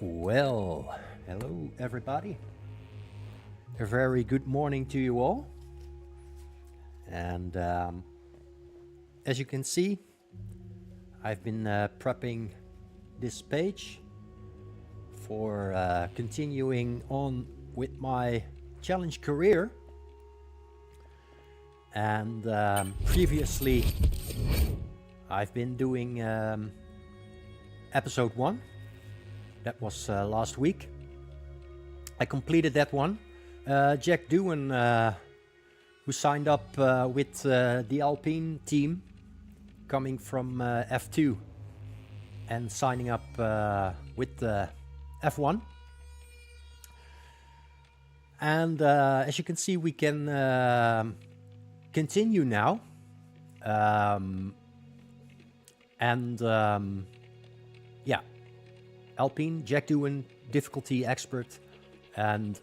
Well, hello everybody. A very good morning to you all. And as you can see, I've been prepping this page for continuing on with my challenge career. And previously, I've been doing episode 1. That was last week. I completed that one. Jack Doohan, who signed up with the Alpine team, coming from F2 and signing up with F1. And as you can see, we can continue now. Yeah. Alpine, Jack Doohan, difficulty expert, and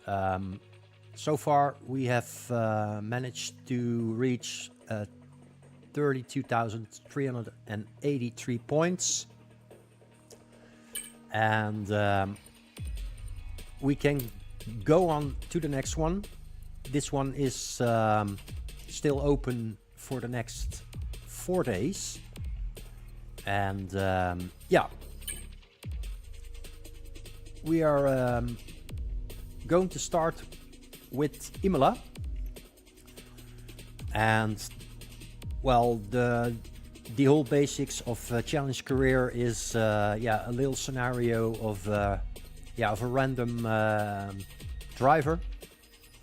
so far we have managed to reach 32,383 points, and we can go on to the next one. This one is still open for the next 4 days, and yeah. We are going to start with Imola, and well, the whole basics of challenge career is yeah, a little scenario of yeah, of a random driver,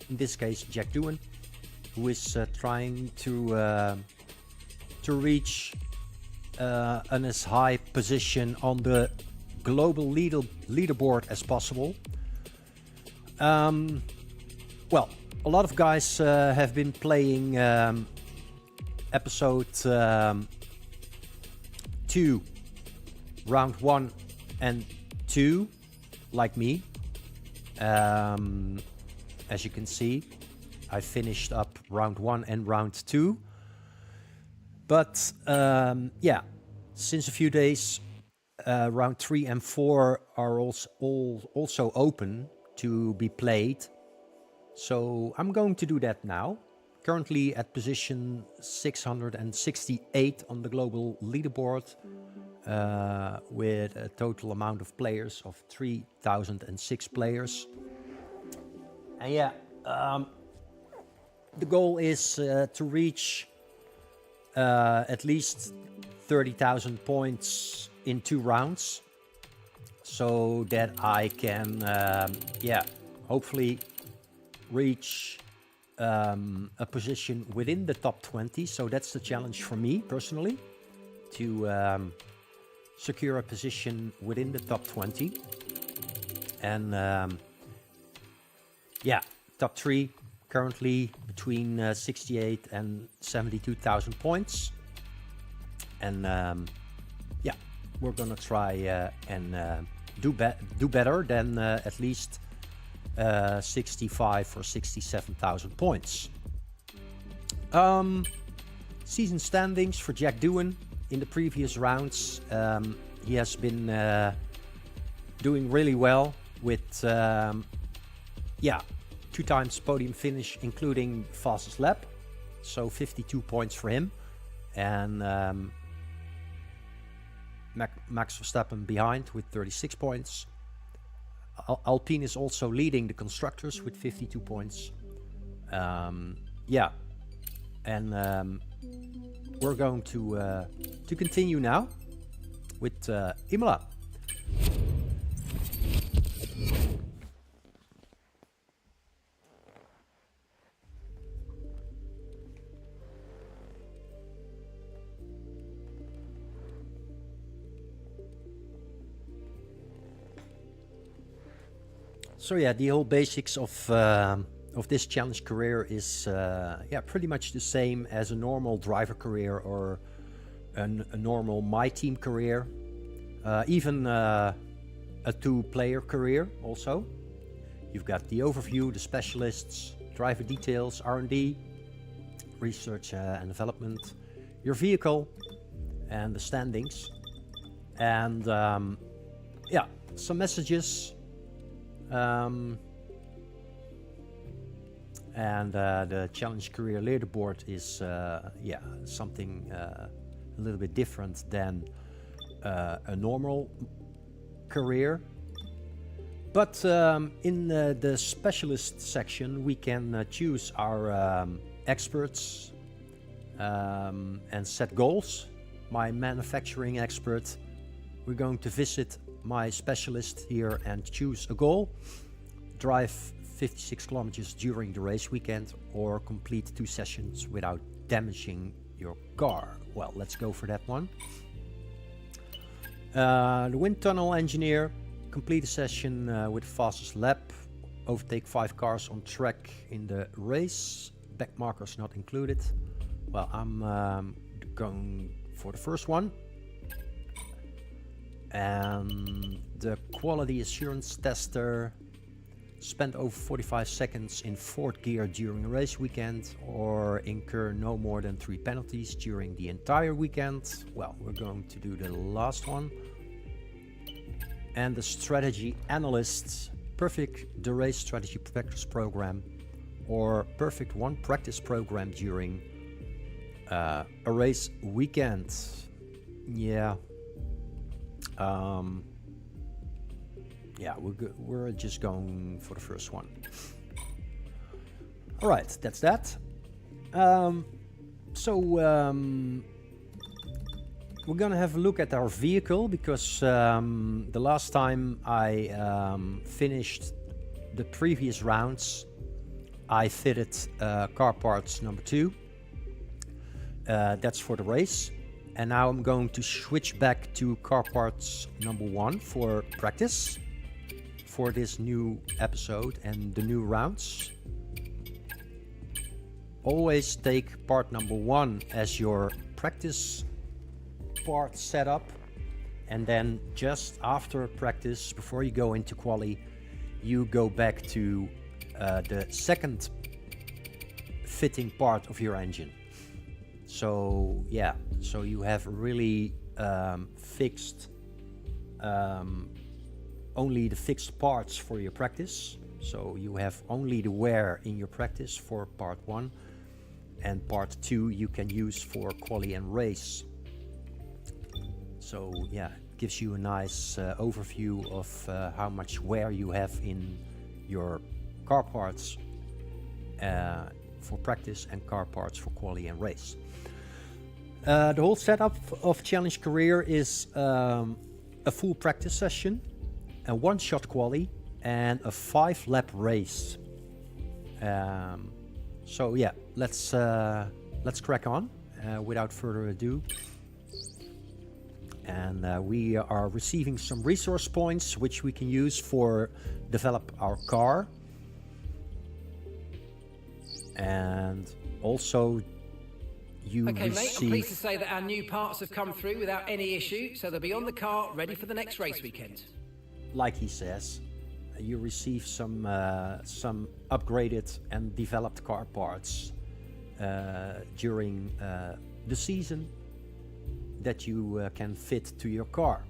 in this case Jack Doohan, who is trying to reach an as high position on the global leaderboard as possible. Well, a lot of guys have been playing episode 2, round 1 and 2, like me. As you can see, I finished up round 1 and round 2. But yeah, since a few days, round 3 and 4 are also open to be played. So I'm going to do that now. Currently at position 668 on the global leaderboard, with a total amount of players of 3,006 players. And yeah, the goal is to reach at least 30,000 points in 2 rounds, so that I can yeah, hopefully reach a position within the top 20. So that's the challenge for me personally, to secure a position within the top 20. And yeah, top 3 currently between 68 and 72,000 points. And yeah, we're gonna try and do better than at least 65 or 67,000 points. Season standings for Jack Doohan in the previous rounds. He has been doing really well with yeah, 2 times podium finish, including fastest lap, so 52 points for him. And Max Verstappen behind with 36 points. Alpine is also leading the constructors with 52 points. Yeah, and we're going to continue now with Imola. So yeah, the whole basics of this challenge career is yeah, pretty much the same as a normal driver career or a normal my team career, even a 2-player career also. You've got the overview, the specialists, driver details, R&D, research and development, your vehicle, and the standings. And yeah, some messages. And the Challenge Career leaderboard is yeah, something a little bit different than a normal career. But in the specialist section, we can choose our experts and set goals. My manufacturing expert, we're going to visit my specialist here and choose a goal. Drive 56 kilometers during the race weekend or complete 2 sessions without damaging your car. Well, let's go for that one. The wind tunnel engineer, complete a session with the fastest lap, overtake 5 cars on track in the race, back markers not included. Well, I'm going for the first one. And the quality assurance tester, spend over 45 seconds in 4th gear during a race weekend or incur no more than 3 penalties during the entire weekend. Well, we're going to do the last one. And the strategy analyst, perfect the race strategy practice program or perfect 1 practice program during a race weekend. Yeah. Yeah, we're just going for the first one. All right, that's that. We're gonna have a look at our vehicle because the last time I finished the previous rounds, I fitted car parts number 2. That's for the race. And now I'm going to switch back to car parts number 1 for practice for this new episode and the new rounds. Always take part number 1 as your practice part setup, and then just after practice, before you go into quali, you go back to the second fitting part of your engine. So yeah, so you have really fixed only the fixed parts for your practice. So you have only the wear in your practice for part 1, and part 2 you can use for quali and race. So yeah, it gives you a nice overview of how much wear you have in your car parts for practice and car parts for quali and race. The whole setup of Challenge Career is a full practice session, a 1-shot quali, and a 5-lap race. So yeah, let's crack on without further ado. And we are receiving some resource points which we can use for develop our car. And also you okay, receive... mate, I'm pleased to say that our new parts have come through without any issue, so they'll be on the car ready for the next race weekend. Like he says, you receive some upgraded and developed car parts during the season that you can fit to your car.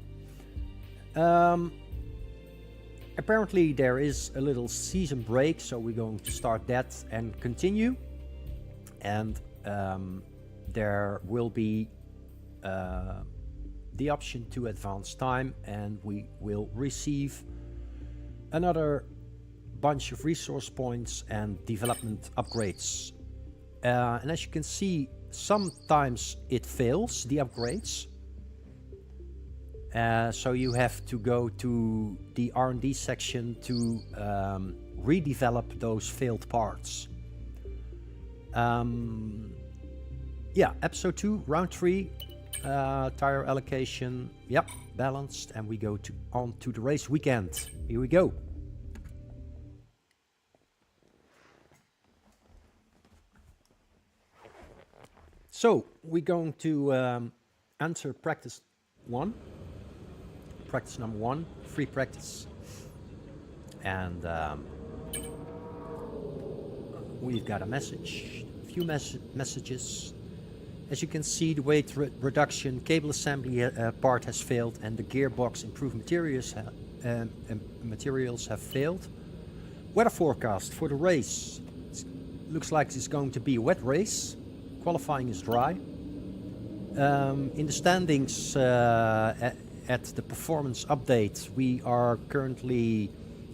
Apparently there is a little season break, so we're going to start that and continue. And there will be the option to advance time, and we will receive another bunch of resource points and development upgrades. And as you can see, sometimes it fails, the upgrades. So you have to go to the R&D section to redevelop those failed parts. Yeah, episode 2, round 3, tire allocation, yep, balanced, and we go on to the race weekend. Here we go. So we're going to enter practice 1, practice number 1, free practice, and we've got a message, a few messages. As you can see, the weight reduction cable assembly part has failed, and the gearbox improved materials have failed. Weather forecast for the race. Looks like it's going to be a wet race. Qualifying is dry. In the standings at the performance update, we are currently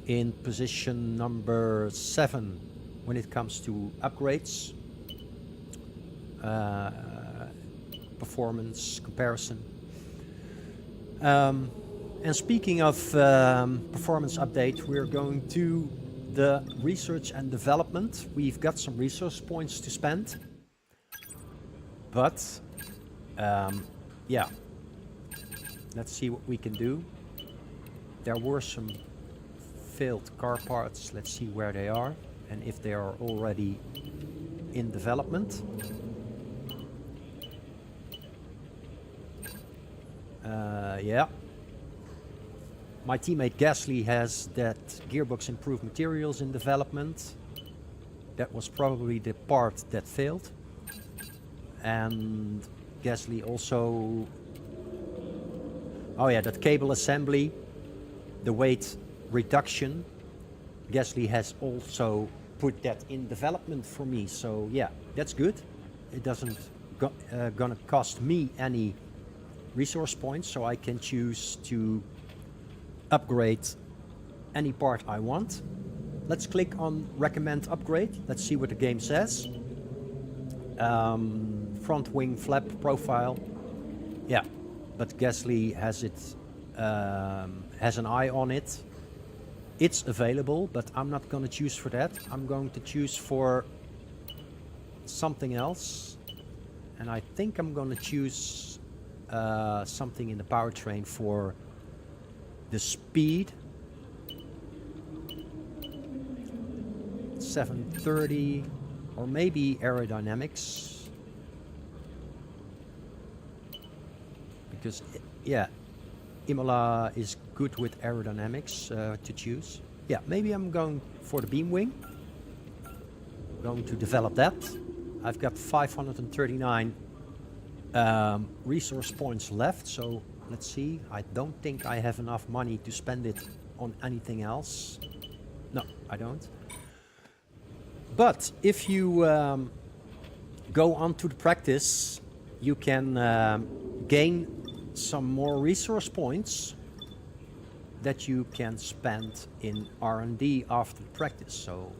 in position number 7 when it comes to upgrades. Performance comparison. And speaking of performance update, we're going to the research and development. We've got some resource points to spend, but yeah, let's see what we can do. There were some failed car parts. Let's see where they are and if they are already in development. Yeah. My teammate Gasly has that gearbox improved materials in development. That was probably the part that failed. And Gasly also... Oh yeah, that cable assembly, the weight reduction. Gasly has also put that in development for me. So yeah, that's good. It doesn't gonna cost me any resource points, so I can choose to upgrade any part I want. Let's click on recommend upgrade. Let's see what the game says. Front wing flap profile. Yeah, but Gasly has it, has an eye on it. It's available, but I'm not going to choose for that. I'm going to choose for something else, and I think I'm going to choose something in the powertrain for the speed. 730, or maybe aerodynamics, because yeah, Imola is good with aerodynamics to choose. Yeah, maybe I'm going for the beam wing. Going to develop that. I've got 539 resource points left, so let's see. I don't think I have enough money to spend it on anything else. No, I don't. But if you go on to the practice, you can gain some more resource points that you can spend in R&D after the practice. So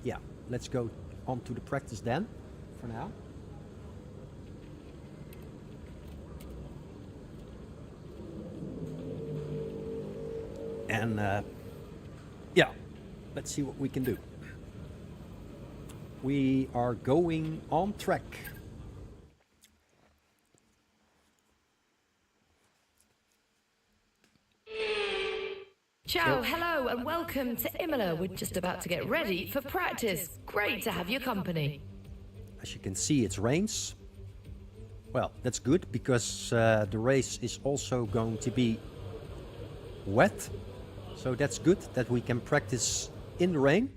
yeah, let's go on to the practice then for now. And yeah, let's see what we can do. We are going on track. Ciao, hello and welcome to Imola. We're just about to get ready for practice. Great to have your company. As you can see, it rains. Well, that's good because the race is also going to be wet. So that's good that we can practice in the rain.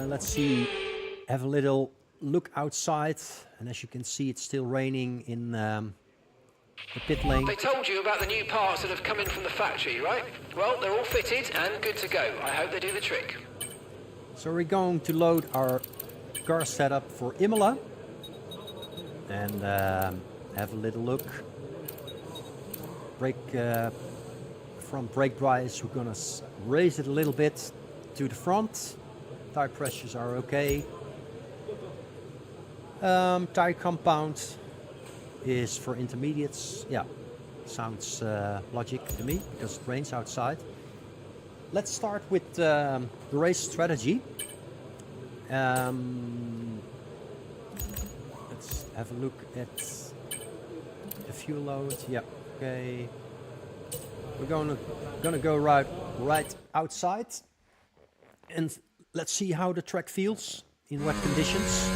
Let's see, have a little look outside, and as you can see, it's still raining in the pit lane. They told you about the new parts that have come in from the factory, right? Well, they're all fitted and good to go. I hope they do the trick. So we're going to load our car setup for Imola and have a little look. Front brake dryers, we're gonna raise it a little bit to the front. Tire pressures are okay. Tire compound is for intermediates. Yeah, sounds logic to me because it rains outside. Let's start with the race strategy. Let's have a look at the fuel load. Yeah, okay. We're gonna go right outside, and let's see how the track feels in wet conditions.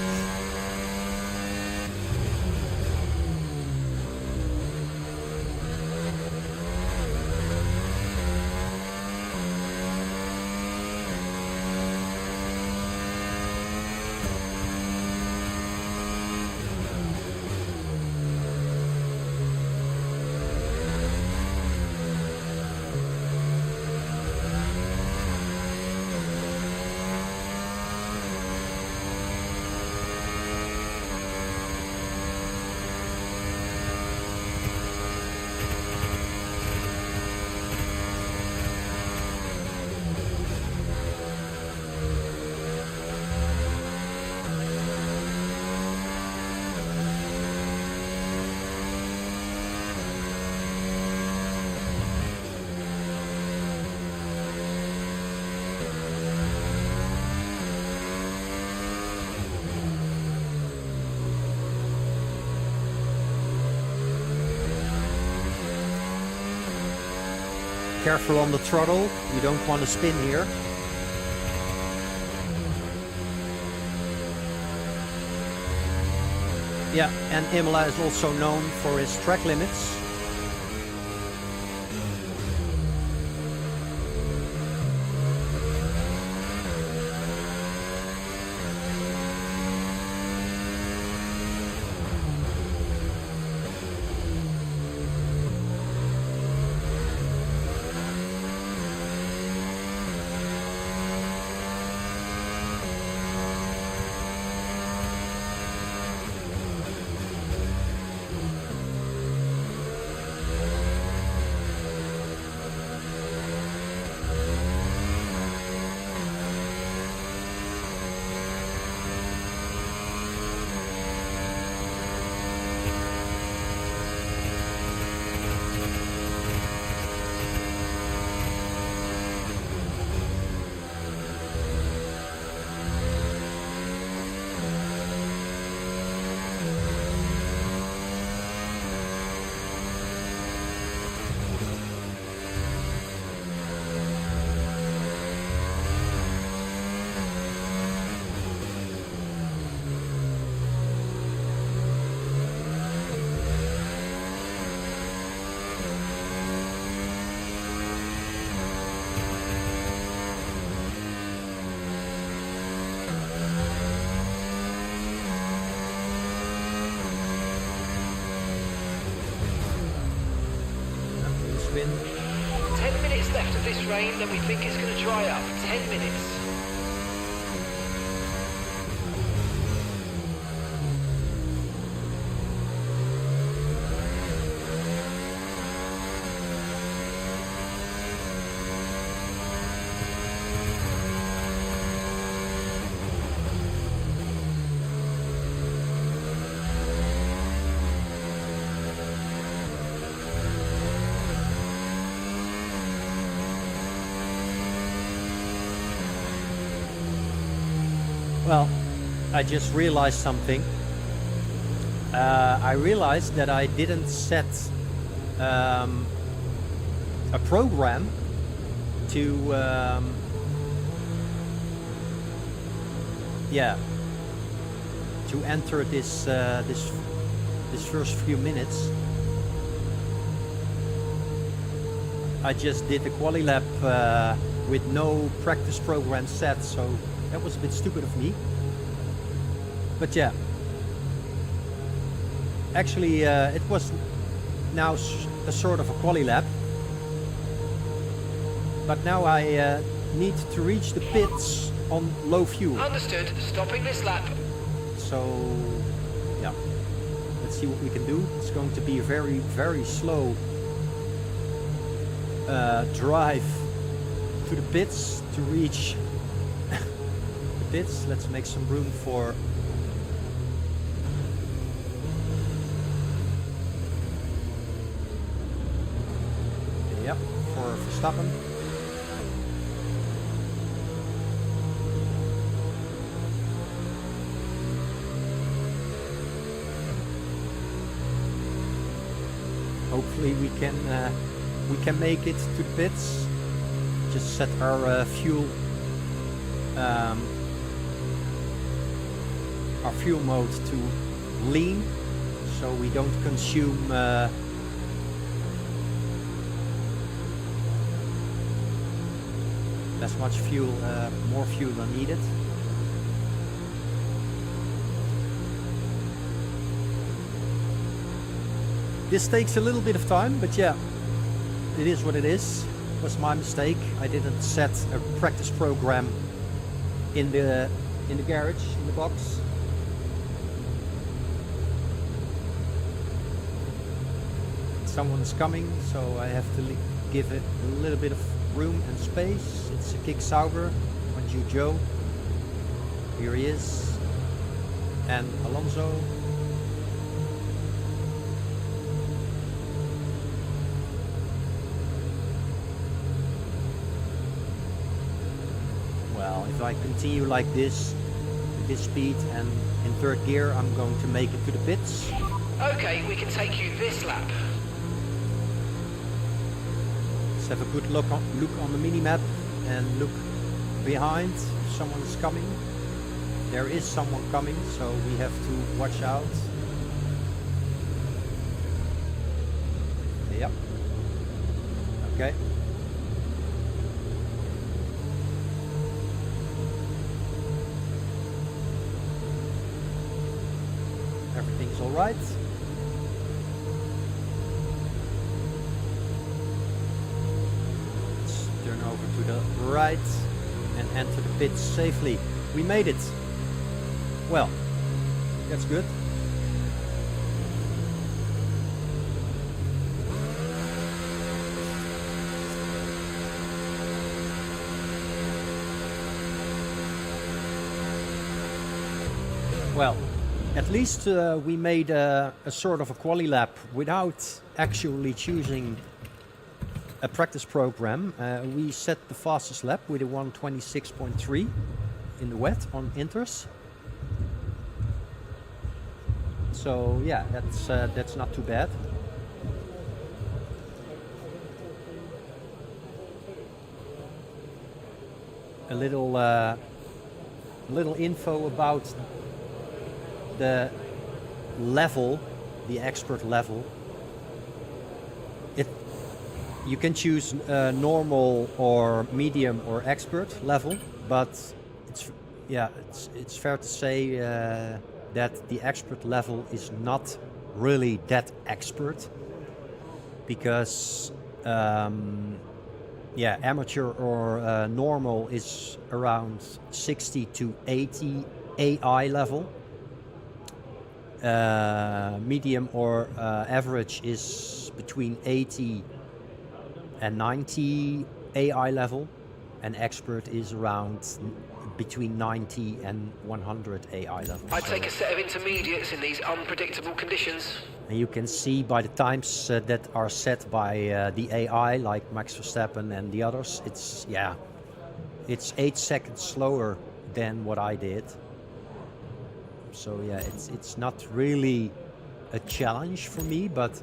Careful on the throttle, you don't want to spin here. Yeah, and Imola is also known for its track limits. Spin. 10 minutes left of this rain, then we think it's going to dry up. 10 minutes. Well, I just realized something. I realized that I didn't set a program to to enter this first few minutes. I just did the quali lap with no practice program set, so that was a bit stupid of me. But yeah, actually it was now a sort of a quali lap. But now I need to reach the pits on low fuel. Understood. Stopping this lap. So yeah, let's see what we can do. It's going to be a very, very slow drive to the pits to reach the pits. Let's make some room for for Verstappen. Hopefully we can make it to the pits. Just set our fuel mode to lean, so we don't consume as much fuel, more fuel than needed. This takes a little bit of time, but yeah, it is what it is. It was my mistake. I didn't set a practice program in the garage, in the box. Someone's coming, so I have to give it a little bit of room and space. It's a Kick Sauber, Manju Joe. Here he is. And Alonso. Well, if I continue like this, with this speed and in third gear, I'm going to make it to the pits. Okay, we can take you this lap. Let's have a good look on the mini-map and look behind if someone is coming. There is someone coming, so we have to watch out. Yep. Okay. Everything's all right. Let's turn over to the right and enter the pits safely. We made it. Well, that's good. Well, at least we made a sort of a quali lap without actually choosing a practice program. We set the fastest lap with a 126.3 in the wet on inters. So yeah, that's not too bad. A little info about the level, the expert level. You can choose normal or medium or expert level, but it's fair to say that the expert level is not really that expert, because amateur or normal is around 60 to 80 AI level. Medium or average is between 80 and 90 AI level, and expert is around between 90 and 100 AI level. I'd take a set of intermediates in these unpredictable conditions. And you can see by the times that are set by the AI, like Max Verstappen and the others, it's 8 seconds slower than what I did. So yeah, it's not really a challenge for me, but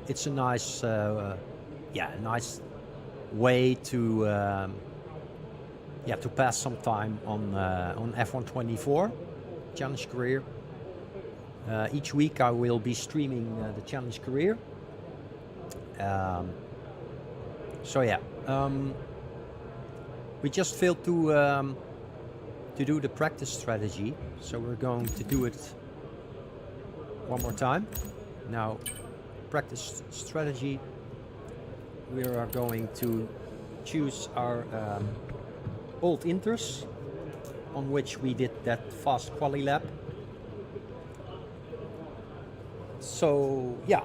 it's a nice nice way to pass some time on F124 ChallengeCareer. Each week I will be streaming the ChallengeCareer. We just failed to do the practice strategy, so we're going to do it one more time. Now, practice strategy, we are going to choose our old inters on which we did that fast quali lap. So yeah,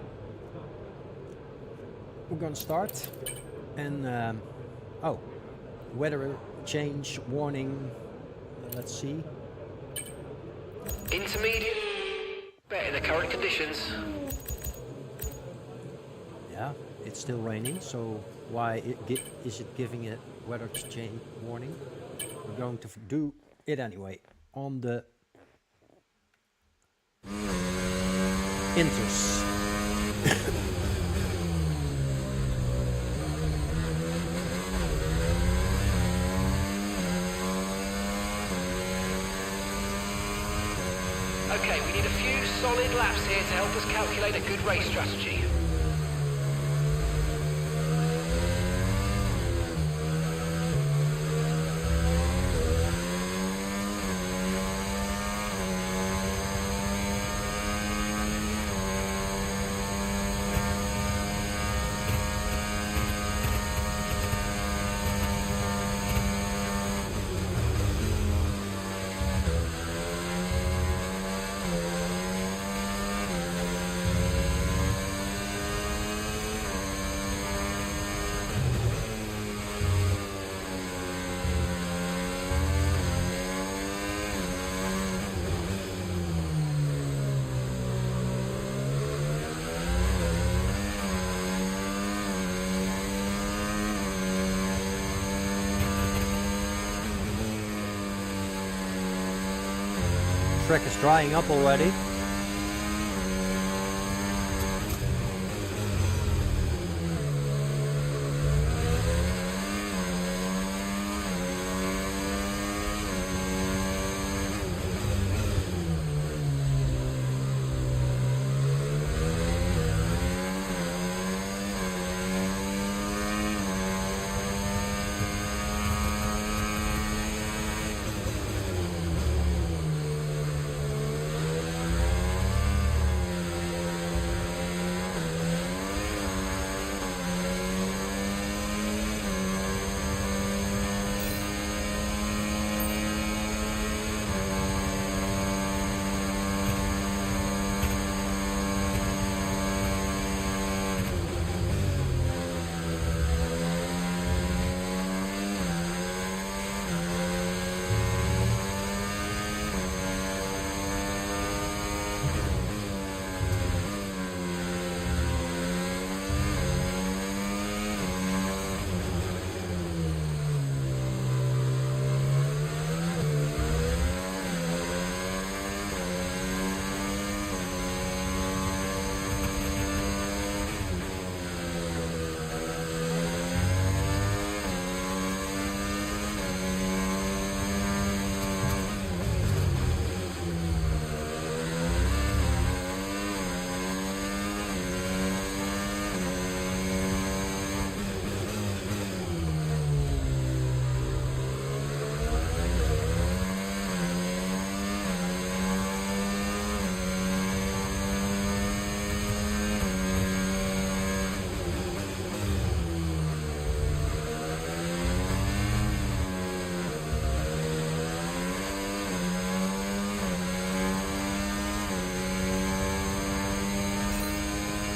we're gonna start, and weather change warning. Let's see. Intermediate, bet in the current conditions. Yeah, it's still raining, so why is it giving a weather change warning? We're going to do it anyway on the inters. Okay, we need a few solid laps here to help us calculate a good race strategy. Track is drying up already.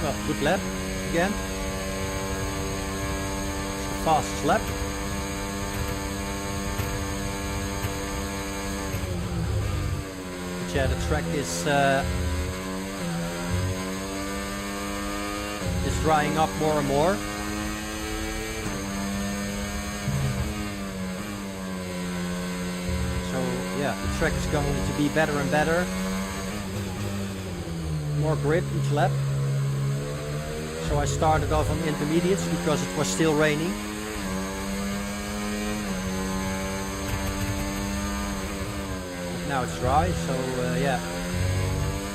Well, good lap again. It's the fastest lap. But yeah, the track is drying up more and more. So yeah, the track is going to be better and better. More grip each lap. So I started off on intermediates because it was still raining. But now it's dry, so yeah.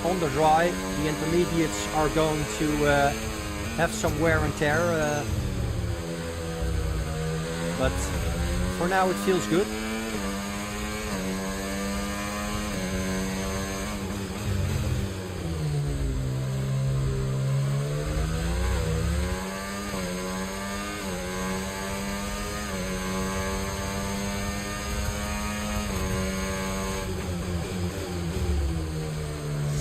On the dry, the intermediates are going to have some wear and tear. But for now it feels good.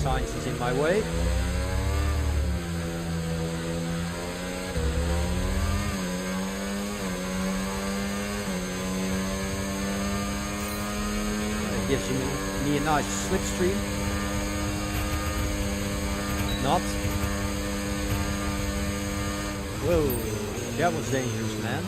Science is in my way. It gives me a nice slipstream. Not. Whoa, that was dangerous, man.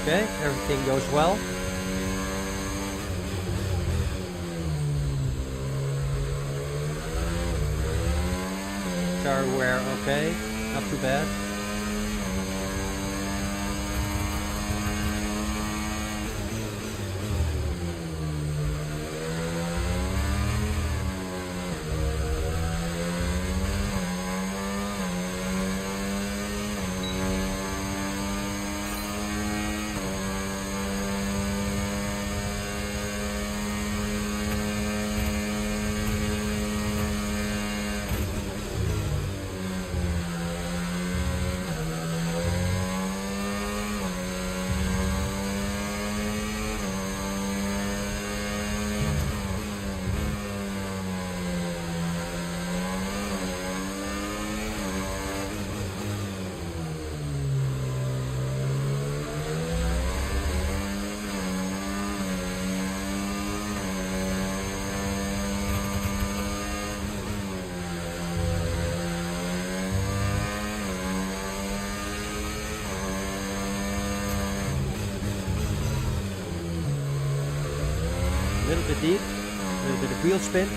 Okay, everything goes well. Tire wear, okay, not too bad. A little bit deep, a little bit of wheel spin.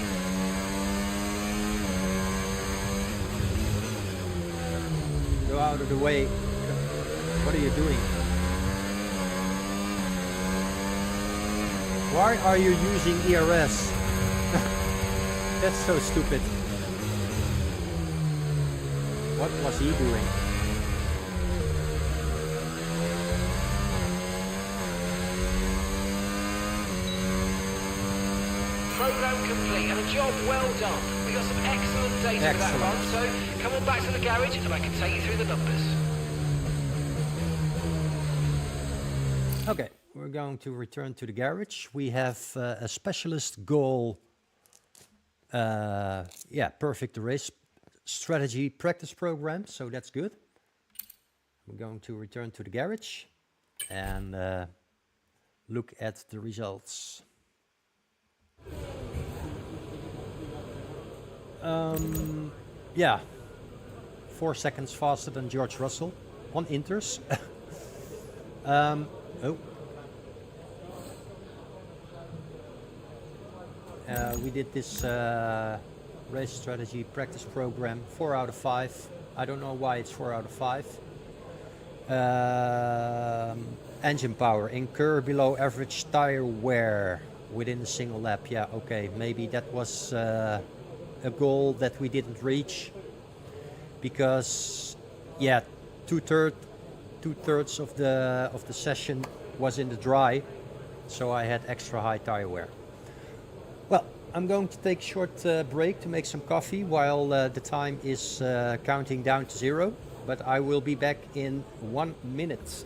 Go out of the way. What are you doing? Why are you using ERS? That's so stupid. What was he doing? Program complete and a job well done. We got some excellent data for that run, so come on back to the garage and I can take you through the numbers. Okay, we're going to return to the garage. We have a specialist goal, perfect race strategy practice program, so that's good. We're going to return to the garage and look at the results. Yeah, 4 seconds faster than George Russell on inters. We did this race strategy practice program, 4 out of 5. I don't know why it's 4 out of 5. Engine power, incur below average tire wear within a single lap. Yeah, okay, maybe that was a goal that we didn't reach, because yeah, two-thirds of the session was in the dry, so I had extra high tire wear. Well, I'm going to take a short break to make some coffee while the time is counting down to 0, but I will be back in 1 minute.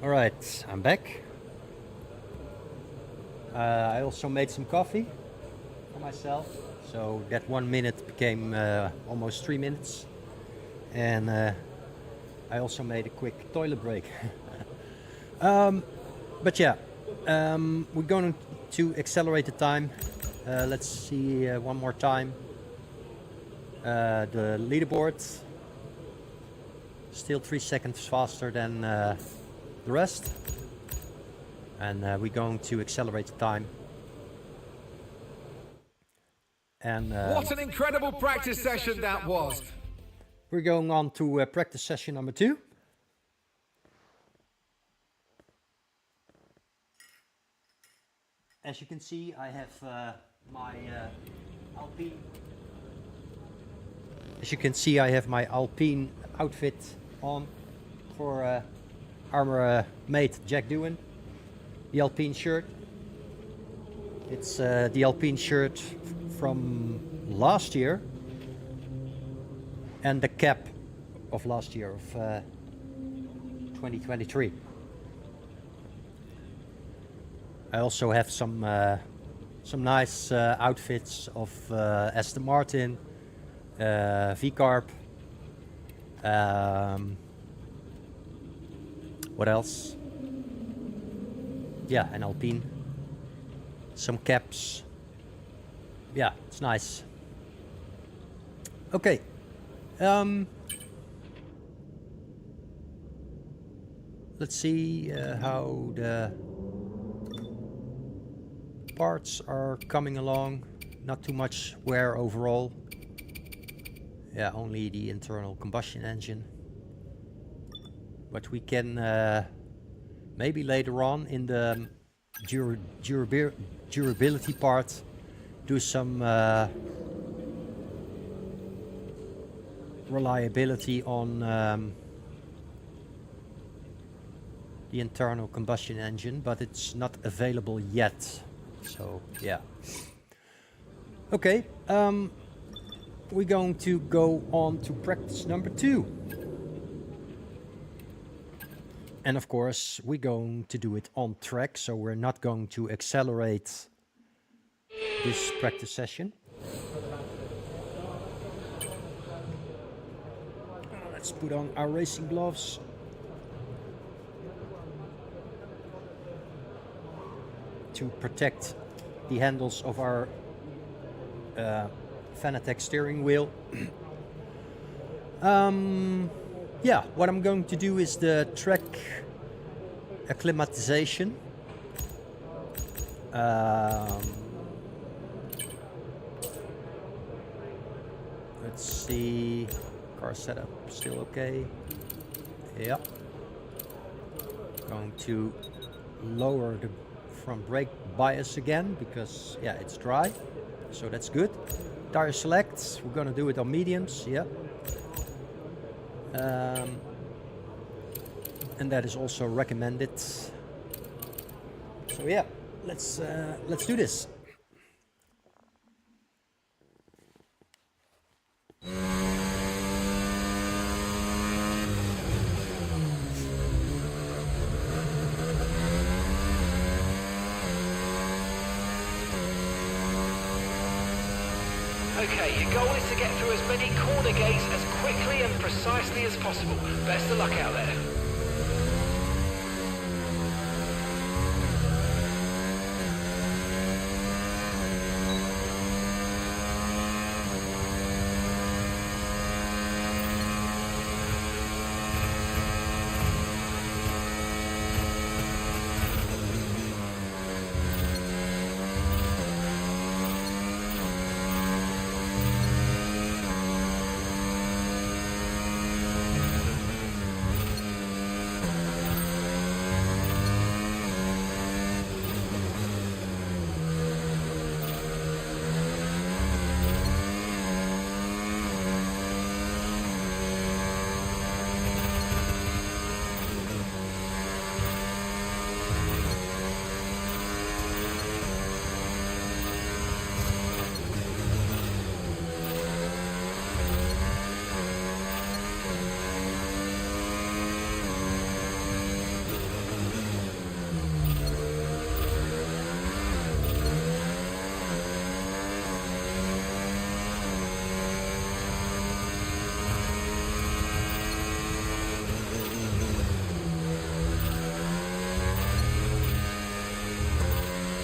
All right, I'm back. I also made some coffee for myself, so that 1 minute became almost 3 minutes. And I also made a quick toilet break. But yeah, we're going to accelerate the time. Let's see one more time. The leaderboard, still 3 seconds faster than the rest, and we're going to accelerate the time. And what an incredible practice session that was. We're going on to practice session number 2. As you can see, I have my Alpine. As you can see, I have my Alpine outfit on for our mate Jack Doohan. The Alpine shirt. It's the Alpine shirt from last year, and the cap of last year of 2023. I also have some nice outfits of Aston Martin, V-Carb. What else? Yeah, an Alpine. Some caps. Yeah, it's nice. Okay. Let's see how the parts are coming along. Not too much wear overall. Yeah, only the internal combustion engine. But we can maybe later on in the durability part, do some reliability on the internal combustion engine, but it's not available yet. So yeah. Okay, we're going to go on to practice number 2. And of course, we're going to do it on track, so we're not going to accelerate this practice session. Let's put on our racing gloves. To protect the handles of our Fanatec steering wheel. Yeah, what I'm going to do is the track acclimatization. Let's see, car setup still okay. Yeah. Going to lower the front brake bias again because yeah, it's dry, so that's good. Tire select, we're gonna do it on mediums, yeah. And that is also recommended. So yeah, let's do this. Okay, your goal is to get through as many corner gates as quickly and precisely as possible. Best of luck out there.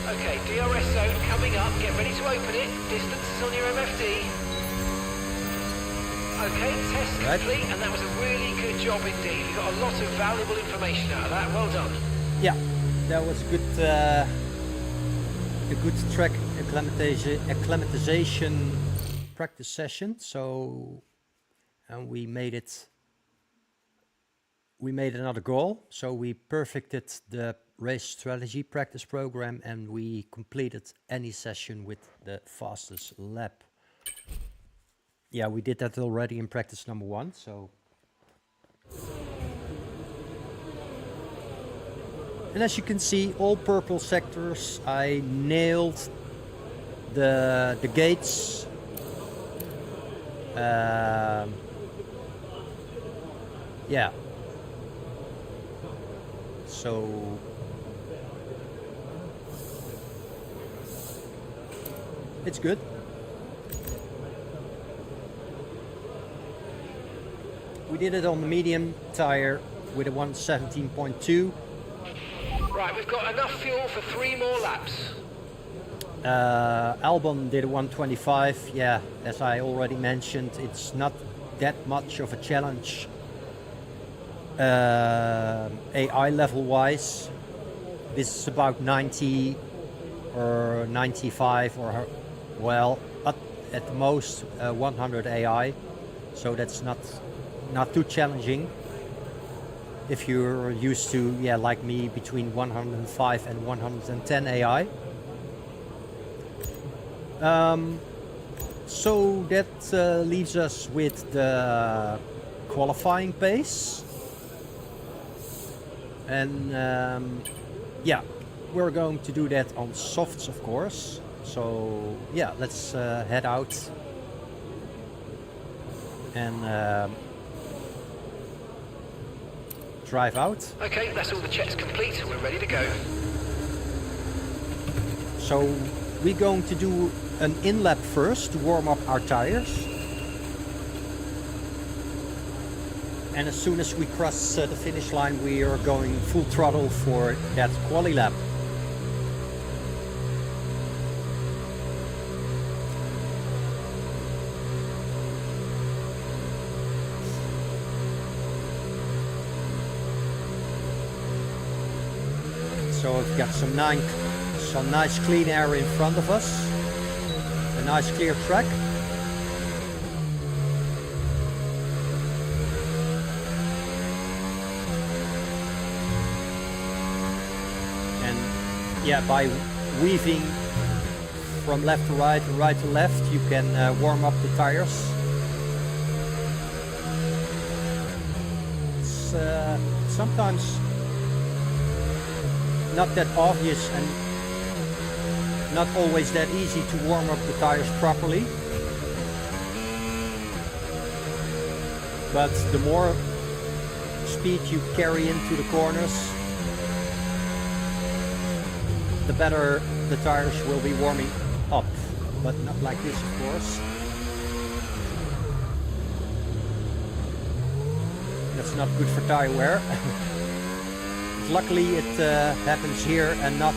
Okay, DRS zone coming up. Get ready to open it. Distance is on your MFD. Okay, test complete, and that was a really good job indeed. You got a lot of valuable information out of that. Well done. Yeah, that was good. A good track acclimatization practice session. So, and we made it. We made another goal. So we perfected the race strategy practice program, and we completed any session with the fastest lap. Yeah, we did that already in practice number 1. So, and as you can see, all purple sectors, I nailed the gates. Yeah. So it's good. We did it on the medium tire with a 117.2. Right, we've got enough fuel for 3 more laps. Albon did a 125. Yeah, as I already mentioned, it's not that much of a challenge AI level wise. This is about 90 or 95 or, well, at the most 100 AI, so that's not too challenging. if you're used to, like me, between 105 and 110 AI. So that leaves us with the qualifying pace. And we're going to do that on softs, of course. So let's head out and drive out. Okay, that's all the checks complete. We're ready to go. So we're going to do an in-lap first to warm up our tires. And as soon as we cross the finish line, we are going full throttle for that quali lap. So we've got some nice clean air in front of us, a nice clear track. And by weaving from left to right and right to left, you can warm up the tires. It's sometimes not that obvious and not always that easy to warm up the tires properly. But the more speed you carry into the corners, the better the tires will be warming up. But not like this, of course. That's not good for tire wear. Luckily it happens here and not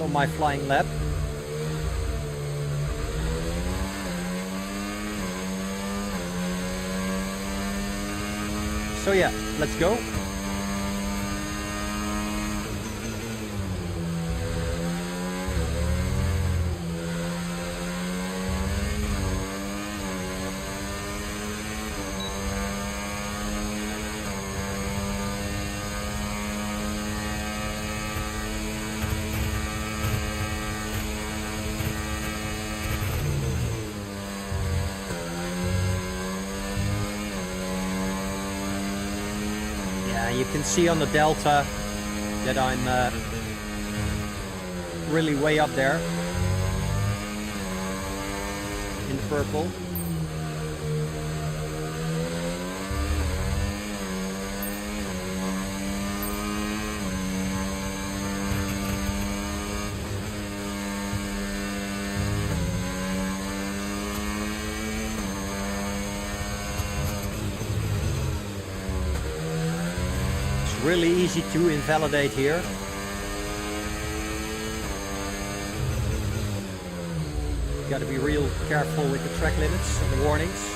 on my flying lap. So let's go. You can see on the delta that I'm really way up there in the purple. Really easy to invalidate here. You got to be real careful with the track limits and the warnings.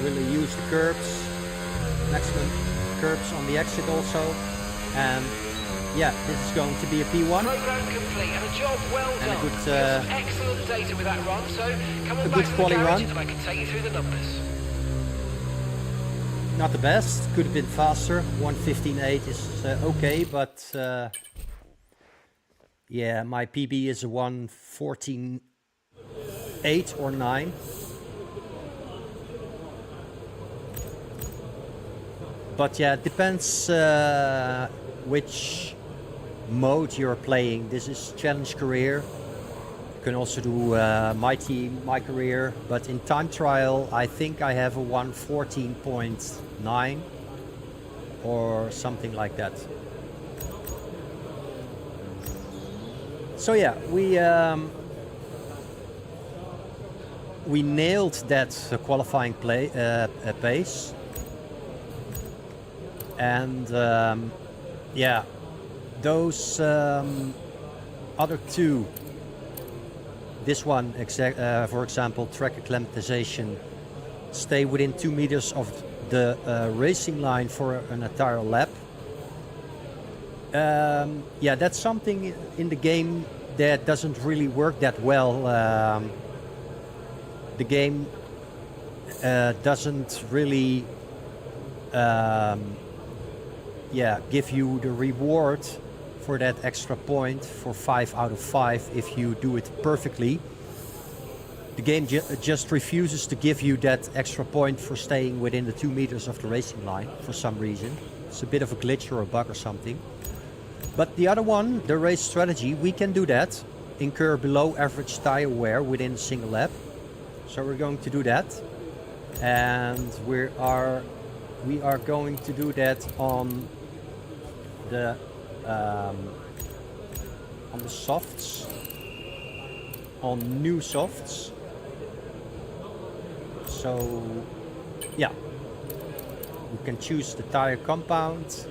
Really use the curbs, maximum curbs on the exit also, and this is going to be a P1. Program complete and a job well done. And a good, some excellent data with that run, so come on a back good to the quali garage run. and I can take you through the numbers. Not the best, could have been faster. 1:15.8 is okay, but my PB is a 1:14.8 or 9. But it depends which mode you're playing. This is ChallengeCareer. You can also do my team, my career, but in time trial I think I have a 1:14.9 or something like that. So we nailed that qualifying pace, and those other two, this one for example, track acclimatization, stay within 2 meters of the racing line for an entire lap. Yeah, that's something in the game that doesn't really work that well. The game doesn't really give you the reward for that extra point for 5 out of 5 if you do it perfectly. The game just refuses to give you that extra point for staying within the 2 meters of the racing line for some reason. It's a bit of a glitch or a bug or something. But the other one, the race strategy, we can do that. Incur below average tire wear within a single lap. So we're going to do that. And we are going to do that on the softs, on new softs. So yeah, we can choose the tire compound.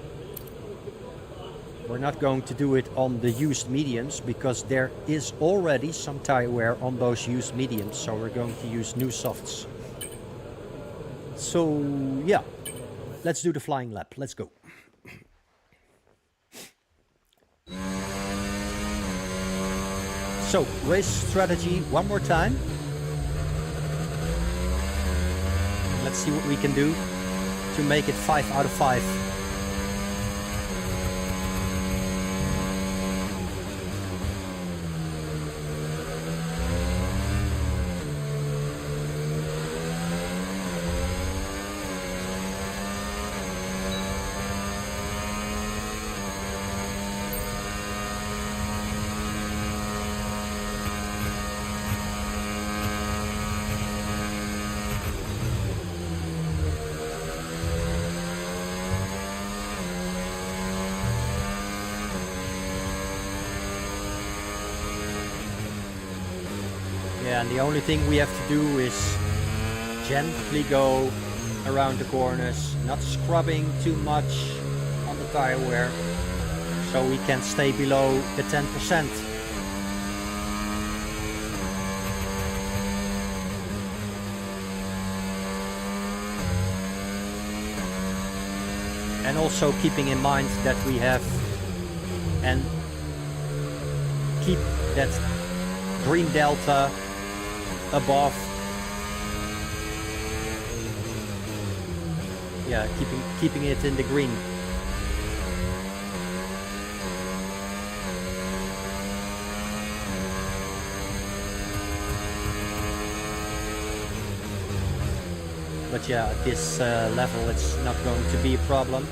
We're not going to do it on the used mediums because there is already some tire wear on those used mediums, so we're going to use new softs. So yeah, let's do the flying lap. Let's go. So, race strategy one more time. Let's see what we can do to make it 5 out of 5. Yeah, and the only thing we have to do is gently go around the corners, not scrubbing too much on the tire wear, so we can stay below the 10%. And also keeping in mind that we have and keep that green delta above. Yeah, keeping it in the green. But yeah, at this level it's not going to be a problem.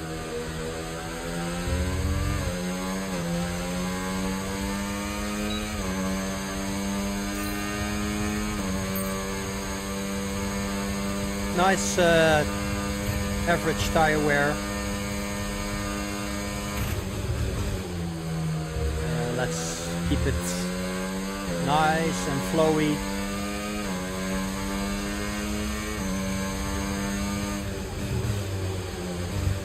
Nice average tire wear. Let's keep it nice and flowy.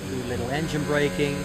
Do a little engine braking.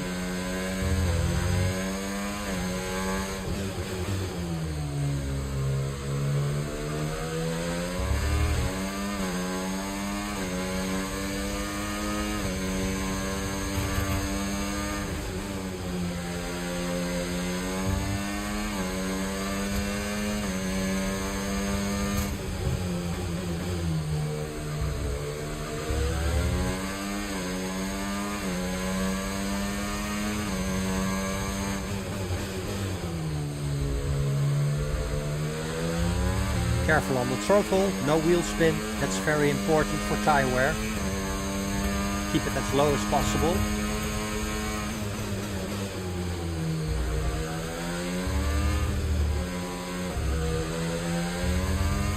Careful on the throttle, no wheel spin, that's very important for tire wear. Keep it as low as possible.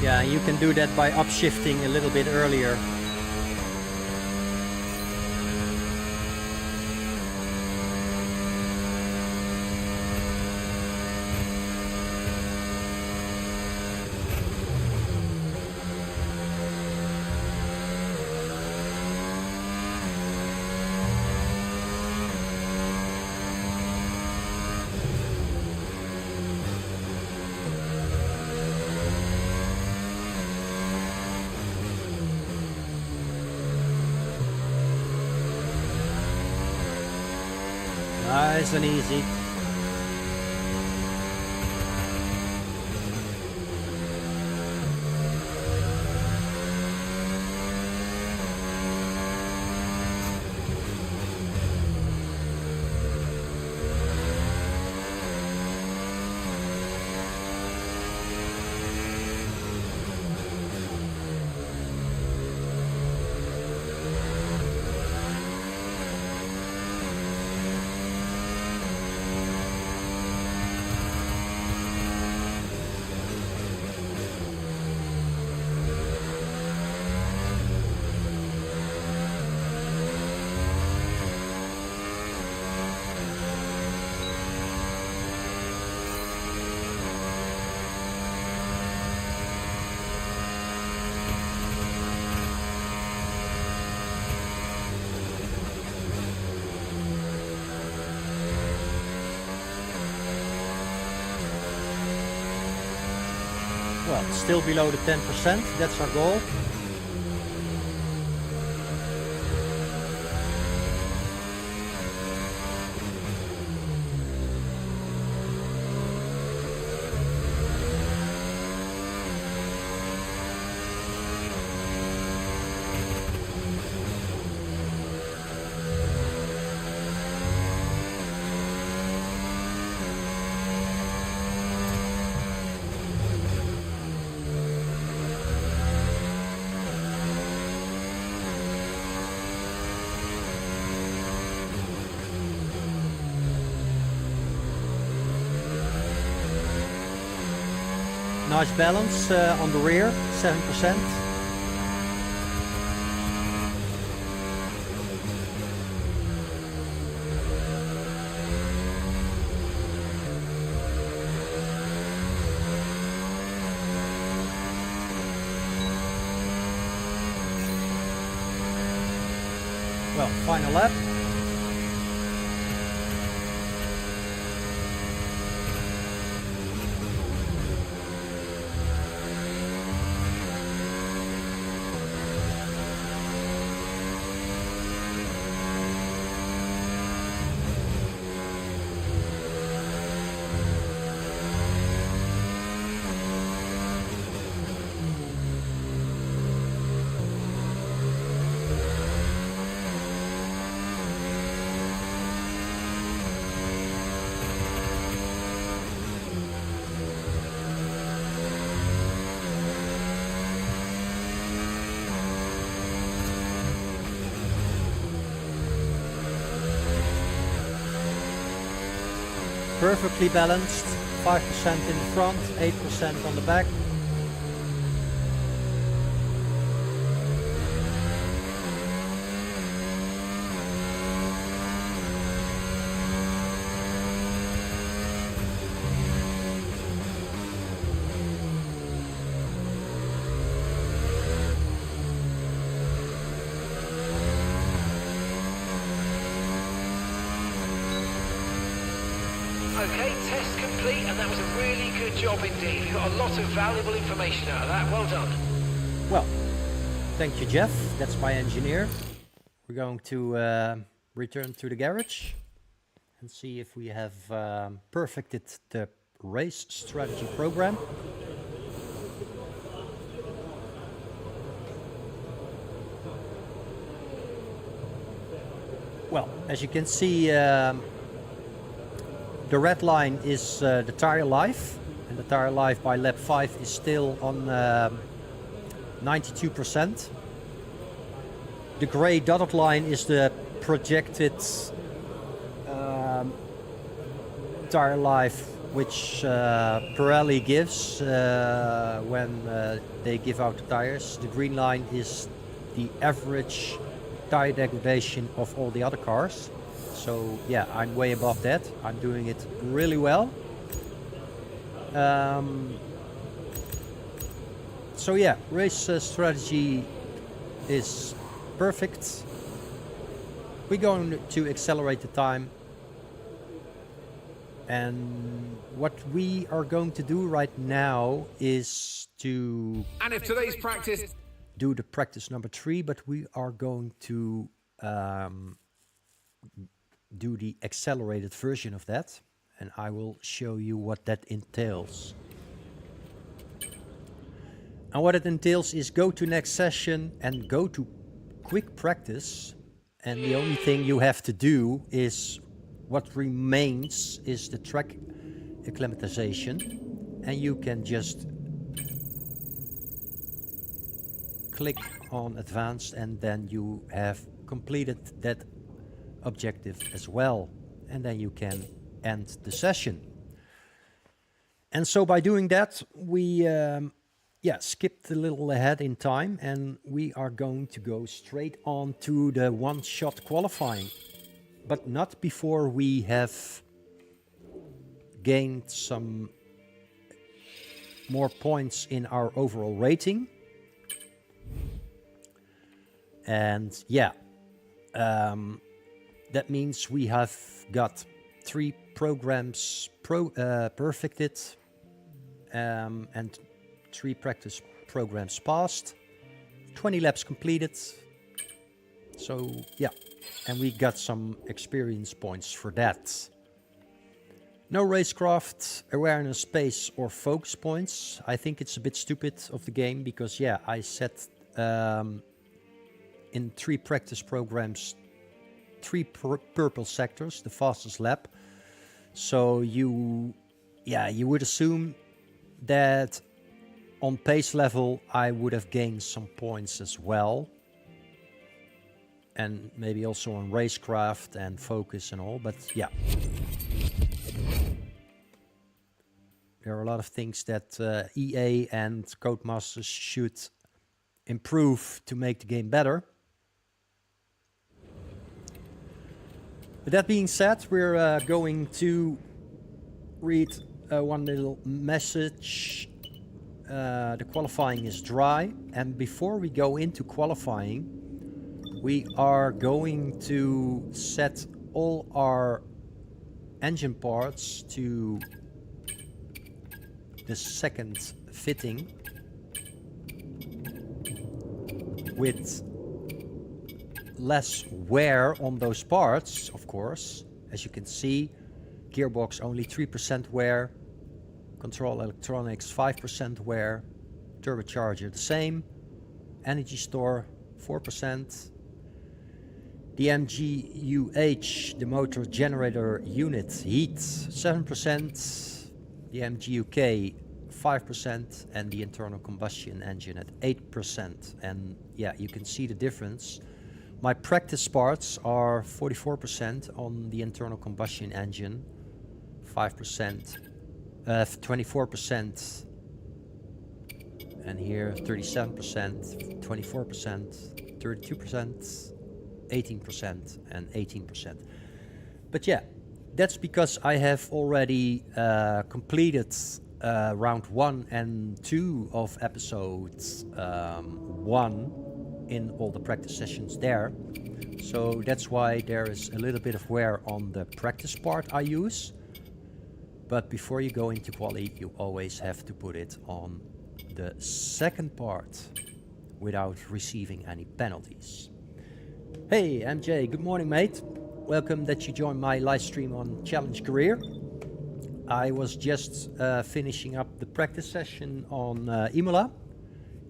Yeah, you can do that by upshifting a little bit earlier. Nice and easy. Well, still below the 10%, that's our goal. Nice balance on the rear, 7%. Well, final lap. Perfectly balanced, 5% in the front, 8% on the back. Okay, test complete, and that was a really good job indeed. We got a lot of valuable information out of that. Well done. Well, thank you, Jeff. That's my engineer. We're going to return to the garage and see if we have perfected the race strategy program. Well, as you can see, the red line is the tire life, and the tire life by lap 5 is still on 92%. The gray dotted line is the projected tire life which Pirelli gives when they give out the tires. The green line is the average tire degradation of all the other cars. So yeah, I'm way above that. I'm doing it really well. So yeah, race strategy is perfect. We're going to accelerate the time. And what we are going to do right now is to... And if today's practice... do the practice number 3, but we are going to do the accelerated version of that, and I will show you what that entails. And what it entails is go to next session and go to quick practice, and the only thing you have to do is what remains is the track acclimatization, and you can just click on advanced, and then you have completed that objective as well, and then you can end the session. And so by doing that, we skipped a little ahead in time, and we are going to go straight on to the one-shot qualifying, but not before we have gained some more points in our overall rating. And that means we have got 3 programs perfected, and 3 practice programs passed, 20 laps completed. So yeah, and we got some experience points for that. No racecraft, awareness, pace or focus points. I think it's a bit stupid of the game because I set in 3 practice programs 3 purple sectors, the fastest lap. So you would assume that on pace level I would have gained some points as well, and maybe also on racecraft and focus and all, but there are a lot of things that EA and Codemasters should improve to make the game better. With that being said, we're going to read one little message. The qualifying is dry, and before we go into qualifying, we are going to set all our engine parts to the second fitting with less wear on those parts, of course. As you can see, gearbox only 3% wear, control electronics 5% wear, turbocharger the same, energy store 4%, the MGUH, the motor generator unit heat 7%, the MGUK 5%, and the internal combustion engine at 8%. And you can see the difference. My practice parts are 44% on the internal combustion engine, 5%, 24%, and here 37%, 24%, 32%, 18%, and 18%. But that's because I have already completed round 1 and 2 of episode 1 in all the practice sessions there. So that's why there is a little bit of wear on the practice part I use. But before you go into quali, you always have to put it on the second part without receiving any penalties. Hey MJ, good morning mate. Welcome that you joined my live stream on ChallengeCareer. I was just finishing up the practice session on Imola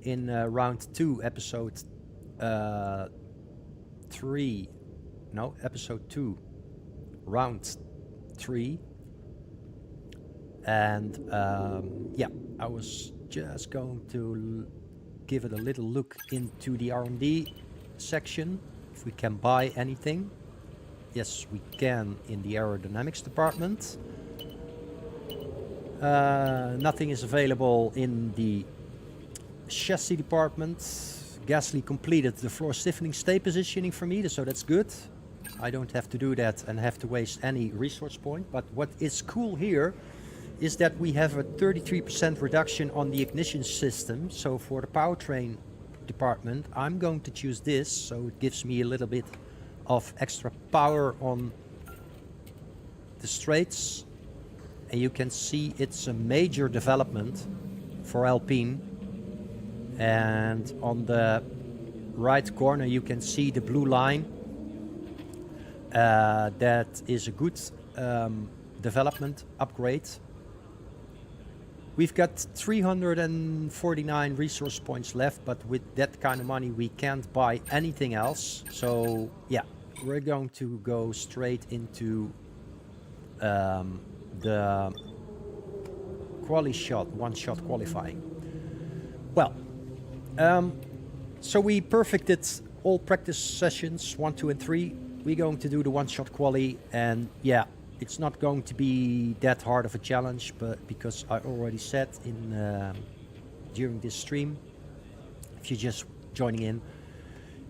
in round 2, episode 2, round 3. And I was just going to give it a little look into the R&D section, if we can buy anything. Yes, we can in the aerodynamics department. Nothing is available in the chassis department. Gasly completed the floor stiffening stay positioning for me, so that's good. I don't have to do that and have to waste any resource point. But what is cool here is that we have a 33% reduction on the ignition system. So for the powertrain department, I'm going to choose this, so it gives me a little bit of extra power on the straights. And you can see it's a major development for Alpine. And on the right corner you can see the blue line. that is a good development upgrade. We've got 349 resource points left, but with that kind of money we can't buy anything else. So yeah, we're going to go straight into the one-shot qualifying. Well, so we perfected all practice sessions 1, 2, and 3. We're going to do the one-shot quali, and yeah, it's not going to be that hard of a challenge, but because I already said in during this stream, if you're just joining in,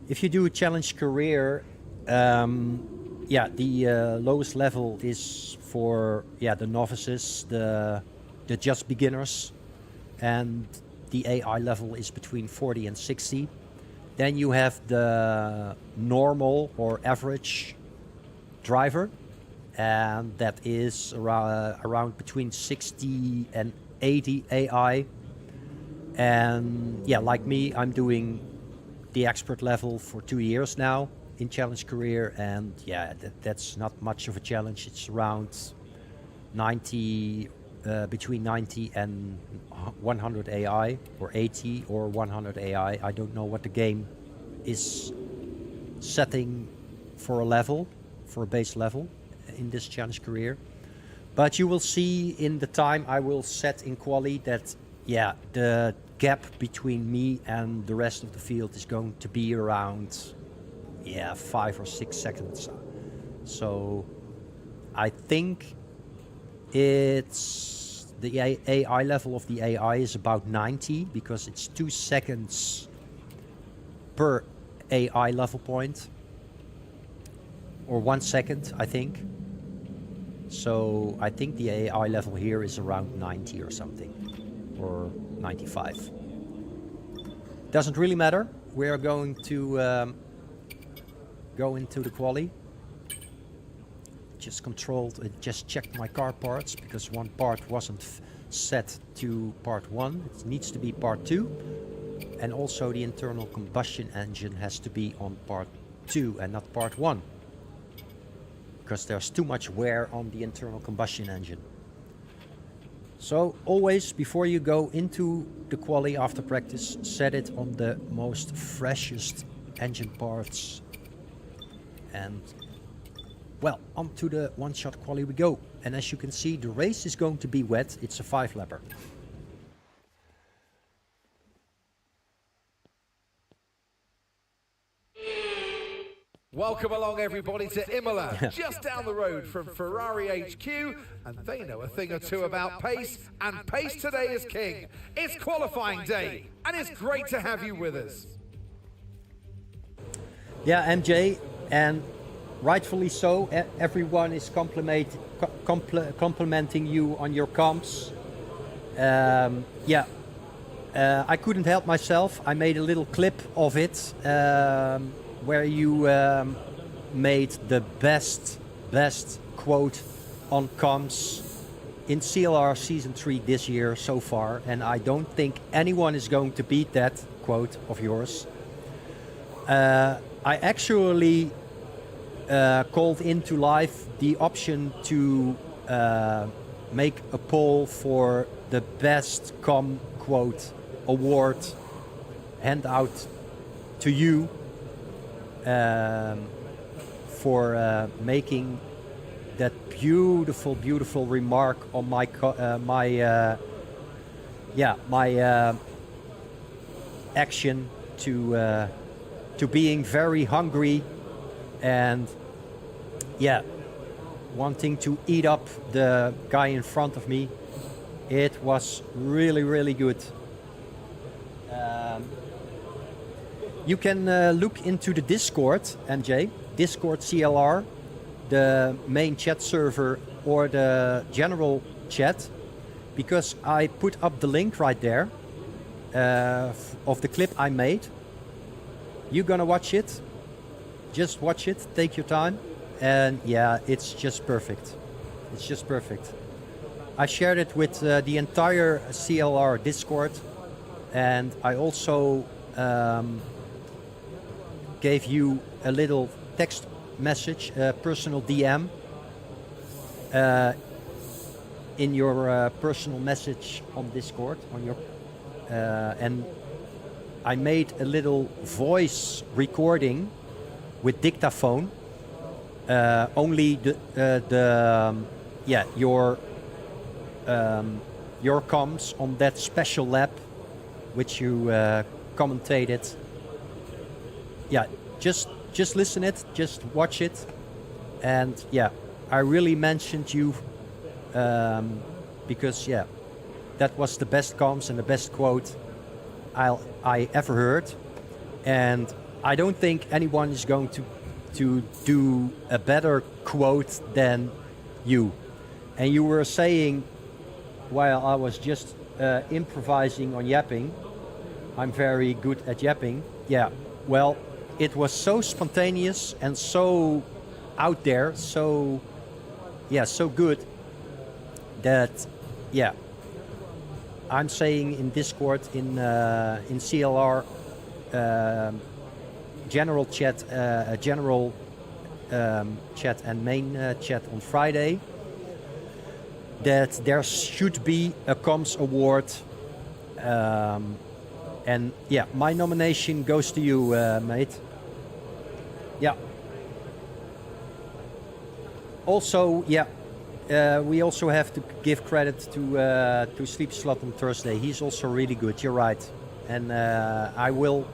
if you do a ChallengeCareer, yeah, the lowest level is for the novices, the just beginners, and the AI level is between 40 and 60. Then you have the normal or average driver, and that is around between 60 and 80 AI. And yeah, like me, I'm doing the expert level for 2 years now in ChallengeCareer, and yeah, that's not much of a challenge. It's around 90, between 90 and 100 AI, or 80 or 100 AI. I don't know what the game is setting for a level, for a base level in this ChallengeCareer. But you will see in the time I will set in quali that yeah, the gap between me and the rest of the field is going to be around 5 or 6 seconds. So I think it's the AI level of the AI is about 90, because it's 2 seconds per AI level point, or 1 second, I think. So I think the AI level here is around 90 or something, or 95. Doesn't really matter. We are going to go into the quali. Just checked my car parts, because one part wasn't set to part 1. It needs to be part 2. And also the internal combustion engine has to be on part 2 and not part 1, because there's too much wear on the internal combustion engine. So always, before you go into the quali after practice, set it on the most freshest engine parts. And well, onto the one-shot quali we go. And as you can see, the race is going to be wet. It's a 5-lapper. Welcome along everybody to Imola, just down the road from Ferrari HQ, and they know a thing or two about pace, and pace today is king. It's qualifying day, and it's great to have you with us. Yeah, MJ, and rightfully so. Everyone is complimenting you on your comps. I couldn't help myself. I made a little clip of it where you made the best quote on comps in CLR Season 3 this year so far, and I don't think anyone is going to beat that quote of yours. I actually called into life the option to make a poll for the best com quote award, hand out to you for making that beautiful remark on my action to being very hungry and wanting to eat up the guy in front of me. It was really good. You can look into the Discord, MJ, Discord CLR, the main chat server or the general chat, because I put up the link right there of the clip I made. You're gonna watch it. Just watch it, take your time, and yeah, it's just perfect. It's just perfect. I shared it with the entire CLR Discord, and I also gave you a little text message, personal DM, in your personal message on Discord, on your, and I made a little voice recording with dictaphone. Only your comms on that special lap, which you commentated. Yeah, just listen it, just watch it, and yeah, I really mentioned you because yeah, that was the best comms and the best quote I ever heard, and I don't think anyone is going to do a better quote than you. And you were saying while I was just improvising on yapping, I'm very good at yapping. Yeah, well, it was so spontaneous and so out there, so good that yeah, I'm saying in Discord, in CLR general chat, general chat and main chat on Friday, that there should be a comms award, and yeah, my nomination goes to you, mate. Yeah. Also, yeah, we also have to give credit to Sleep Slot on Thursday. He's also really good. You're right, and I will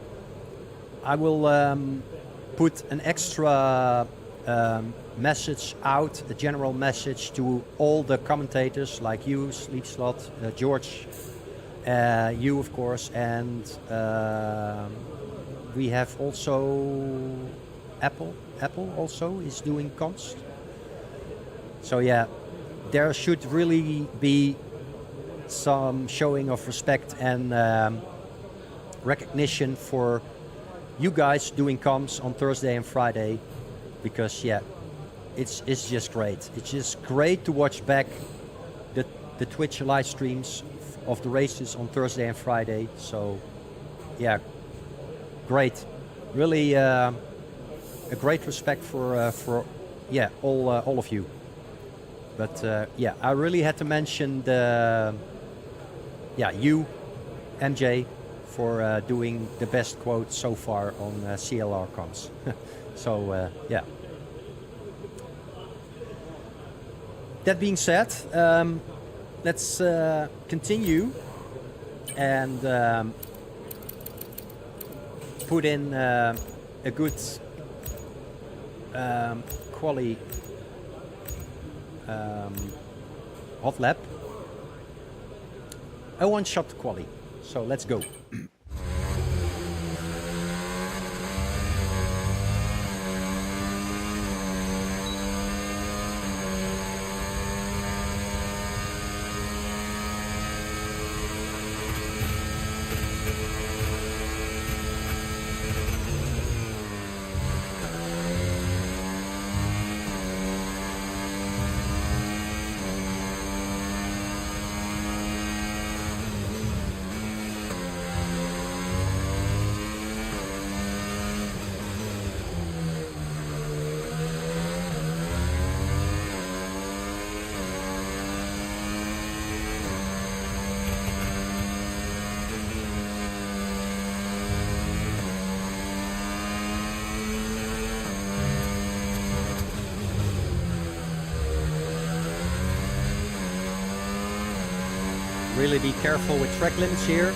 put an extra message out, a general message to all the commentators like you, Sleep Slot, George, you of course, and we have also Apple also is doing comms. So yeah, there should really be some showing of respect and recognition for you guys doing comms on Thursday and Friday, because yeah, it's just great. It's just great to watch back the Twitch live streams of the races on Thursday and Friday. So yeah, great. Really a great respect for yeah, all of you. But yeah, I really had to mention you, MJ, for doing the best quote so far on CLR comms. So yeah. That being said, let's continue and put in a good quali hot lap. A one-shot quali. So let's go. Really be careful with track limits here.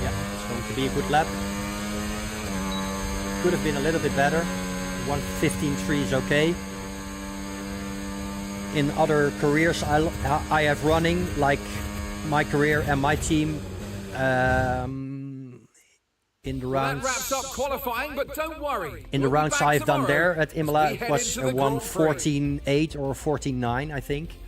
Yeah, it's going to be a good lap. Could have been a little bit better. 1:15.3 is okay. In other careers I have running, like my career and my team, in the rounds. That wraps up qualifying, but don't worry. In the rounds I've done there at Imola, it was a 1:14.8 or 14.9, I think.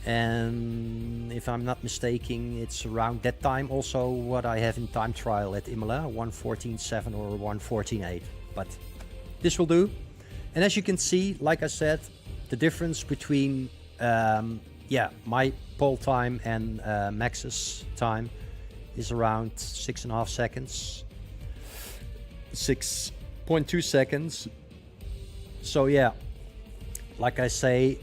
And if I'm not mistaken, it's around that time also what I have in time trial at Imola, 1:14.7 or 1:14.8. But this will do. And as you can see, like I said, the difference between my pole time and Max's time is around 6.5 seconds, 6.2 seconds. So yeah, like I say,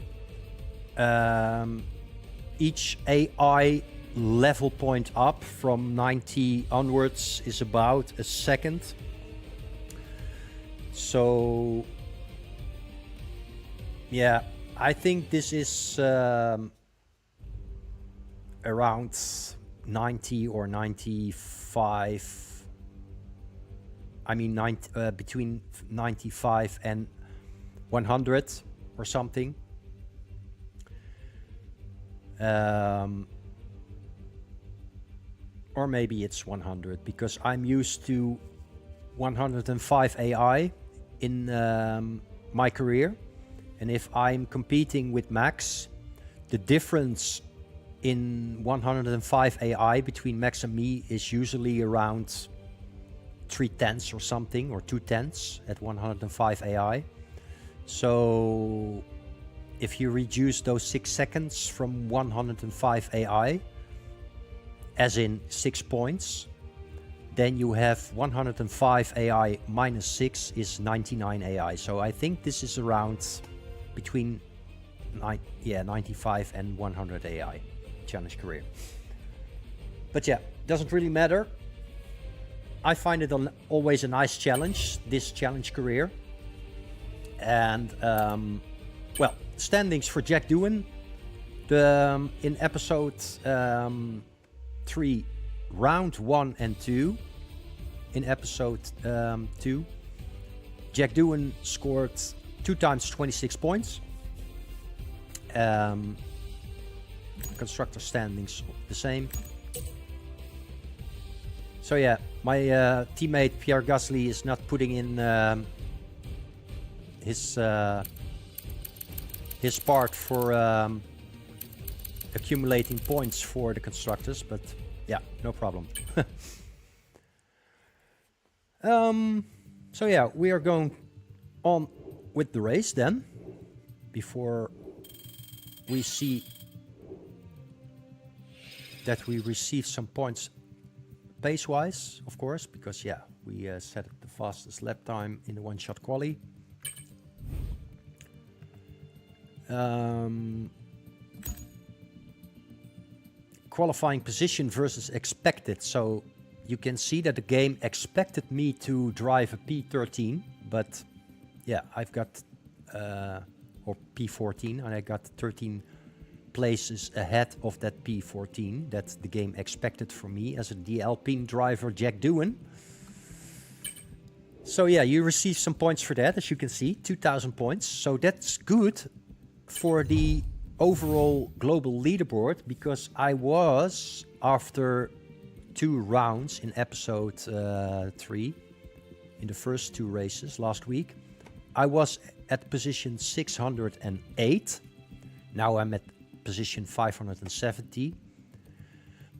each AI level point up from 90 onwards is about a second. So yeah, I think this is around 90 or 95. I mean, between 95 and 100 or something. Or maybe it's 100, because I'm used to 105 AI in my career. And if I'm competing with Max, the difference in 105 AI between Max and me is usually around 3/10 or something, or 2/10 at 105 AI. So if you reduce those 6 seconds from 105 AI, as in 6 points, then you have 105 AI minus 6 is 99 AI. So I think this is around between 95 and 100 AI, Challenge Career. But yeah, doesn't really matter. I find it always a nice challenge, this Challenge Career. And well, standings for Jack Doohan. In episode 3, round 1 and 2. In episode 2, Jack Doohan scored 2 times 26 points. Constructor standings the same. So yeah, my teammate Pierre Gasly is not putting in his part for accumulating points for the constructors, but yeah, no problem. So yeah, we are going on with the race then, before we see that we receive some points pace-wise, of course, because yeah, we set the fastest lap time in the one-shot quali. Qualifying position versus expected. So you can see that the game expected me to drive a P13, but yeah, I've got or P14, and I got 13 places ahead of that P14 that the game expected from me as a Alpine driver, Jack Doohan. So yeah, you receive some points for that, as you can see, 2,000 points. So that's good for the overall global leaderboard, because I was, after 2 rounds in episode 3, in the first 2 races last week, I was at position 608. Now I'm at position 570.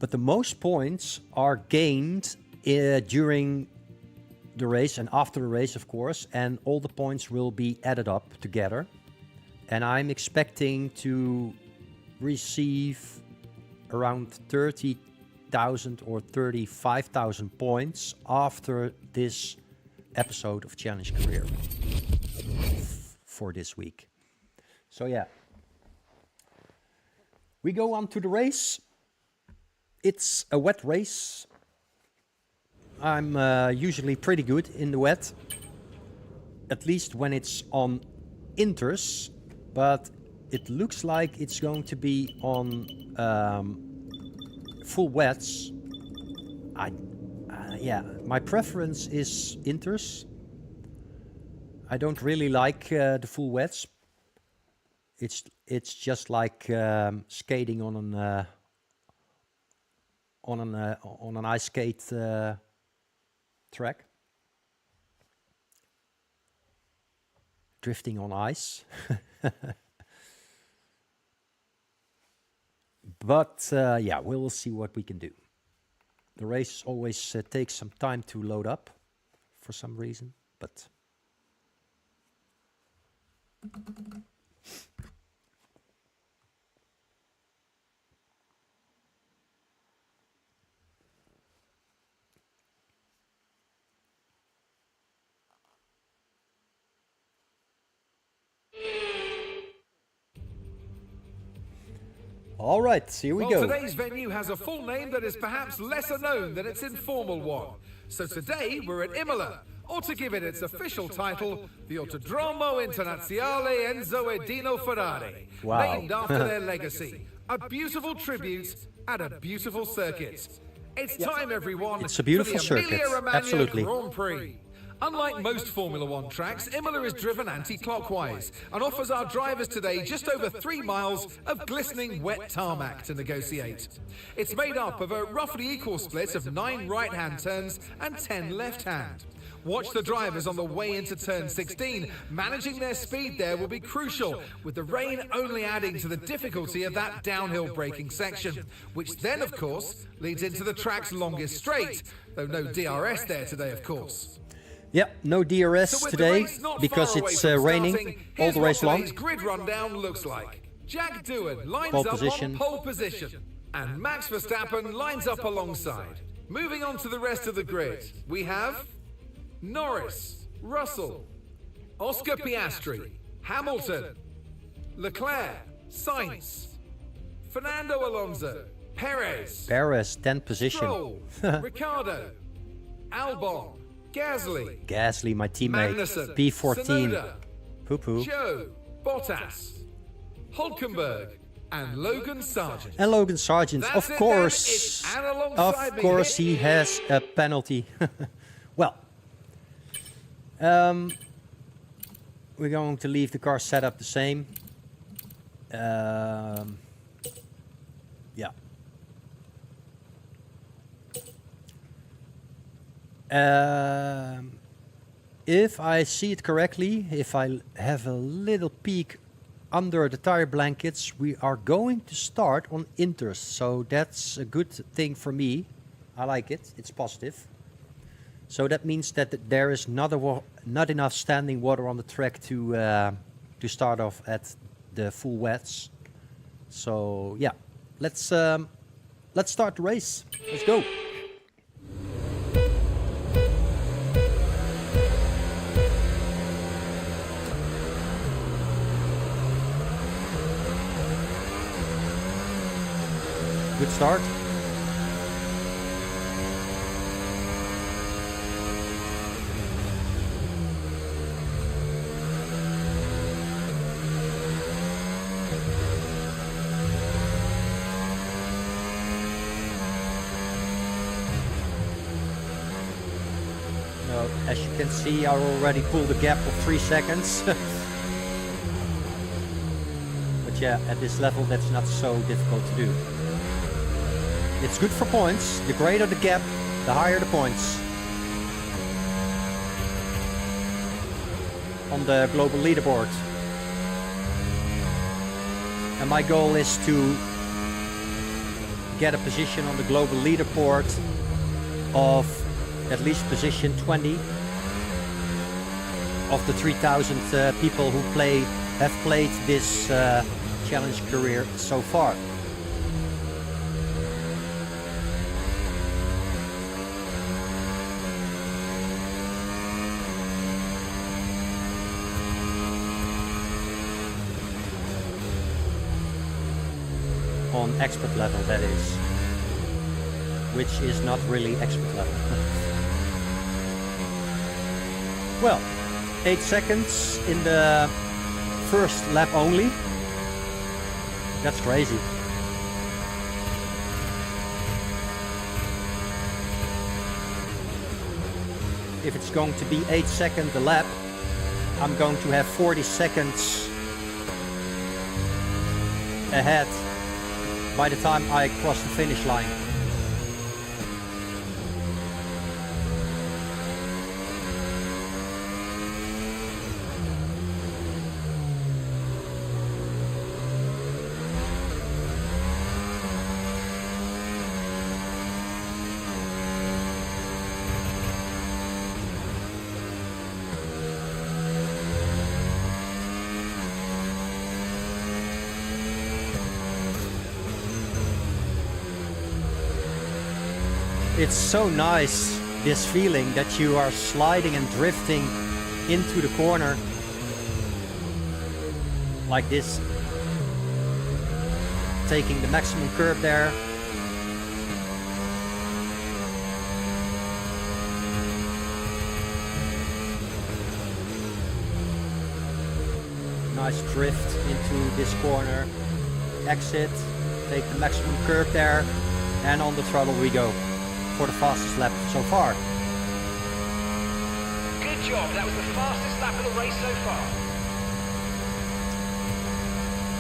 But the most points are gained during the race and after the race, of course, and all the points will be added up together. And I'm expecting to receive around 30,000 or 35,000 points after this episode of Challenge Career for this week. So yeah, we go on to the race. It's a wet race. I'm usually pretty good in the wet, at least when it's on inters, but it looks like it's going to be on full wets. Yeah, my preference is inters. I don't really like the full wets. It's just like skating on an ice skate track, drifting on ice. But yeah, we'll see what we can do. The race always takes some time to load up for some reason, but... All right, here we go. Today's venue has a full name that is perhaps lesser known than its informal one. So today we're at Imola, or to give it its official title, the Autodromo Internazionale Enzo e Dino Ferrari, named after their legacy. A beautiful tribute at a beautiful circuit. It's time, everyone, it's a beautiful for the circuit, Emilia-Romagna absolutely. Grand Prix. Unlike most Formula One tracks, Imola is driven anti-clockwise and offers our drivers today just over 3 miles of glistening wet tarmac to negotiate. It's made up of a roughly equal split of 9 right-hand turns and 10 left-hand. Watch the drivers on the way into turn 16. Managing their speed there will be crucial, with the rain only adding to the difficulty of that downhill braking section, which then, of course, leads into the track's longest straight, though no DRS there today, of course. Yeah, no DRS today because it's raining all the race long. Grid rundown looks like. Jack Doohan lines up on pole position, and Max Verstappen lines up alongside. Moving on to the rest of the grid, we have Norris, Russell, Oscar Piastri, Hamilton, Leclerc, Sainz, Fernando Alonso, Perez, 10th position. Stroll, Ricciardo, Albon, Gasly, my teammate, Magnussen, P14, Tsunoda, poo-poo. Joe, Bottas, Hulkenberg, and Logan Sargent. And Logan Sargent, That's of course, he has a penalty. Well, we're going to leave the car setup the same. Yeah. If I see it correctly, if I have a little peek under the tire blankets, we are going to start on inters. So that's a good thing for me. I like it. It's positive. So that means that there is not enough standing water on the track to start off at the full wets. So yeah, let's start the race. Let's go. Good start. As you can see, I already pulled a gap of 3 seconds. But yeah, at this level that's not so difficult to do. It's good for points. The greater the gap, the higher the points. On the global leaderboard. And my goal is to get a position on the global leaderboard of at least position 20 of the 3,000 people who have played this challenge career so far. On expert level, that is, which is not really expert level. Well, 8 seconds in the first lap only. That's crazy. If it's going to be 8 seconds a lap, I'm going to have 40 seconds ahead by the time I cross the finish line. It's so nice, this feeling that you are sliding and drifting into the corner like this, taking the maximum curve there. Nice drift into this corner, exit, take the maximum curve there, and on the throttle we go for the fastest lap so far. Good job, that was the fastest lap of the race so far.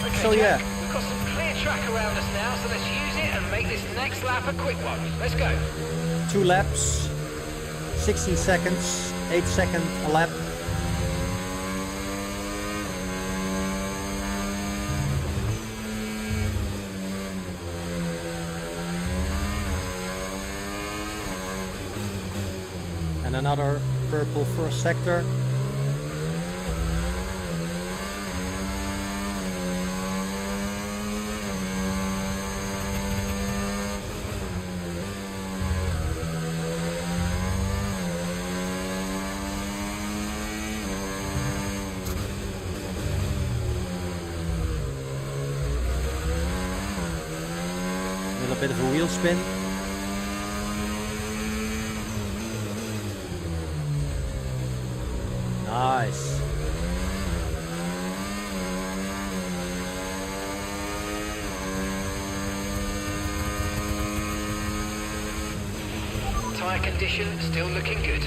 Okay, So Jack, yeah. we've got some clear track around us now, so let's use it and make this next lap a quick one. Let's go. 2 laps, 16 seconds, 8 seconds a lap. And another purple first sector. A little bit of a wheel spin. Nice. Tyre condition still looking good.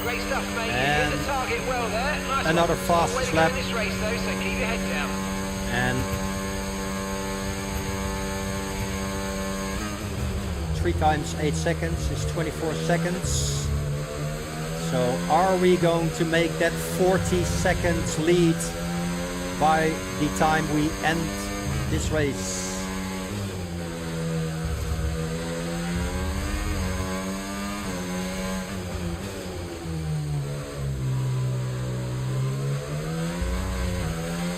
Great stuff, mate. You hit the target well there. Nice another one. fastest lap. In this race though, so keep your head down. And 3 times 8 seconds is 24 seconds. So are we going to make that 40 seconds lead by the time we end this race?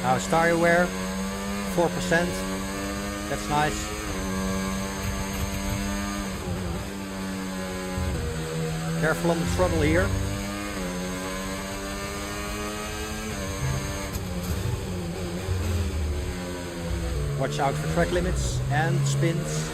How's tire wear? 4%. That's nice. Careful on the throttle here. Watch out for track limits and spins.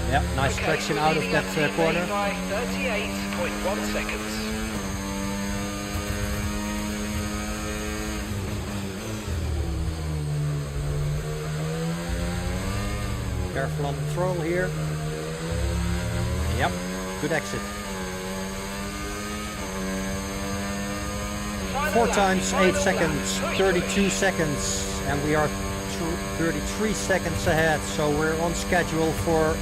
Yep, nice traction out of that corner. By 38.1 seconds. Careful on the throttle here. Yep, good exit. 4 times 8 seconds, 32 seconds, and we are 33 seconds ahead, so we're on schedule for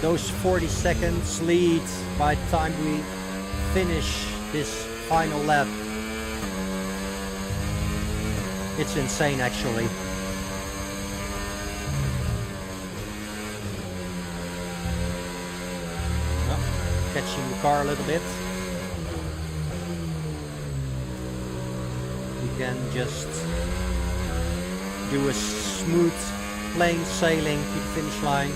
those 40 seconds lead by the time we finish this final lap. It's insane actually. Catching the car a little bit. You can just do a smooth, plain sailing to the finish line.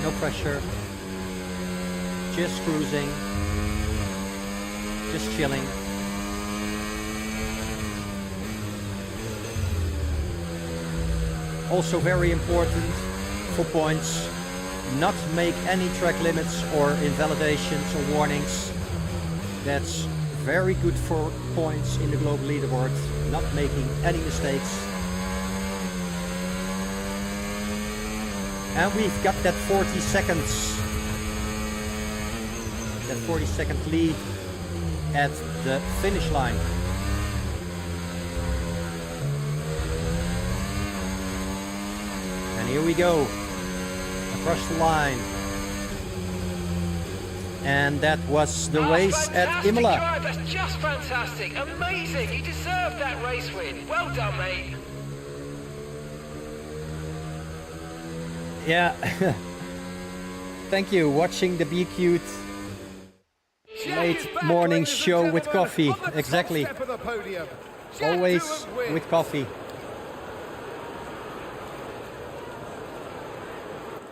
No pressure. Just cruising. Just chilling. Also very important for points, not make any track limits or invalidations or warnings. That's very good for points in the global leaderboard, not making any mistakes. And we've got that 40 seconds, that 40-second lead at the finish line. And here we go, across the line. And that was the race at Fantastic Imola. drive. That's just fantastic. Amazing. You deserved that race win. Well done, mate. Yeah. Thank you. Watching the Be Cute late morning show with coffee. Exactly. Always with coffee.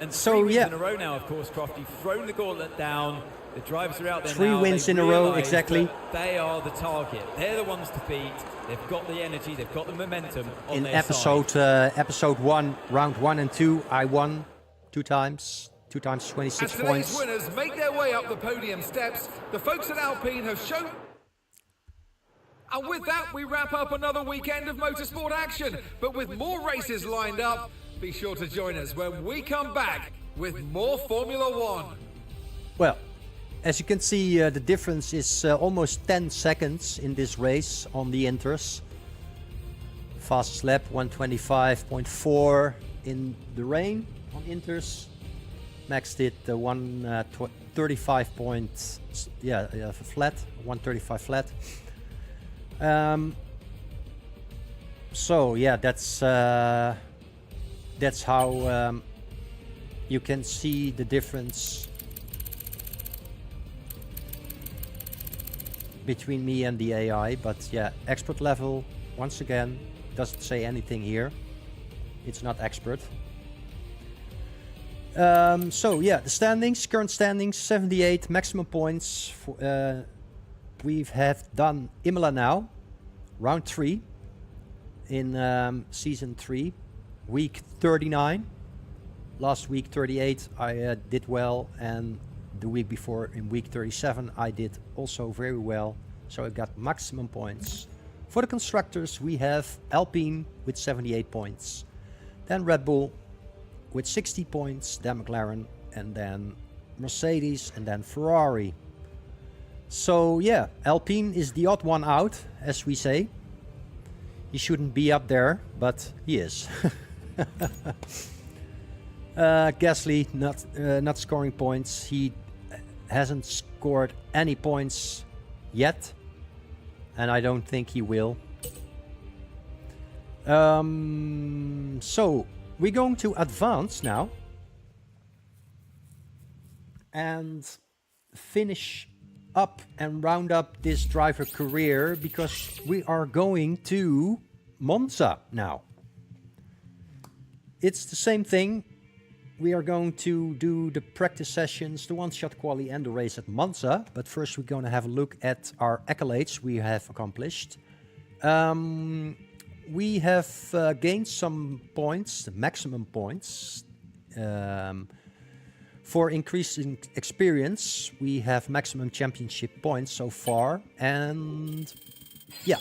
And so, wins yeah. in a row now, of course, Croft. You've thrown the gauntlet down. The drivers are out there 3 now. wins They in a row, realise exactly. that they are the target. They're the ones to beat. They've got the energy. They've got the momentum on In their episode side. episode 1, round 1 and 2, I won 2 times. 2 times 26 As today's points. winners make their way up the podium steps, the folks at Alpine have shown... And with that, we wrap up another weekend of motorsport action. But with more races lined up, be sure to join us when we come back with more Formula One. Well, as you can see, the difference is almost 10 seconds in this race on the Inters. Fastest lap 125.4 in the rain on Inters. Max did 135 points, flat, 135 flat. So yeah, that's how you can see the difference between me and the AI. But yeah, expert level, once again, doesn't say anything here. It's not expert. So yeah, the standings, current standings, 78 maximum points. For, we have done Imola now, round 3 in season 3, week 39. Last week 38 I did well, and the week before in week 37 I did also very well. So I got maximum points. For the constructors we have Alpine with 78 points, then Red Bull with 60 points, then McLaren, and then Mercedes, and then Ferrari. So yeah, Alpine is the odd one out, as we say. He shouldn't be up there, but he is. Gasly not scoring points. He hasn't scored any points yet, and I don't think he will. So we're going to advance now and finish up and round up this driver career, because we are going to Monza now. It's the same thing. We are going to do the practice sessions, the one-shot quali and the race at Monza. But first we're going to have a look at our accolades we have accomplished. We have gained some points, the maximum points. For increasing experience, we have maximum championship points so far. And yeah,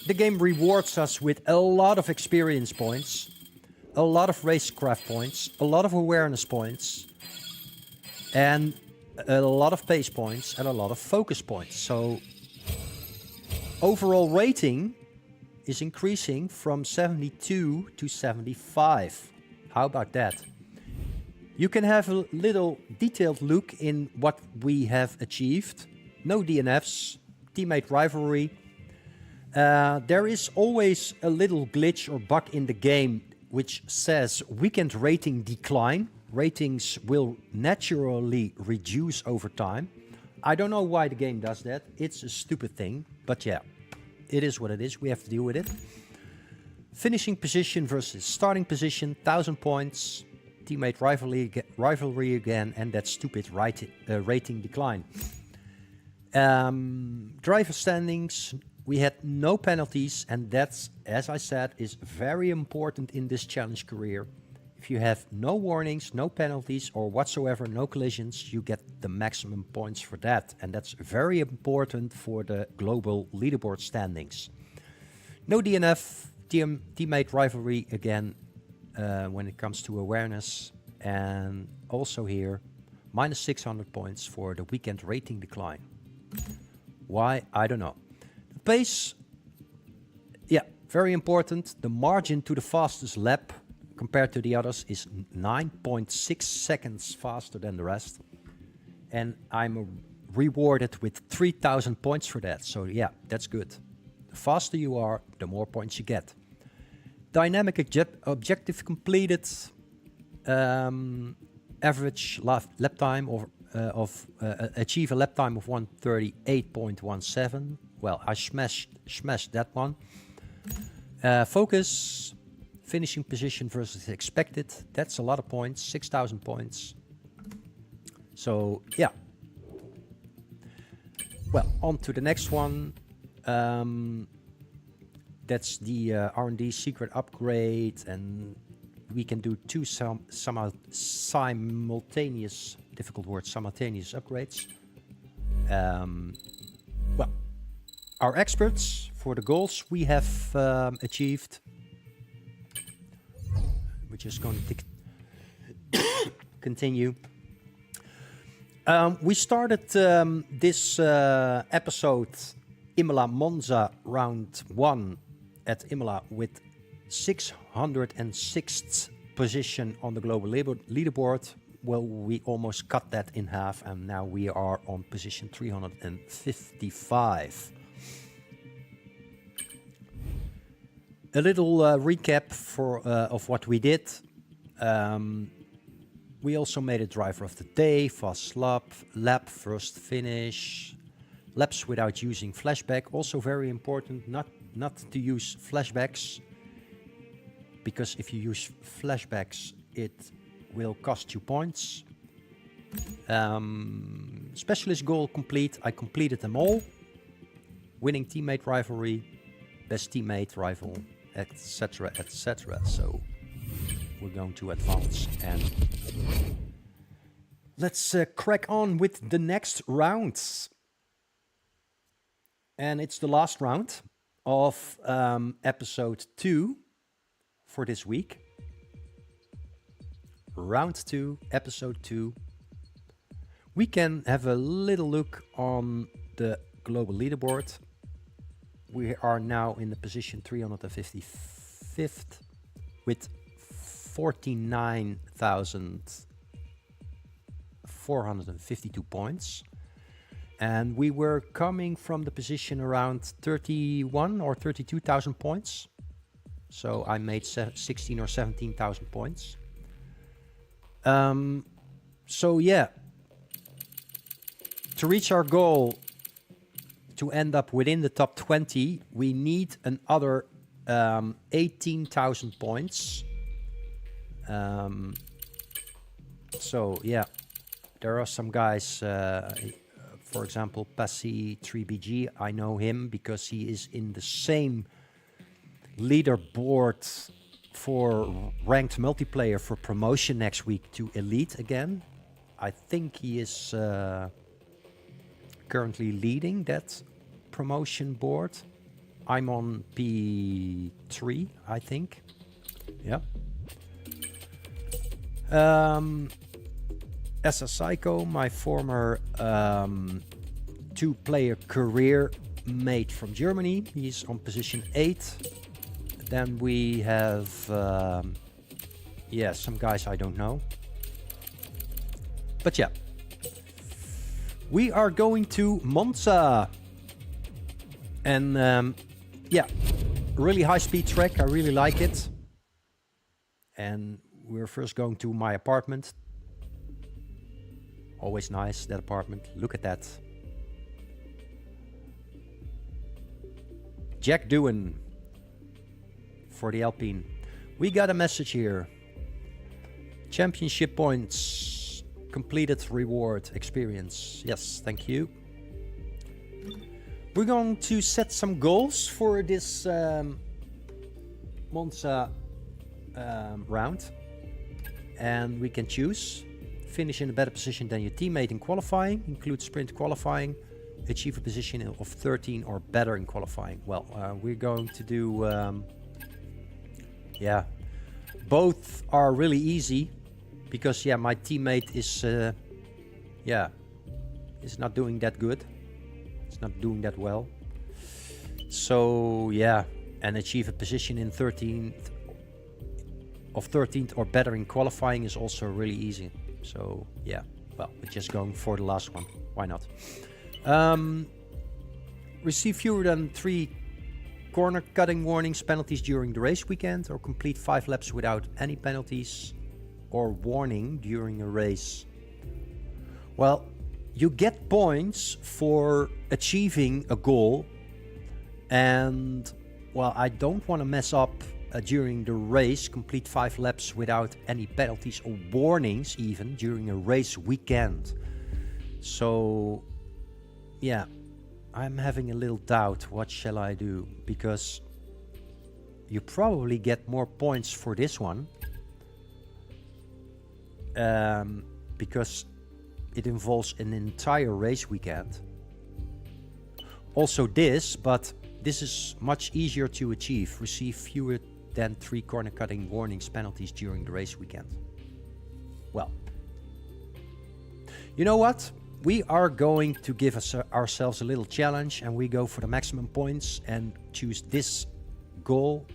the game rewards us with a lot of experience points, a lot of racecraft points, a lot of awareness points, and a lot of pace points, and a lot of focus points. So overall rating is increasing from 72 to 75. How about that? You can have a little detailed look in what we have achieved. No DNFs, teammate rivalry. There is always a little glitch or bug in the game which says weekend rating decline. Ratings will naturally reduce over time. I don't know why the game does that. It's a stupid thing, but yeah, it is what it is. We have to deal with it. Finishing position versus starting position, 1,000 points. Teammate rivalry again, and that stupid rating decline. Driver standings, we had no penalties, and that's, as I said, is very important in this challenge career. If you have no warnings, no penalties, or whatsoever, no collisions, you get the maximum points for that, and that's very important for the global leaderboard standings. No DNF, teammate rivalry again, when it comes to awareness, and also here minus 600 points for the weekend rating decline. Why? I don't know. The pace, yeah, very important. The margin to the fastest lap compared to the others is 9.6 seconds faster than the rest. and I'm rewarded with 3,000 points for that. So yeah, that's good. The faster you are, the more points you get. Dynamic objective completed. Average lap time achieve a lap time of 1:38.17. Well, I smashed that one. Focus, finishing position versus expected. That's a lot of points, 6,000 points. So yeah. Well, on to the next one. That's the R&D secret upgrade, and we can do two simultaneous, difficult word, simultaneous upgrades. Well, our experts for the goals we have achieved. We're just going to continue. We started this episode Imola Monza round 1 at Imola with 606th position on the global leaderboard. Well, we almost cut that in half, and now we are on position 355. A little recap of what we did. We also made a driver of the day, fast lap, first finish, laps without using flashback. Also very important not to use flashbacks, because if you use flashbacks, it will cost you points. Specialist goal complete. I completed them all. Winning teammate rivalry, best teammate rival, etc., etc. So we're going to advance and let's crack on with the next rounds. And it's the last round of episode 2 for this week. Round 2, episode 2. We can have a little look on the global leaderboard. We are now in the position 355th with 49,452 points. And we were coming from the position around 31 or 32,000 points. So I made 16 or 17,000 points. So yeah, to reach our goal to end up within the top 20, we need another 18,000 points. So yeah, there are some guys, for example, Passy 3BG. I know him because he is in the same leaderboard for ranked multiplayer for promotion next week to Elite again. I think he is currently leading that promotion board. I'm on P3, I think. Yeah. As a Psycho, my former 2-player career mate from Germany. He's on position 8. Then we have, some guys I don't know. But yeah, we are going to Monza. And really high-speed track. I really like it. And we're first going to my apartment. Always nice, that apartment. Look at that. Jack Doohan for the Alpine. We got a message here. Championship points. Completed reward experience. Yes, thank you. We're going to set some goals for this Monza round. And we can choose. Finish in a better position than your teammate in qualifying. Include sprint qualifying. Achieve a position of 13 or better in qualifying. Well, we're going to do... both are really easy. Because, my teammate is... is not doing that good. It's not doing that well. So, and achieve a position in 13th or better in qualifying is also really easy. So, well, we're just going for the last one. Why not? Receive fewer than 3 corner cutting warnings, penalties during the race weekend, or complete 5 laps without any penalties or warning during a race. Well, you get points for achieving a goal, and well, I don't want to mess up during the race, complete 5 laps without any penalties or warnings even during a race weekend. So yeah, I'm having a little doubt, what shall I do? Because you probably get more points for this one, because it involves an entire race weekend. Also this, but this is much easier to achieve. Receive fewer than 3 corner cutting warnings, penalties during the race weekend. Well, you know what? We are going to give ourselves a little challenge, and we go for the maximum points and choose this goal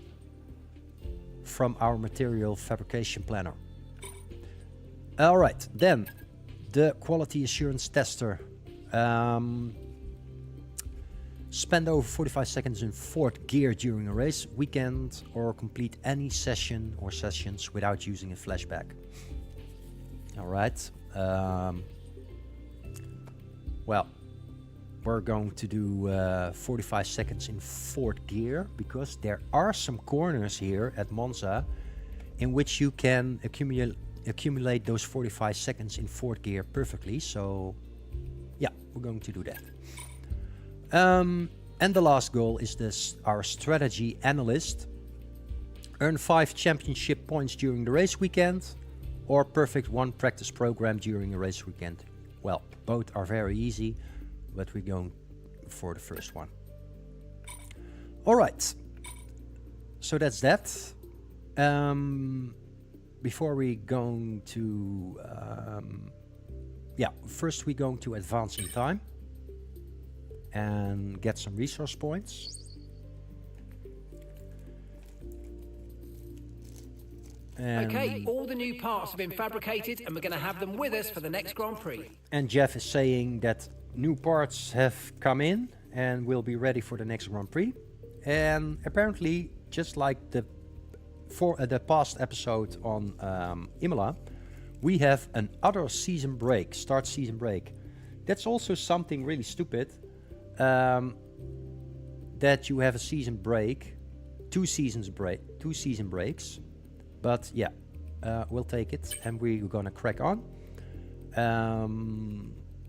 from our material fabrication planner. All right, then the quality assurance tester. Spend over 45 seconds in 4th gear during a race weekend, or complete any session or sessions without using a flashback. All right. Well, we're going to do 45 seconds in 4th gear, because there are some corners here at Monza in which you can accumulate those 45 seconds in 4th gear perfectly. So yeah, we're going to do that. And the last goal is this: our strategy analyst. Earn 5 championship points during the race weekend, or perfect 1 practice program during a race weekend. Well, both are very easy, but we're going for the first one. All right, so that's that. Before we go to first we're going to advance in time and get some resource points. Okay, all the new parts have been fabricated, and we're going to have them with us for the next Grand Prix. And Jeff is saying that new parts have come in and will be ready for the next Grand Prix. And apparently, just like the past episode on Imola, we have another season break, start season break. That's also something really stupid, that you have a season break, 2 season breaks. But yeah, we'll take it, and we're gonna crack on.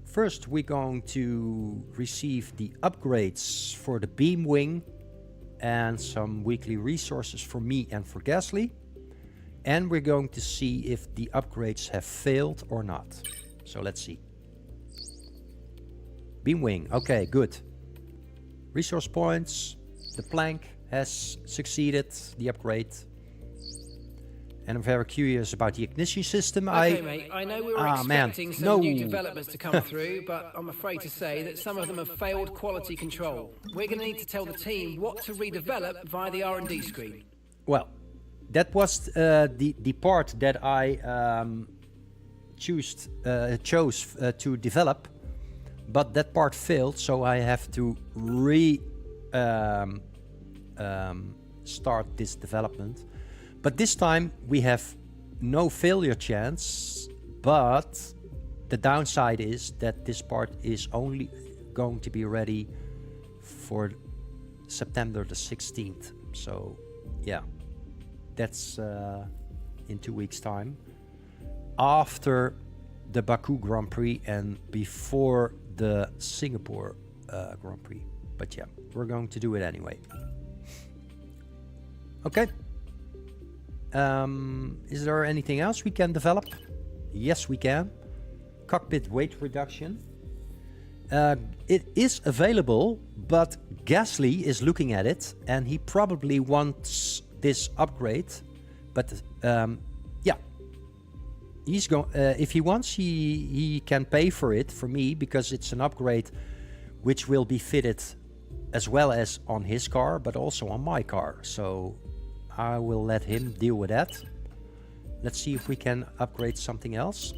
First, we're going to receive the upgrades for the beam wing and some weekly resources for me and for Gasly. And we're going to see if the upgrades have failed or not. So let's see. Beam wing, okay, good. Resource points, the plank has succeeded, the upgrade. And I'm very curious about the ignition system. Okay, mate, I know we were expecting some new developments to come through, but I'm afraid to say that some of them have failed quality control. We're going to need to tell the team what to redevelop via the R&D screen. Well, that was the part that I chose to develop, but that part failed, so I have to start this development. But this time we have no failure chance, but the downside is that this part is only going to be ready for September the 16th. So yeah, that's in 2 weeks time, after the Baku Grand Prix and before the Singapore Grand Prix. But yeah, we're going to do it anyway. Okay. Is there anything else we can develop? Yes, we can. Cockpit weight reduction. It is available, but Gasly is looking at it, and he probably wants this upgrade. But yeah, he's going. If he wants, he can pay for it for me, because it's an upgrade which will be fitted as well as on his car, but also on my car. So I will let him deal with that. Let's see if we can upgrade something else.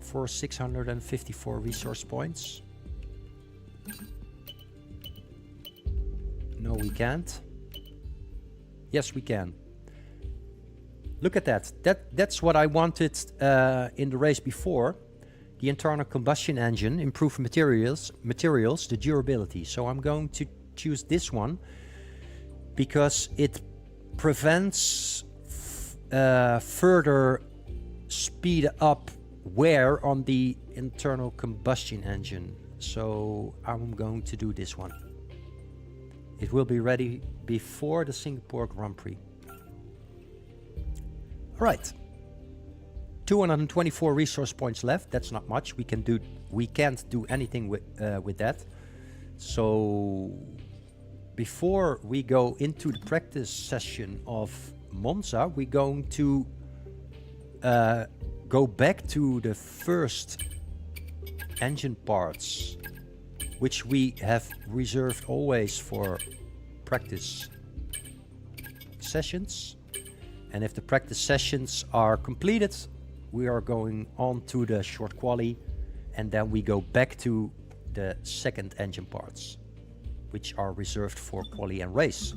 for 654 resource points? No, we can't. Yes, we can. Look at that. That's what I wanted in the race before. The internal combustion engine, improved materials, the durability. So I'm going to choose this one because it prevents further speed up wear on the internal combustion engine. So I'm going to do this one. It will be ready before the Singapore Grand Prix. All right. 224 resource points left. That's not much. We can't do anything with that. So before we go into the practice session of Monza, we're going to go back to the first engine parts, which we have reserved always for practice sessions. And if the practice sessions are completed, we are going on to the short quali, and then we go back to the second engine parts, which are reserved for quali and race.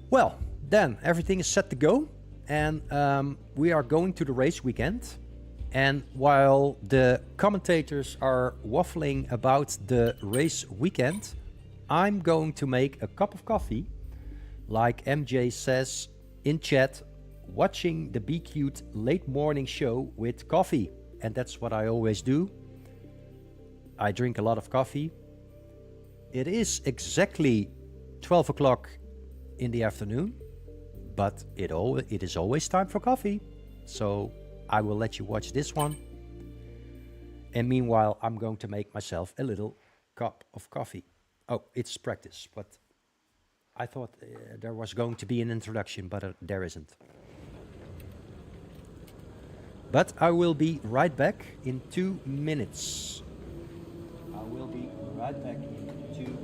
Well, then everything is set to go, and we are going to the race weekend. And while the commentators are waffling about the race weekend, I'm going to make a cup of coffee, like MJ says in chat, watching the Be Cute late morning show with coffee. And that's what I always do. I drink a lot of coffee. It is exactly 12 o'clock in the afternoon, but it is always time for coffee. So I will let you watch this one. And meanwhile, I'm going to make myself a little cup of coffee. Oh, it's practice, but I thought there was going to be an introduction, but there isn't. But I will be right back in 2 minutes. I will be right back in 2 minutes.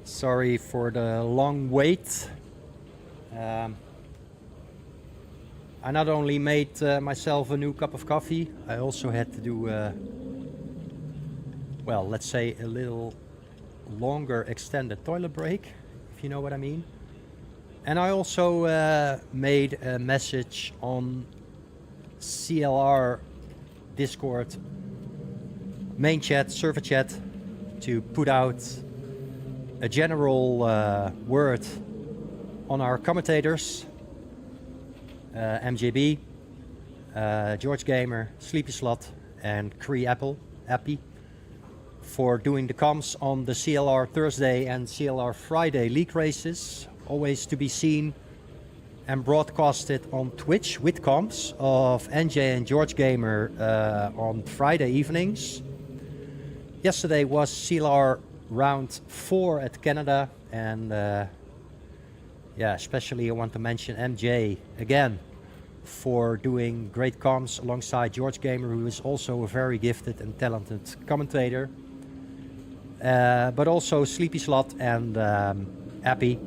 Sorry for the long wait. I not only made myself a new cup of coffee, I also had to do, well, let's say a little longer extended toilet break, if you know what I mean. And I also made a message on CLR Discord main chat, server chat, to put out a general word on our commentators, MJB, George Gamer, Sleepy Slot, and Cree Appy, for doing the comms on the CLR Thursday and CLR Friday league races, always to be seen and broadcasted on Twitch with comms of NJ and George Gamer on Friday evenings. Yesterday was CLR round 4 at Canada, and yeah, especially I want to mention MJ again for doing great comms alongside George Gamer, who is also a very gifted and talented commentator. But also Sleepy Slot and Appy.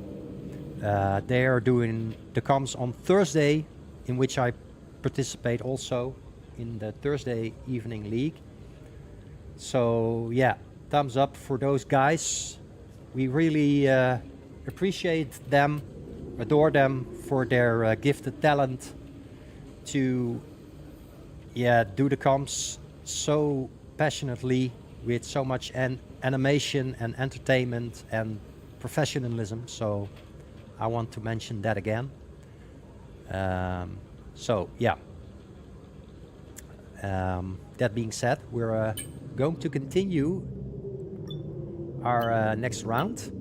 They are doing the comms on Thursday, in which I participate also in the Thursday evening league. So yeah, thumbs up for those guys. We really appreciate them, adore them for their gifted talent to do the comms so passionately, with so much animation and entertainment and professionalism. So I want to mention that again. So yeah, that being said, we're going to continue our next round.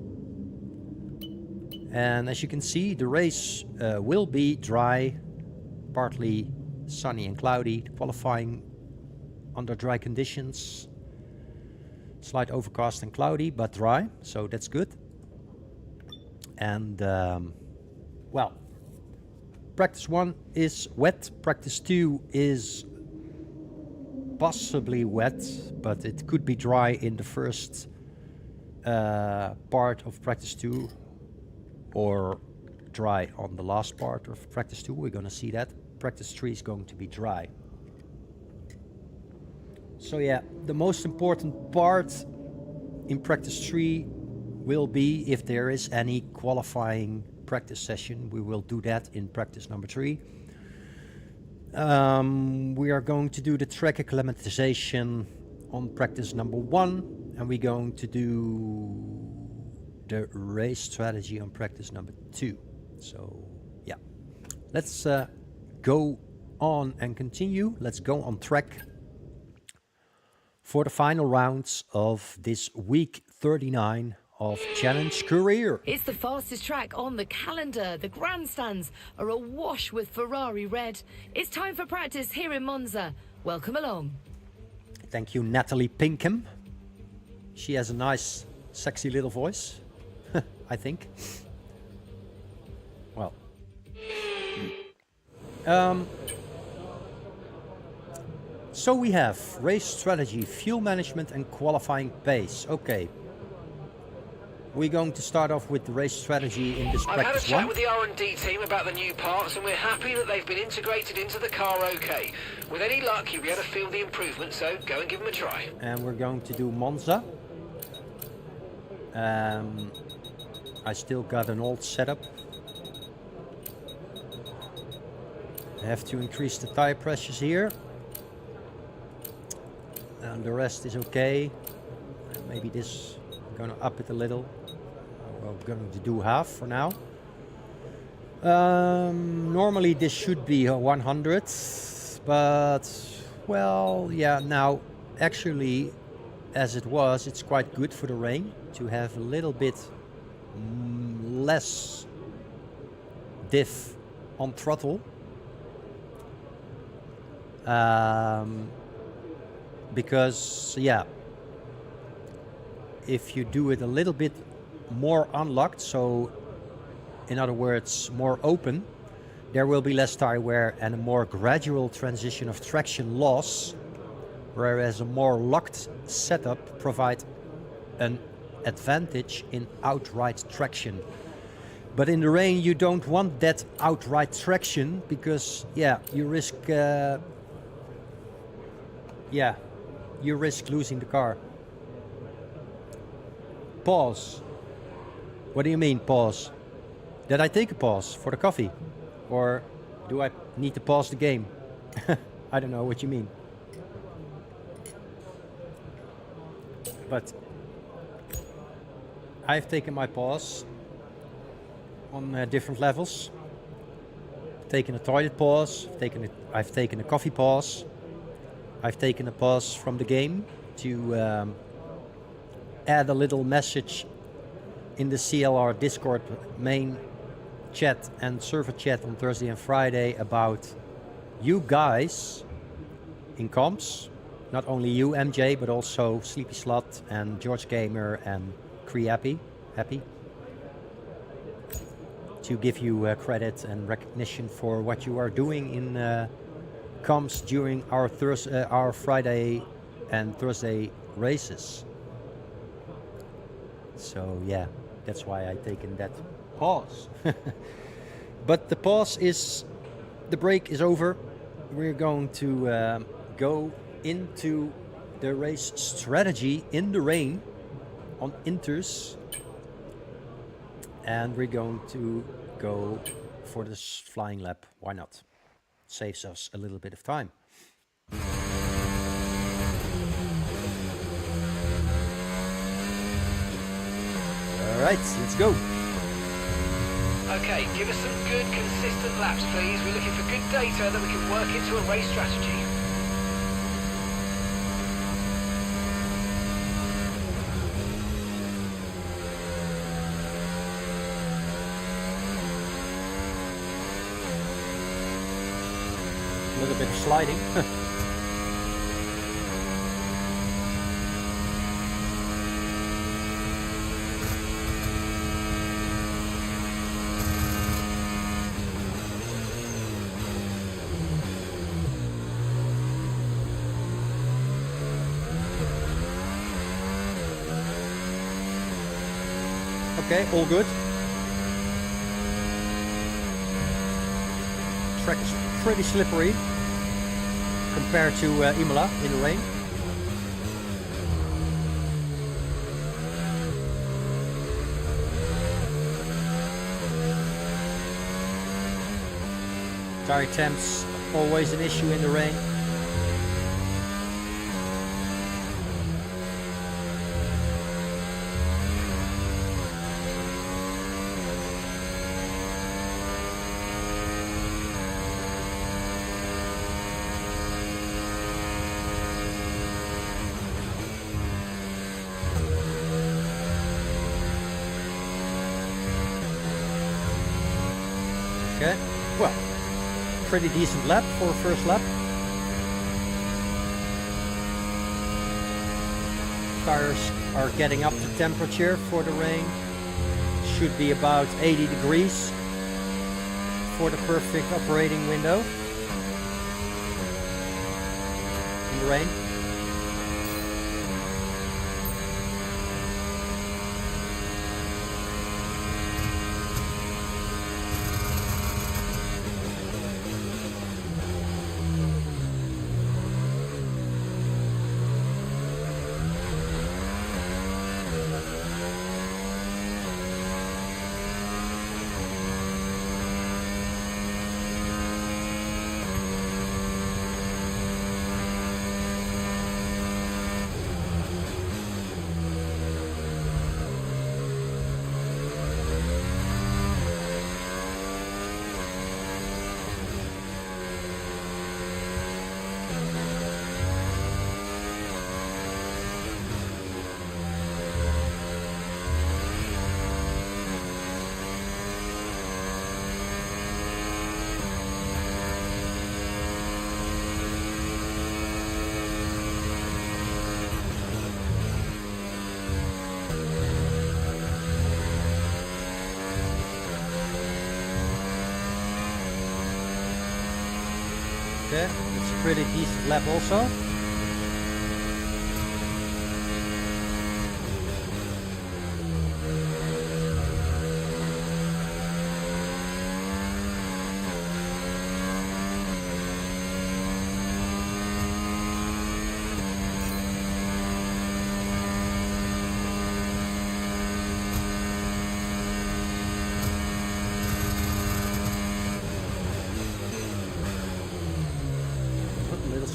And as you can see, the race will be dry, partly sunny and cloudy, qualifying under dry conditions. Slight overcast and cloudy, but dry, so that's good. And well, practice 1 is wet, practice 2 is possibly wet, but it could be dry in the first part of practice 2, or dry on the last part of practice 2. We're going to see that. Practice 3 is going to be dry. So yeah, the most important part in practice 3 will be, if there is any qualifying practice session, we will do that in practice number 3. We are going to do the track acclimatization on practice number 1, and we're going to do the race strategy on practice number 2. So yeah, let's go on and continue. Let's go on track for the final rounds of this week 39 of ChallengeCareer. It's the fastest track on the calendar. The grandstands are awash with Ferrari red. It's time for practice here in Monza. Welcome along. Thank you, Natalie Pinkham. She has a nice, sexy little voice, I think. Well. So we have race strategy, fuel management and qualifying pace. Okay. We're going to start off with the race strategy in this practice 1. I've had a chat with the R&D team about the new parts, and we're happy that they've been integrated into the car okay. With any luck, you'll be able to feel the improvement, so go and give them a try. And we're going to do Monza. I still got an old setup. I have to increase the tire pressures here. And the rest is okay. Maybe this, I'm going to up it a little. We're going to do half for now. Normally this should be 100, but well, yeah, now actually as it was, it's quite good for the rain to have a little bit less diff on throttle. Because yeah, if you do it a little bit more unlocked, so in other words more open, there will be less tire wear and a more gradual transition of traction loss, whereas a more locked setup provides an advantage in outright traction. But in the rain, you don't want that outright traction because, you risk losing the car. Pause. What do you mean, pause? Did I take a pause for the coffee? Or do I need to pause the game? I don't know what you mean. But I've taken my pause on different levels. I've taken a toilet pause, I've taken a coffee pause. I've taken a pause from the game to add a little message in the CLR Discord main chat and server chat on Thursday and Friday about you guys in comps. Not only you, MJ, but also Sleepy Slut and George Gamer and Happy. To give you credit and recognition for what you are doing in comps during our Friday and Thursday races. So yeah, that's why I've taken that pause. But the break is over. We're going to go into the race strategy in the rain on Inters, and we're going to go for this flying lap. Why not? Saves us a little bit of time. All right, let's go. Okay, give us some good, consistent laps, please. We're looking for good data that we can work into a race strategy. A little bit of sliding. Okay, all good. Track is pretty slippery compared to Imola in the rain. Tire temps always an issue in the rain. Okay, well, pretty decent lap for first lap. Tires are getting up to temperature for the rain. Should be about 80 degrees for the perfect operating window in the rain. Okay, it's a pretty decent lap also.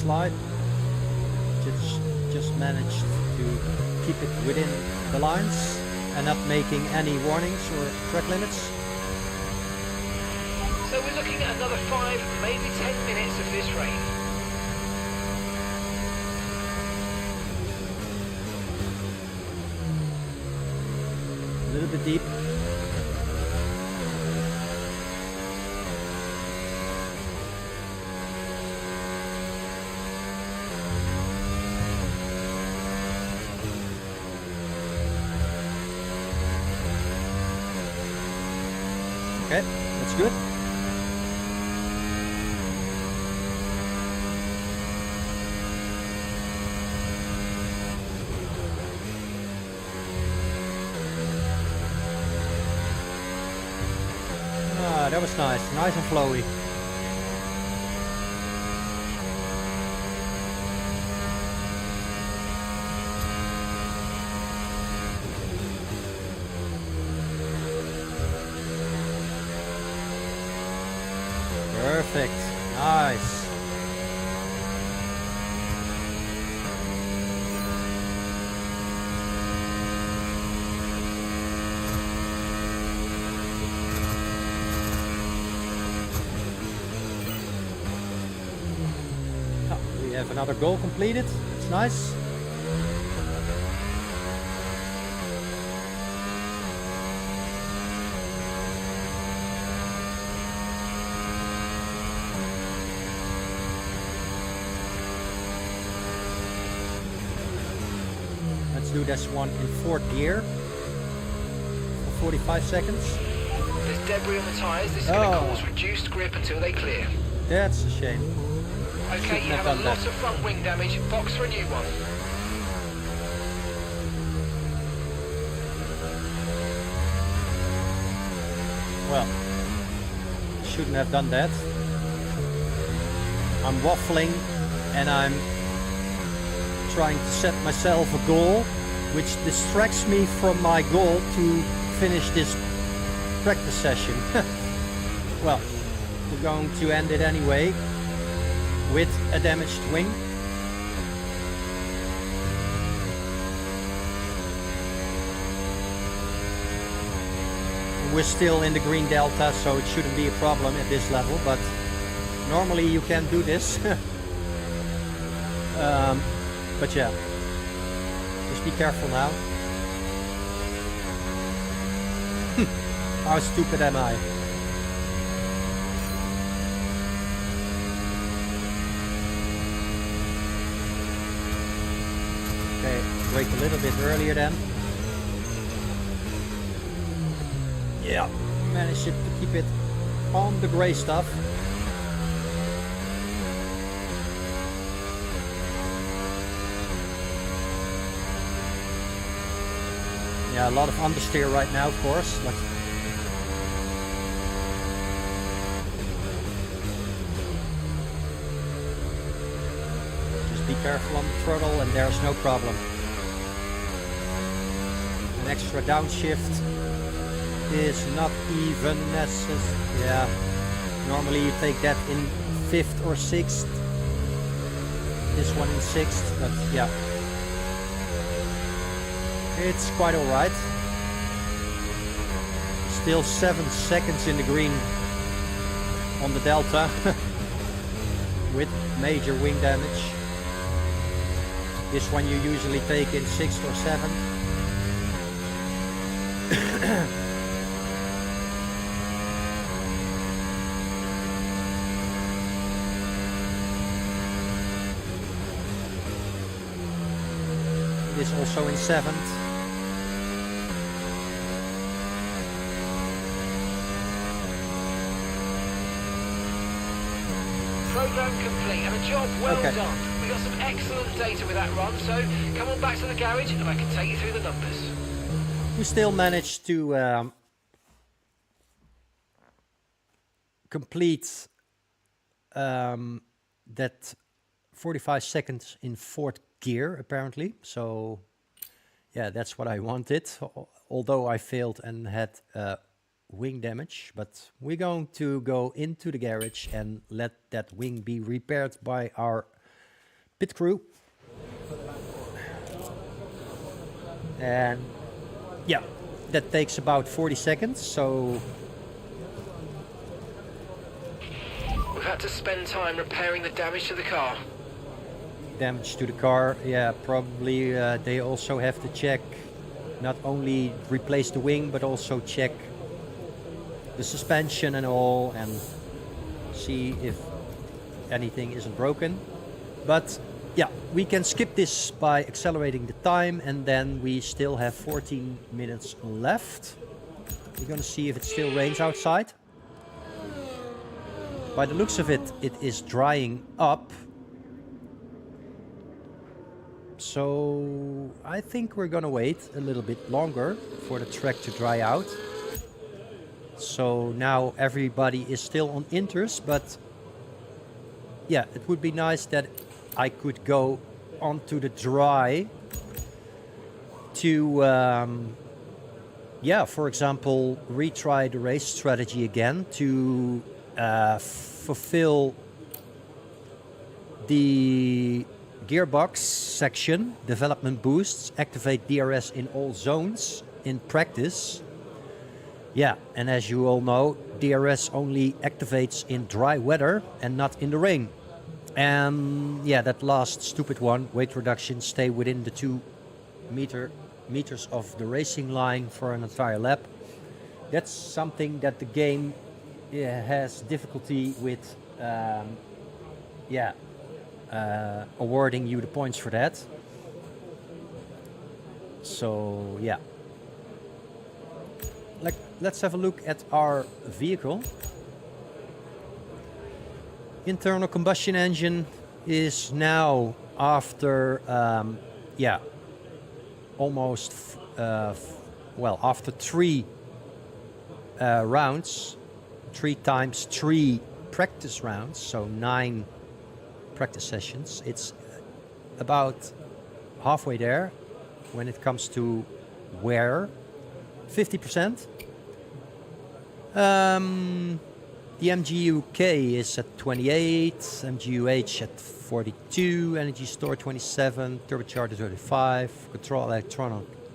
slide. Just managed to keep it within the lines and not making any warnings or track limits. So we're looking at another 5, maybe 10 minutes of this race. A little bit deep. Okay, that's good. Ah, that was nice and flowy. Perfect. Nice. Oh, we have another goal completed. It's nice. Do this one in 4th gear for 45 seconds. There's debris on the tyres. This is going to cause reduced grip until they clear. That's a shame. Okay, you have a lot of front wing damage. Box for a new one. Well, shouldn't have done that. I'm waffling and I'm trying to set myself a goal which distracts me from my goal to finish this practice session. Well, we're going to end it anyway with a damaged wing. We're still in the green delta, so it shouldn't be a problem at this level, but normally you can't do this. But yeah, just be careful now. How stupid am I? Okay, brake a little bit earlier then. Yeah, managed to keep it on the gray stuff. Yeah, a lot of understeer right now, of course. Just be careful on the throttle and there's no problem. An extra downshift is not even necessary. Yeah, normally you take that in 5th or 6th. This one in 6th, but yeah. It's quite alright. Still 7 seconds in the green on the delta with major wing damage. This one you usually take in 6th or 7th. This also in 7th. Program complete and a job well done. We got some excellent data with that run, so come on back to the garage and I can take you through the numbers. We still managed to complete that 45 seconds in 4th gear apparently. So yeah, that's what I wanted, although I failed and had wing damage, but we're going to go into the garage and let that wing be repaired by our pit crew. And yeah, that takes about 40 seconds, so... We've had to spend time repairing the damage to the car. Damage to the car, yeah, probably they also have to check, not only replace the wing, but also check the suspension and all, and see if anything isn't broken. But yeah, we can skip this by accelerating the time, and then we still have 14 minutes left. We're gonna see if it still rains outside. By the looks of it, it is drying up. So I think we're gonna wait a little bit longer for the track to dry out. So now everybody is still on inters, but yeah, it would be nice that I could go onto the dry to, yeah, for example, retry the race strategy again to fulfill the gearbox section, development boosts, activate DRS in all zones in practice. Yeah, and as you all know, DRS only activates in dry weather and not in the rain. And yeah, that last stupid one, weight reduction, stay within the 2 meters of the racing line for an entire lap. That's something that the game has difficulty with, awarding you the points for that. So yeah, let's have a look at our vehicle. Internal combustion engine is now after almost after 3 rounds, 3 times 3 practice rounds, so 9 practice sessions. It's about halfway there when it comes to wear, 50%. The MGU-K is at 28, MGU-H at 42, energy store 27, turbocharger 35,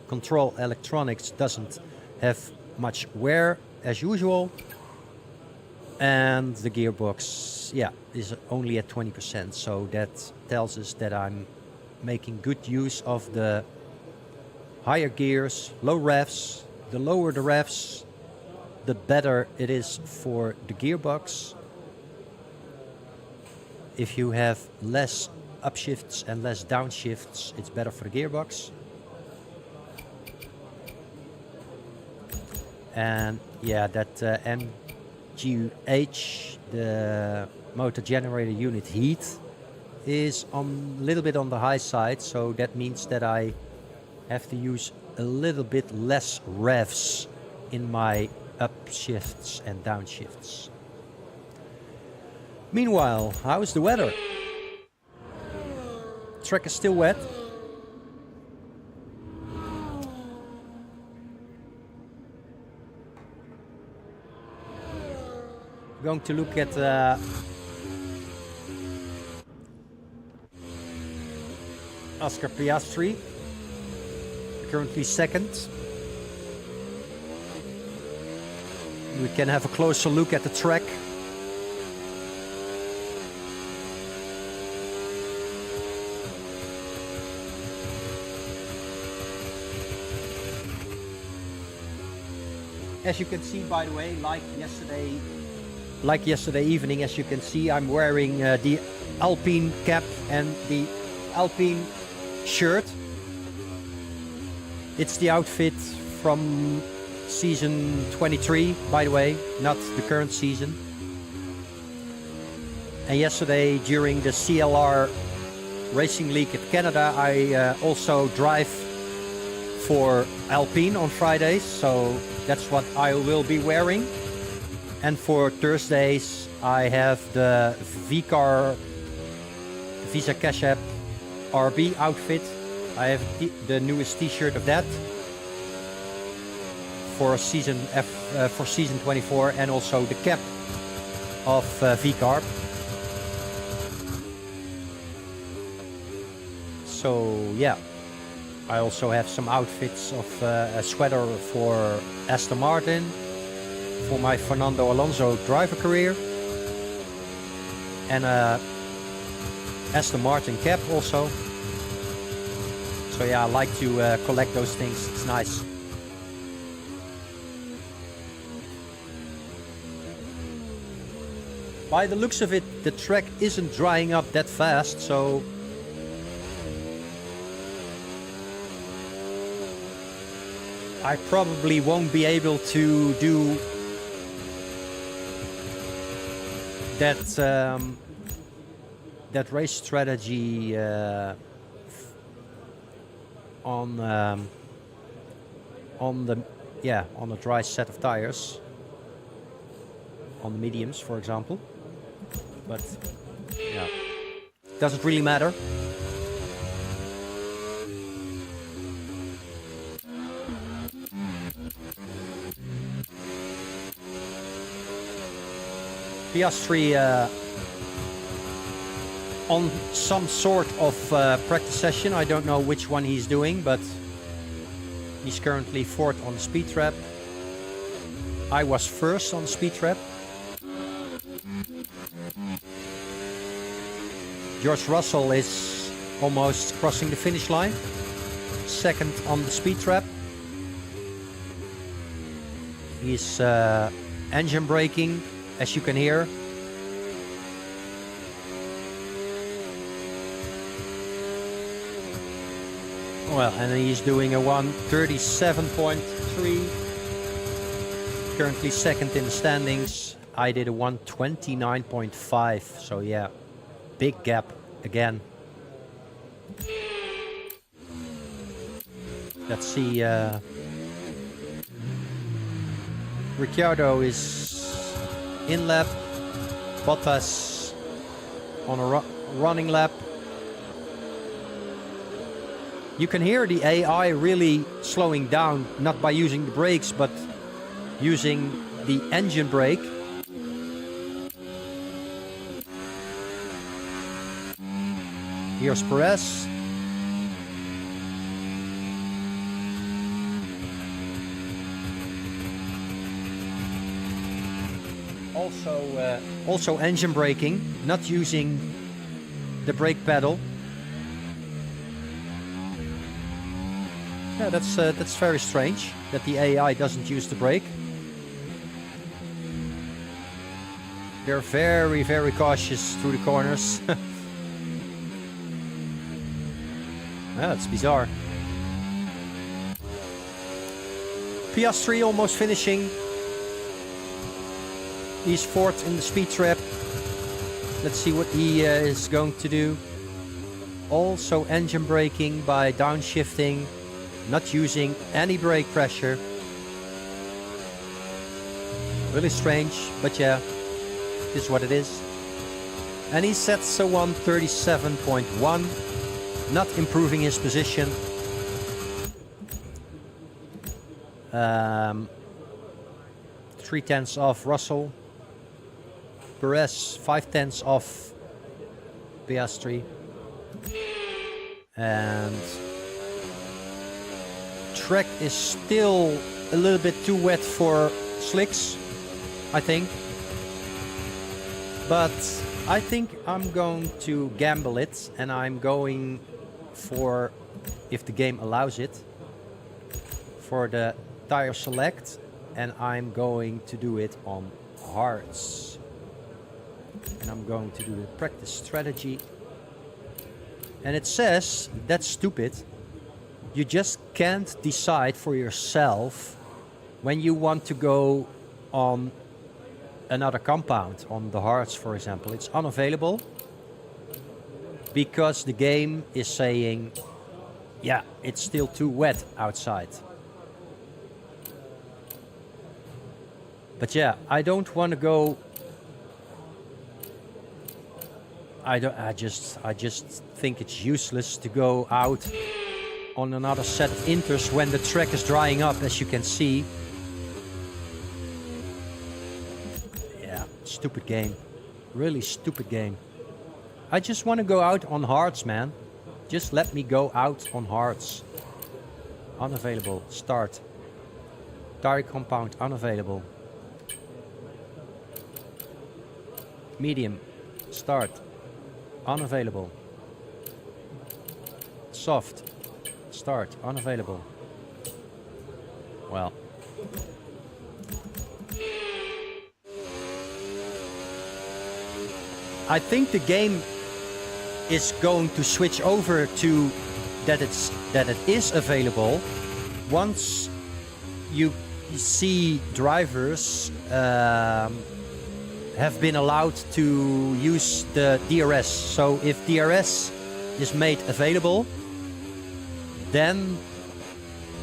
control electronics doesn't have much wear as usual, and the gearbox, yeah, is only at 20%. So that tells us that I'm making good use of the higher gears, low revs. The lower the revs, the better it is for the gearbox. If you have less upshifts and less downshifts, it's better for the gearbox. And yeah, that MGU-H, the motor generator unit heat, is a little bit on the high side, so that means that I have to use a little bit less revs in my upshifts and downshifts. Meanwhile, how is the weather? Track is still wet. Going to look at Oscar Piastri, currently second. We can have a closer look at the track. As you can see, by the way, like yesterday evening, as you can see, I'm wearing the Alpine cap and the Alpine shirt. It's the outfit from Season 23, by the way, not the current season. And yesterday, during the CLR Racing League at Canada, I also drive for Alpine on Fridays, so that's what I will be wearing. And for Thursdays, I have the Visa Cash App RB outfit. I have the newest T-shirt of that for Season 24, and also the cap of VCarb. So yeah, I also have some outfits of a sweater for Aston Martin, for my Fernando Alonso driver career, and a Aston Martin cap also. So yeah, I like to collect those things. It's nice. By the looks of it, the track isn't drying up that fast, so I probably won't be able to do that that race strategy on a dry set of tires, on the mediums, for example. But yeah, doesn't really matter. Piastri on some sort of practice session. I don't know which one he's doing, but he's currently 4th on the speed trap. I was 1st on the speed trap. George Russell is almost crossing the finish line. 2nd on the speed trap. He's engine braking, as you can hear. Well, and he's doing a 1:37.3. Currently 2nd in the standings. I did a 1:29.5. So yeah, big gap again. Let's see. Ricciardo is in lap. Bottas on a running lap. You can hear the AI really slowing down, not by using the brakes, but using the engine brake. Here's Perez. Also engine braking, not using the brake pedal. Yeah, that's very strange that the AI doesn't use the brake. They're very, very cautious through the corners. Yeah, it's bizarre. Piastri almost finishing. He's 4th in the speed trap. Let's see what he is going to do. Also engine braking by downshifting, not using any brake pressure. Really strange, but yeah, this is what it is. And he sets a 1:37.1, not improving his position. 3/10 off Russell. Perez 5/10 off Piastri. And track is still a little bit too wet for slicks, I think. But I think I'm going to gamble it, and I'm going for, if the game allows it, for the tire select, and I'm going to do it on hards. And I'm going to do the practice strategy. And it says, that's stupid. You just can't decide for yourself when you want to go on another compound, on the hards, for example. It's unavailable because the game is saying, yeah, it's still too wet outside. But yeah, I don't want to go. I just think it's useless to go out on another set of inters when the track is drying up, as you can see. Yeah, stupid game. Really stupid game. I just want to go out on hards, man. Just let me go out on hards. Unavailable. Start. Tire compound unavailable. Medium. Start. Unavailable. Soft. Start. Unavailable. Well. I think the game is going to switch over to that it is available once you see drivers have been allowed to use the DRS. So if DRS is made available, then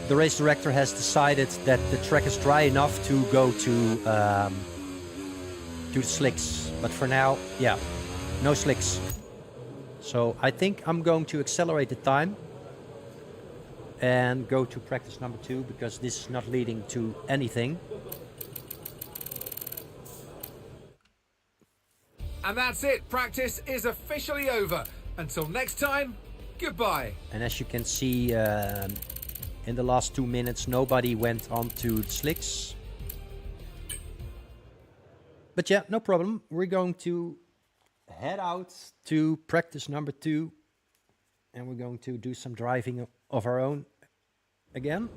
the race director has decided that the track is dry enough to go to the slicks. But for now, yeah, no slicks. So I think I'm going to accelerate the time and go to practice number 2 because this is not leading to anything. And that's it. Practice is officially over. Until next time, goodbye. And as you can see, in the last 2 minutes, nobody went on to the slicks. But yeah, no problem. We're going to head out to practice number 2. And we're going to do some driving of our own again.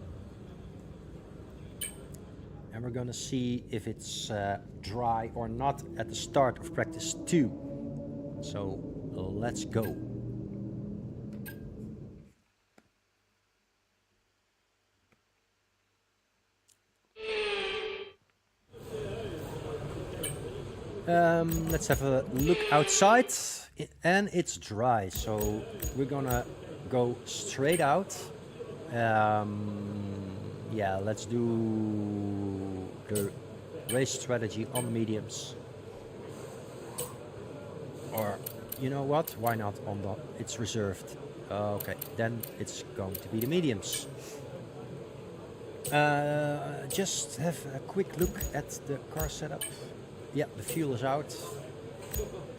And we're going to see if it's dry or not at the start of practice 2. So let's go. Let's have a look outside, and it's dry, so we're gonna go straight out. Yeah, let's do the race strategy on mediums. Or, you know what, why not on the, it's reserved. Okay, then it's going to be the mediums. Just have a quick look at the car setup. Yeah, the fuel is out,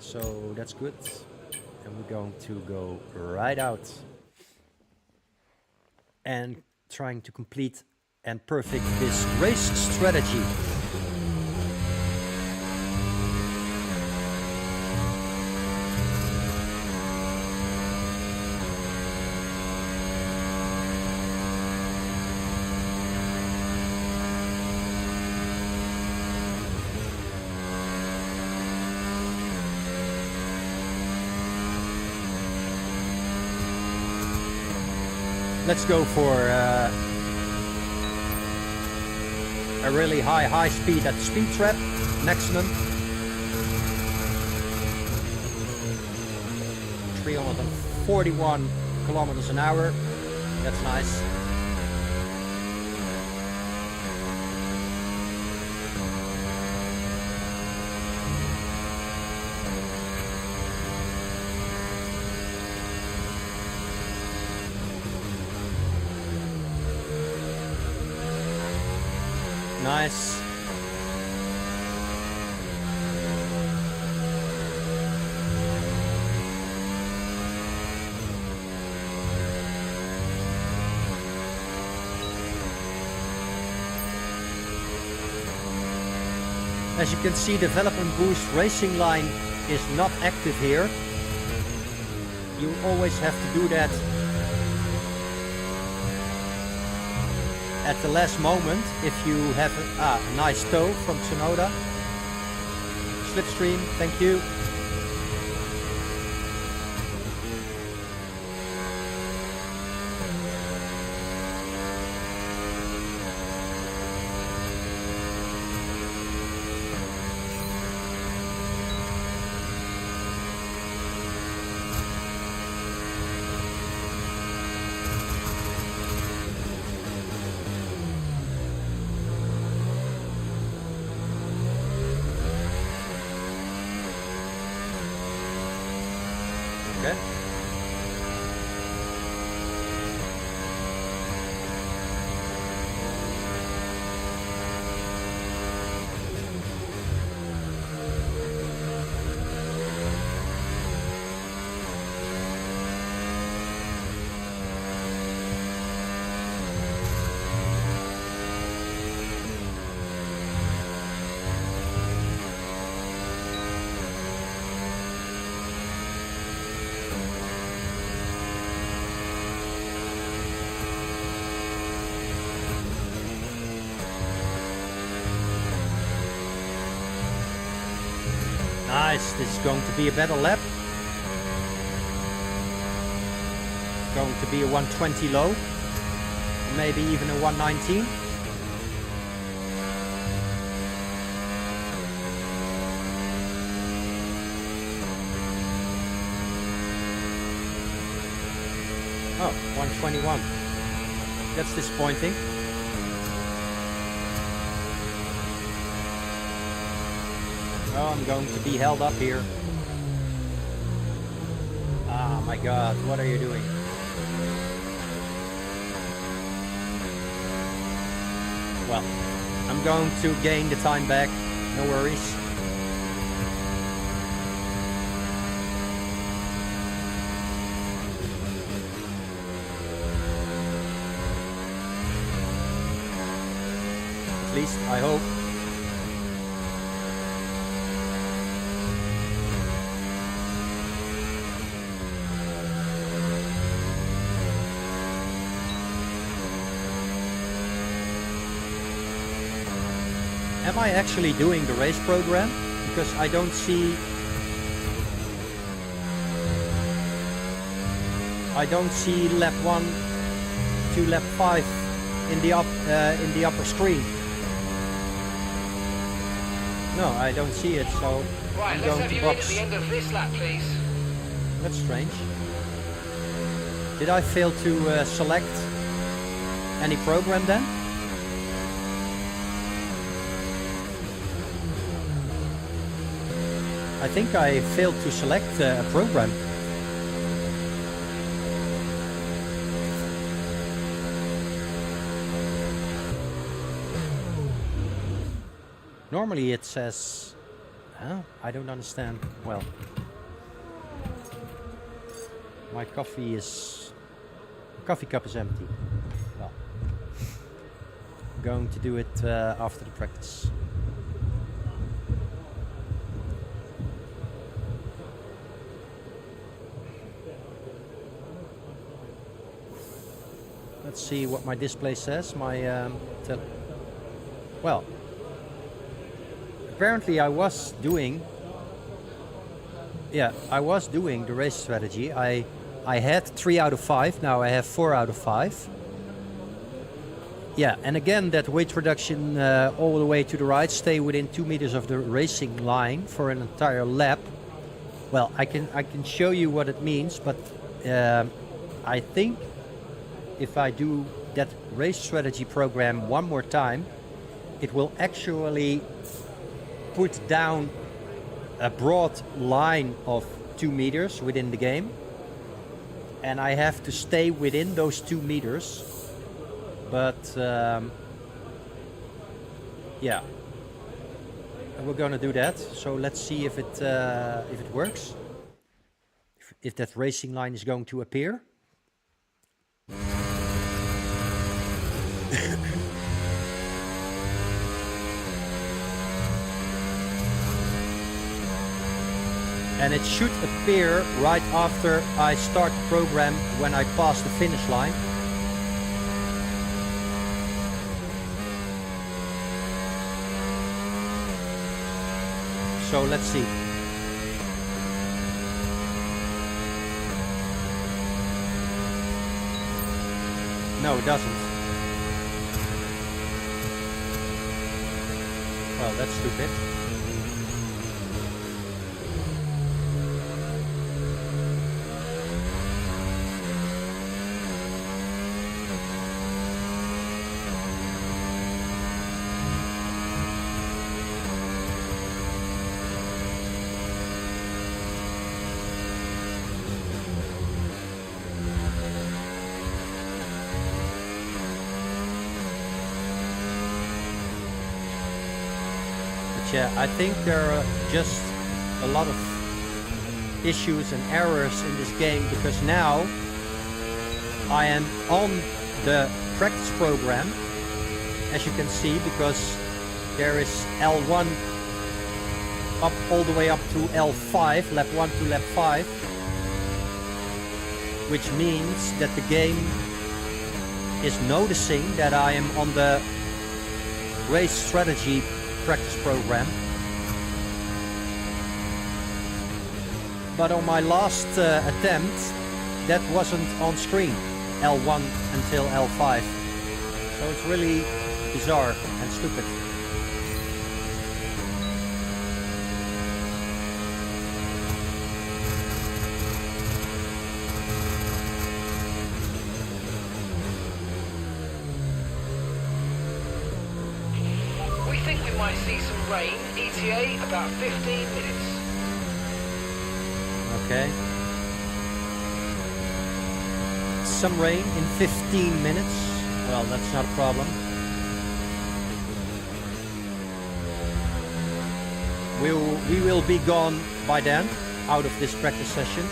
so that's good. And we're going to go right out and trying to complete and perfect this race strategy. Let's go for a really high speed at the speed trap, maximum. 341 kilometers an hour. That's nice. Nice. As you can see, development boost racing line is not active here. You always have to do that at the last moment if you have a nice tow from Tsunoda. Slipstream, thank you. Okay. nice. This is going to be a better lap. It's going to be a 120 low. Maybe even a 119. Oh, 121. That's disappointing. Oh, I'm going to be held up here. Ah, my God, what are you doing? Well, I'm going to gain the time back, no worries. At least, I hope. Am I actually doing the race program? Because I don't see lap 1 to lap 5 in the upper screen. No, I don't see it, so Right, I'm let's going have to you in box. at the end of this lap, please. That's strange. Did I fail to select any program then? I think I failed to select a program. Normally it says... Huh? I don't understand. Well... My coffee cup is empty. Well... I'm going to do it after the practice. Let's see what my display says. Well, apparently I was doing the race strategy. I had 3 out of 5. Now I have 4 out of 5. Yeah, and again that weight reduction all the way to the right. Stay within 2 meters of the racing line for an entire lap. Well, I can show you what it means, but I think if I do that race strategy program one more time, it will actually put down a broad line of 2 meters within the game. And I have to stay within those 2 meters. But yeah, we're gonna do that. So let's see if it works. If that racing line is going to appear. And it should appear right after I start the program when I pass the finish line. So let's see. No, it doesn't. Well, that's stupid. Yeah, I think there are just a lot of issues and errors in this game because now I am on the practice program, as you can see, because there is L1 up all the way up to L5, lap 1 to lap 5, which means that the game is noticing that I am on the race strategy practice program. but on my last attempt, that wasn't on screen, L1 until L5. So it's really bizarre and stupid. We think we might see some rain, ETA about 15 minutes. Okay. Some rain in 15 minutes. Well, that's not a problem. We will be gone by then, out of this practice session.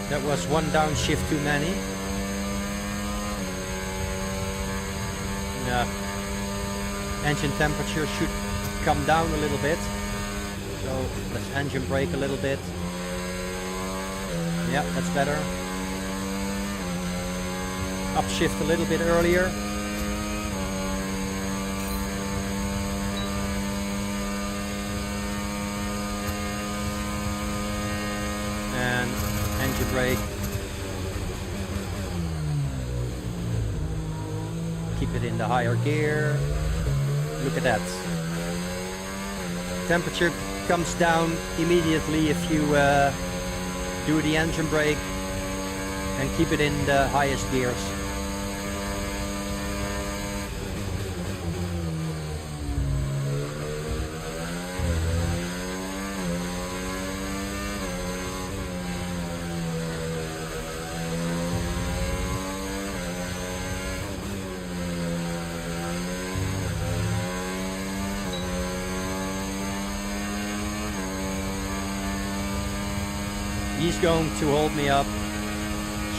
That was one downshift too many. Engine temperature should come down a little bit. So let's engine brake a little bit. Yeah, that's better. Upshift a little bit earlier. And engine brake. Keep it in the higher gear. Look at that. Temperature comes down immediately if you do the engine brake and keep it in the highest gears. He's going to hold me up.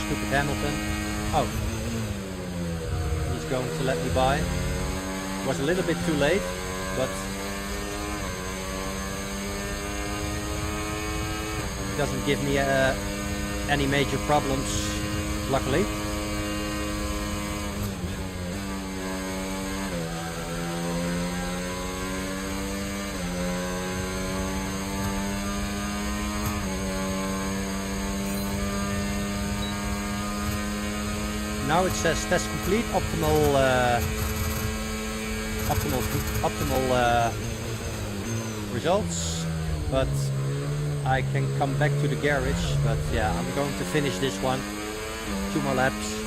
Stupid Hamilton. Oh. He's going to let me by. Was a little bit too late, but it doesn't give me any major problems, luckily. Now it says test complete, optimal results, but I can come back to the garage. But yeah, I'm going to finish this one. 2 more laps.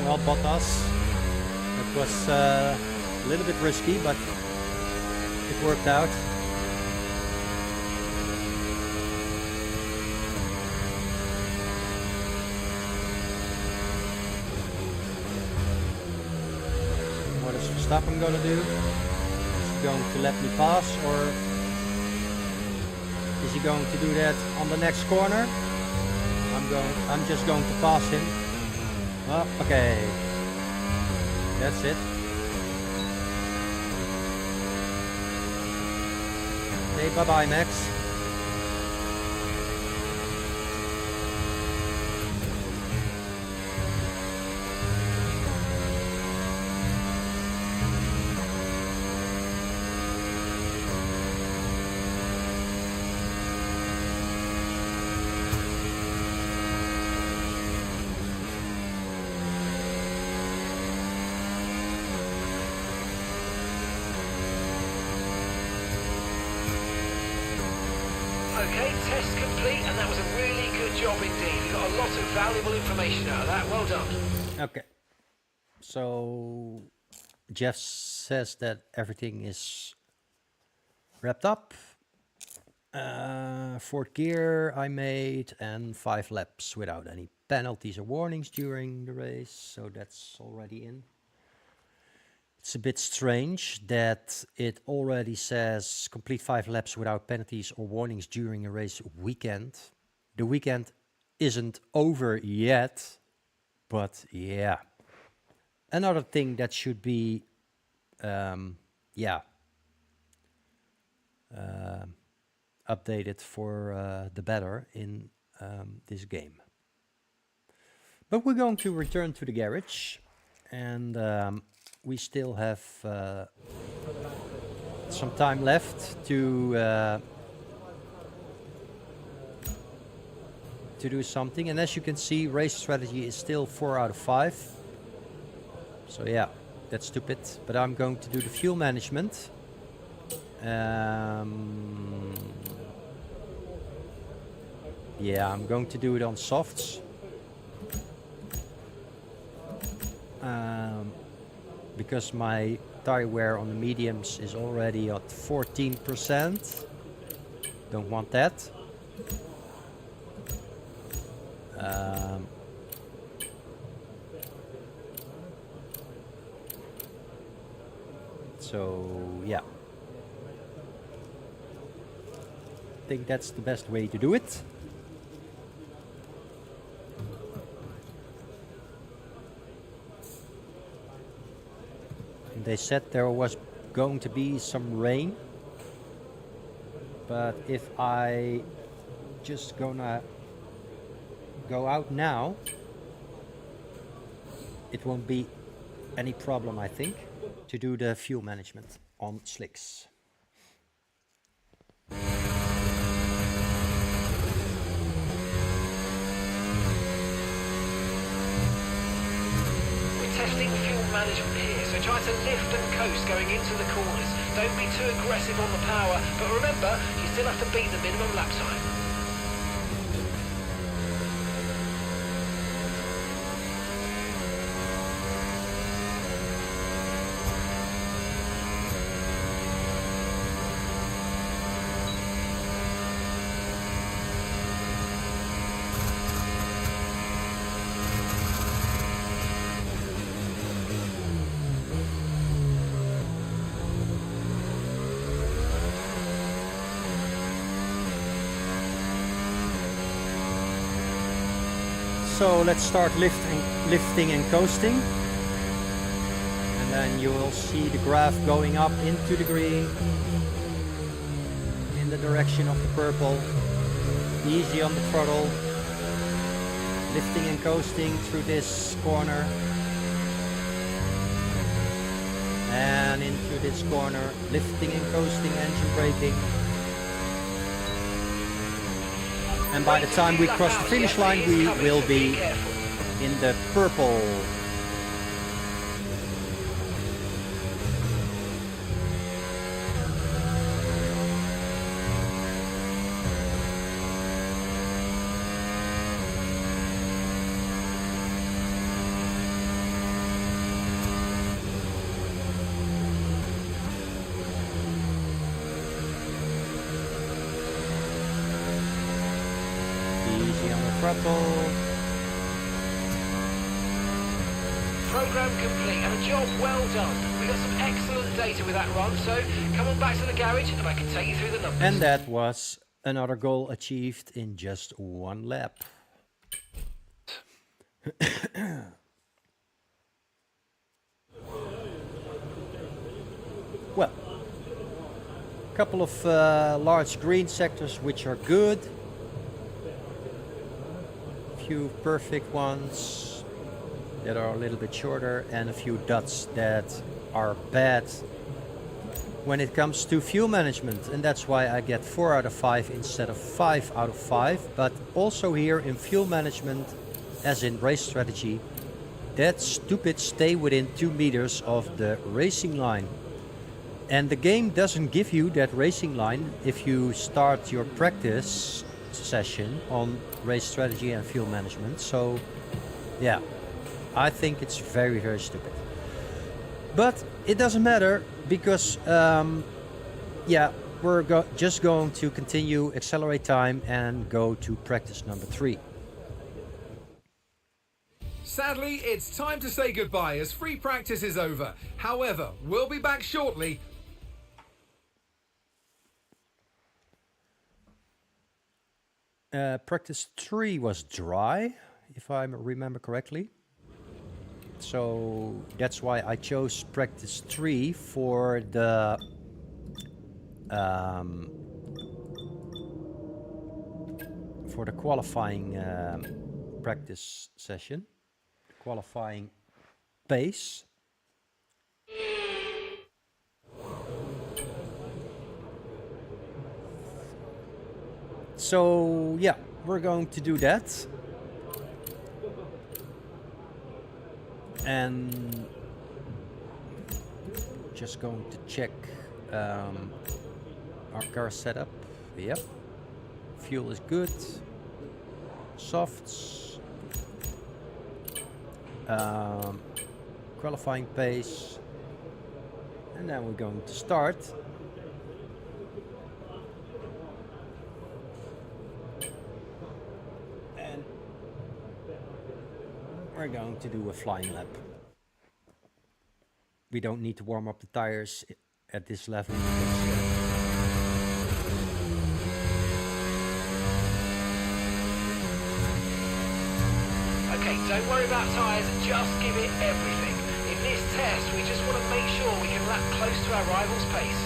Well, Bottas, it was a little bit risky, but it worked out. What is Verstappen going to do? Is he going to let me pass, or is he going to do that on the next corner? I'm just going to pass him. Oh, okay. That's it. Okay, bye-bye, Max. Okay, test complete, and that was a really good job indeed. You got a lot of valuable information out of that. Well done. Okay. So Jeff says that everything is wrapped up. Fourth gear I made, and 5 laps without any penalties or warnings during the race. So that's already in. It's a bit strange that it already says complete 5 laps without penalties or warnings during a race weekend. The weekend isn't over yet, but yeah. Another thing that should be, updated for the better in this game. But we're going to return to the garage, and we still have some time left to do something. And as you can see, race strategy is still 4 out of 5. So yeah, that's stupid. But I'm going to do the fuel management. Yeah, I'm going to do it on softs. Because my tire wear on the mediums is already at 14%. Don't want that. So yeah, I think that's the best way to do it. They said there was going to be some rain, but if I just gonna go out now, it won't be any problem, I think, to do the fuel management on slicks. Testing fuel management here, so try to lift and coast going into the corners. Don't be too aggressive on the power, but remember, you still have to beat the minimum lap time. So let's start lifting and coasting. And then you will see the graph going up into the green, in the direction of the purple. Easy on the throttle. Lifting and coasting through this corner. And into this corner. Lifting and coasting, engine braking. And by the time we cross the finish line, we will be in the purple. Program complete and a job well done. We got some excellent data with that run, so come on back to the garage and I can take you through the numbers. And that was another goal achieved in just 1 lap. couple of large green sectors which are good. Few perfect ones that are a little bit shorter, and a few dots that are bad when it comes to fuel management, and that's why I get 4 out of 5 instead of 5 out of 5. But also here in fuel management, as in race strategy, that stupid stay within 2 meters of the racing line. And the game doesn't give you that racing line if you start your practice session on race strategy and fuel management. So yeah, I think it's very, very stupid. But it doesn't matter, because yeah, we're just going to continue, accelerate time, and go to practice number 3. Sadly, it's time to say goodbye as free practice is over. However, we'll be back shortly. Practice 3 was dry, if I remember correctly. So that's why I chose practice 3 for the qualifying practice session, qualifying pace. So yeah, we're going to do that. And just going to check our car setup. Yep, fuel is good. Softs. Qualifying pace. And then we're going to start. And we're going to do a flying lap. We don't need to warm up the tires at this level. Okay, don't worry about tyres, just give it everything. In this test, we just want to make sure we can lap close to our rival's pace.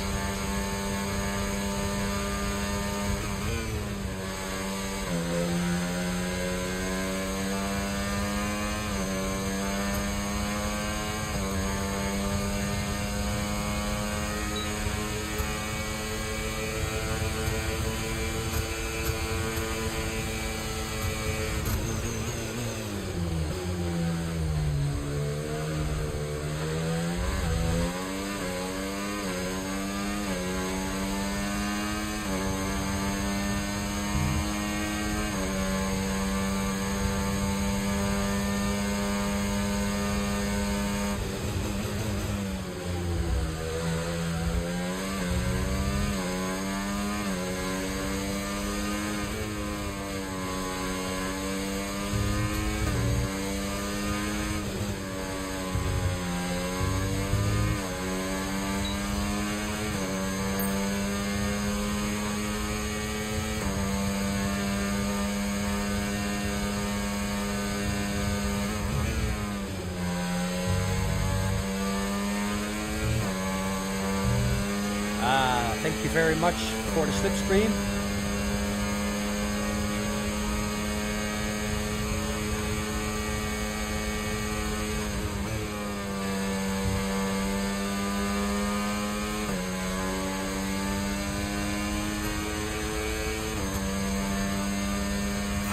Thank you very much for the slipstream.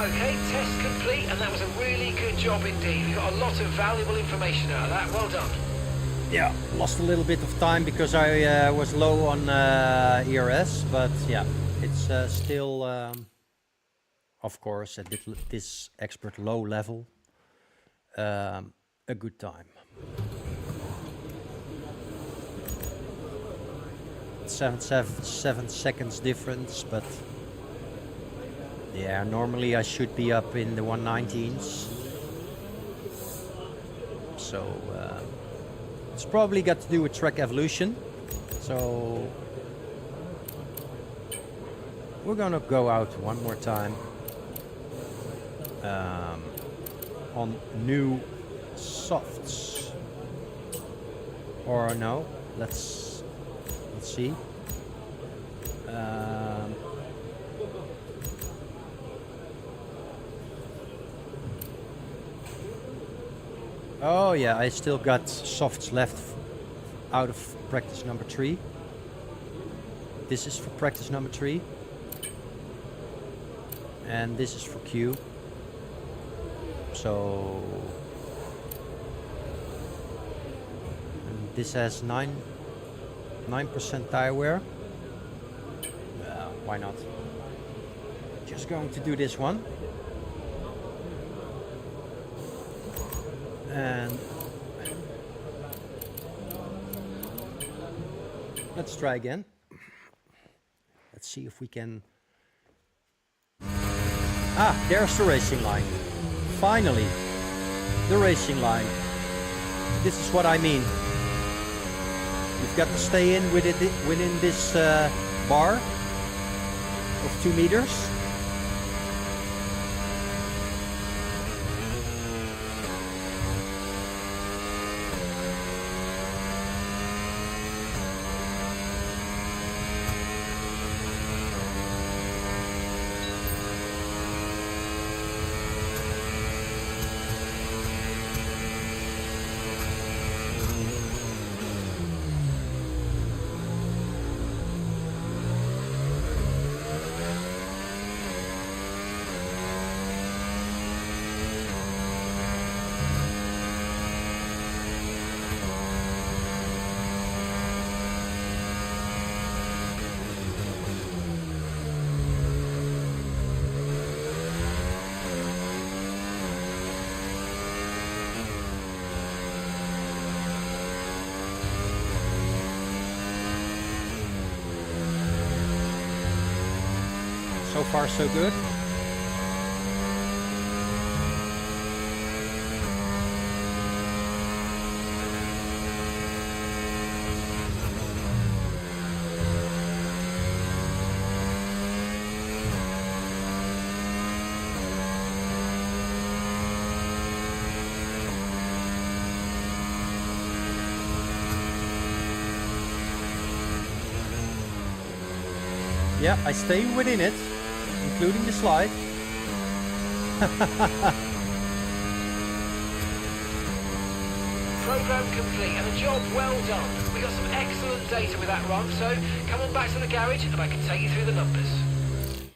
Okay, test complete, and that was a really good job indeed. We got a lot of valuable information out of that. Well done. Yeah, lost a little bit of time because I was low on ERS, but yeah, it's still, of course, at this expert low level, a good time. 7 seconds difference, but yeah, normally I should be up in the 119s. So it's probably got to do with track evolution. So we're gonna go out one more time on new softs. Or no, let's see. Oh yeah, I still got softs left out of practice number 3. This is for practice number 3. And this is for Q. So... and this has 9% tire wear. Why not? Just going to do this one. And let's try again. Let's see if we can... Ah, there's the racing line. Finally, the racing line. This is what I mean. You've got to stay in with it within this bar of 2 meters. So far, so good. Yeah, I stay within it, including the slide. Program complete and a job well done. We got some excellent data with that run, so come on back to the garage and I can take you through the numbers.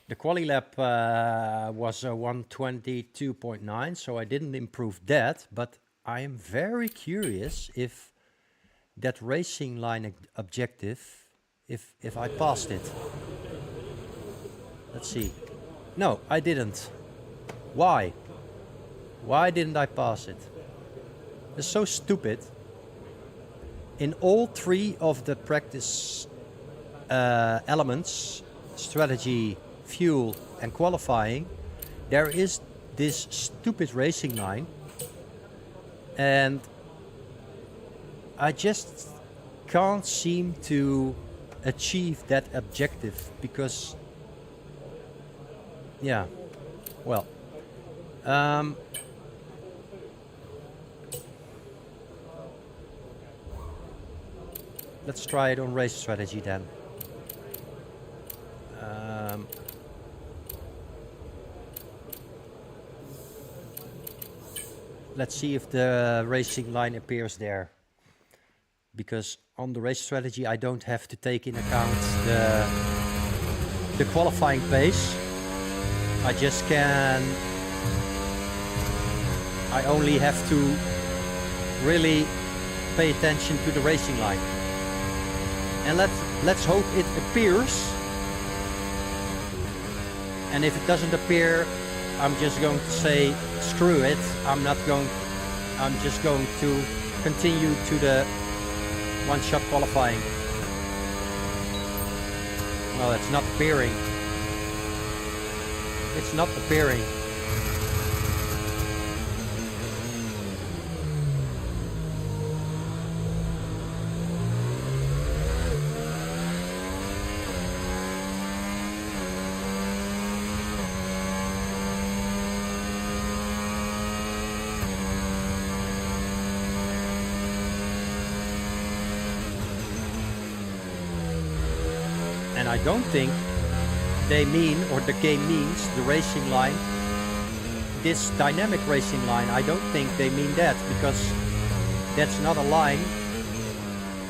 The quali lap was 122.9, so I didn't improve that, but I am very curious if that racing line objective, if I passed it. Let's see. No, I didn't. Why? Why didn't I pass it? It's so stupid. In all 3 of the practice elements, strategy, fuel and qualifying, there is this stupid racing line, and I just can't seem to achieve that objective because, yeah, well, let's try it on race strategy then. Let's see if the racing line appears there. Because on the race strategy I don't have to take in account the qualifying pace. I just can... I only have to really pay attention to the racing line. And let's hope it appears. And if it doesn't appear, I'm just going to say screw it. I'm just going to continue to the one-shot qualifying. Well, it's not appearing. It's not appearing. And I don't think they mean, or the game means, the racing line, this dynamic racing line. I don't think they mean that, because that's not a line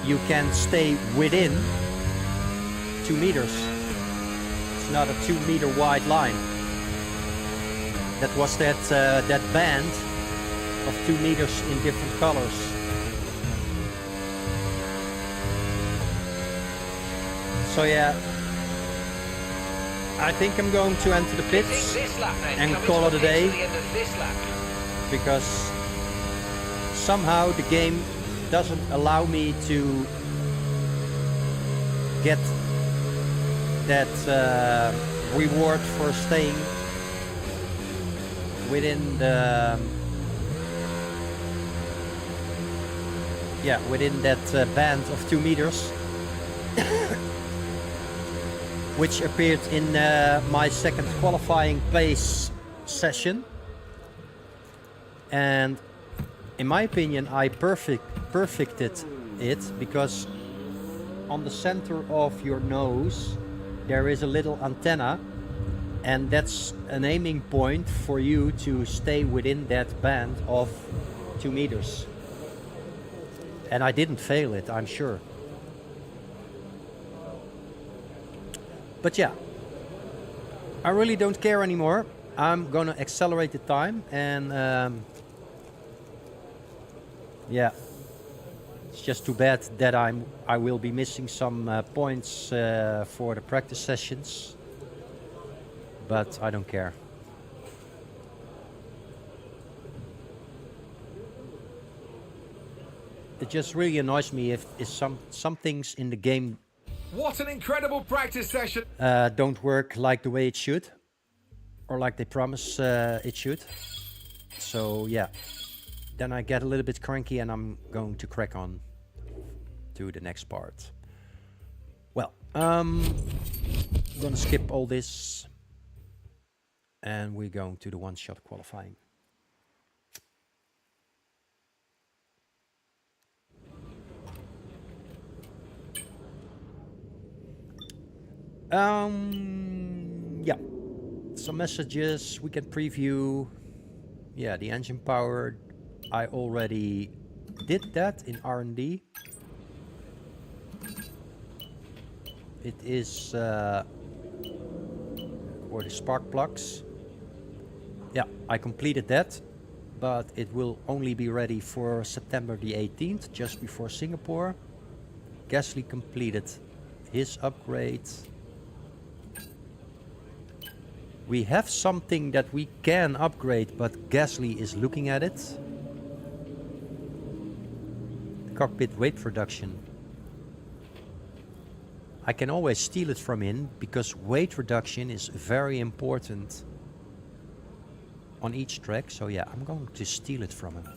you can stay within 2 meters. It's not a 2 meter wide line. That was that band of 2 meters in different colors. So yeah, I think I'm going to enter the pits and call it a day, because somehow the game doesn't allow me to get that reward for staying within the within that band of 2 meters. Which appeared in my second qualifying pace session, and in my opinion I perfected it, because on the center of your nose there is a little antenna, and that's an aiming point for you to stay within that band of 2 meters. And I didn't fail it, I'm sure. But yeah, I really don't care anymore. I'm gonna accelerate the time, and yeah, it's just too bad that I will be missing some points for the practice sessions, but I don't care. It just really annoys me if some things in the game What an incredible practice session. don't work like the way it should, or like they promise it should. So yeah, then I get a little bit cranky, and I'm going to crack on to the next part. Well, I'm gonna skip all this, and we're going to the one-shot qualifying. Yeah, some messages we can preview. Yeah, the engine power, I already did that in R&D. It is for the spark plugs. Yeah, I completed that, but it will only be ready for September the 18th, just before Singapore. Gasly completed his upgrade. We have something that we can upgrade, but Gasly is looking at it. Cockpit weight reduction. I can always steal it from him, because weight reduction is very important on each track. So yeah, I'm going to steal it from him.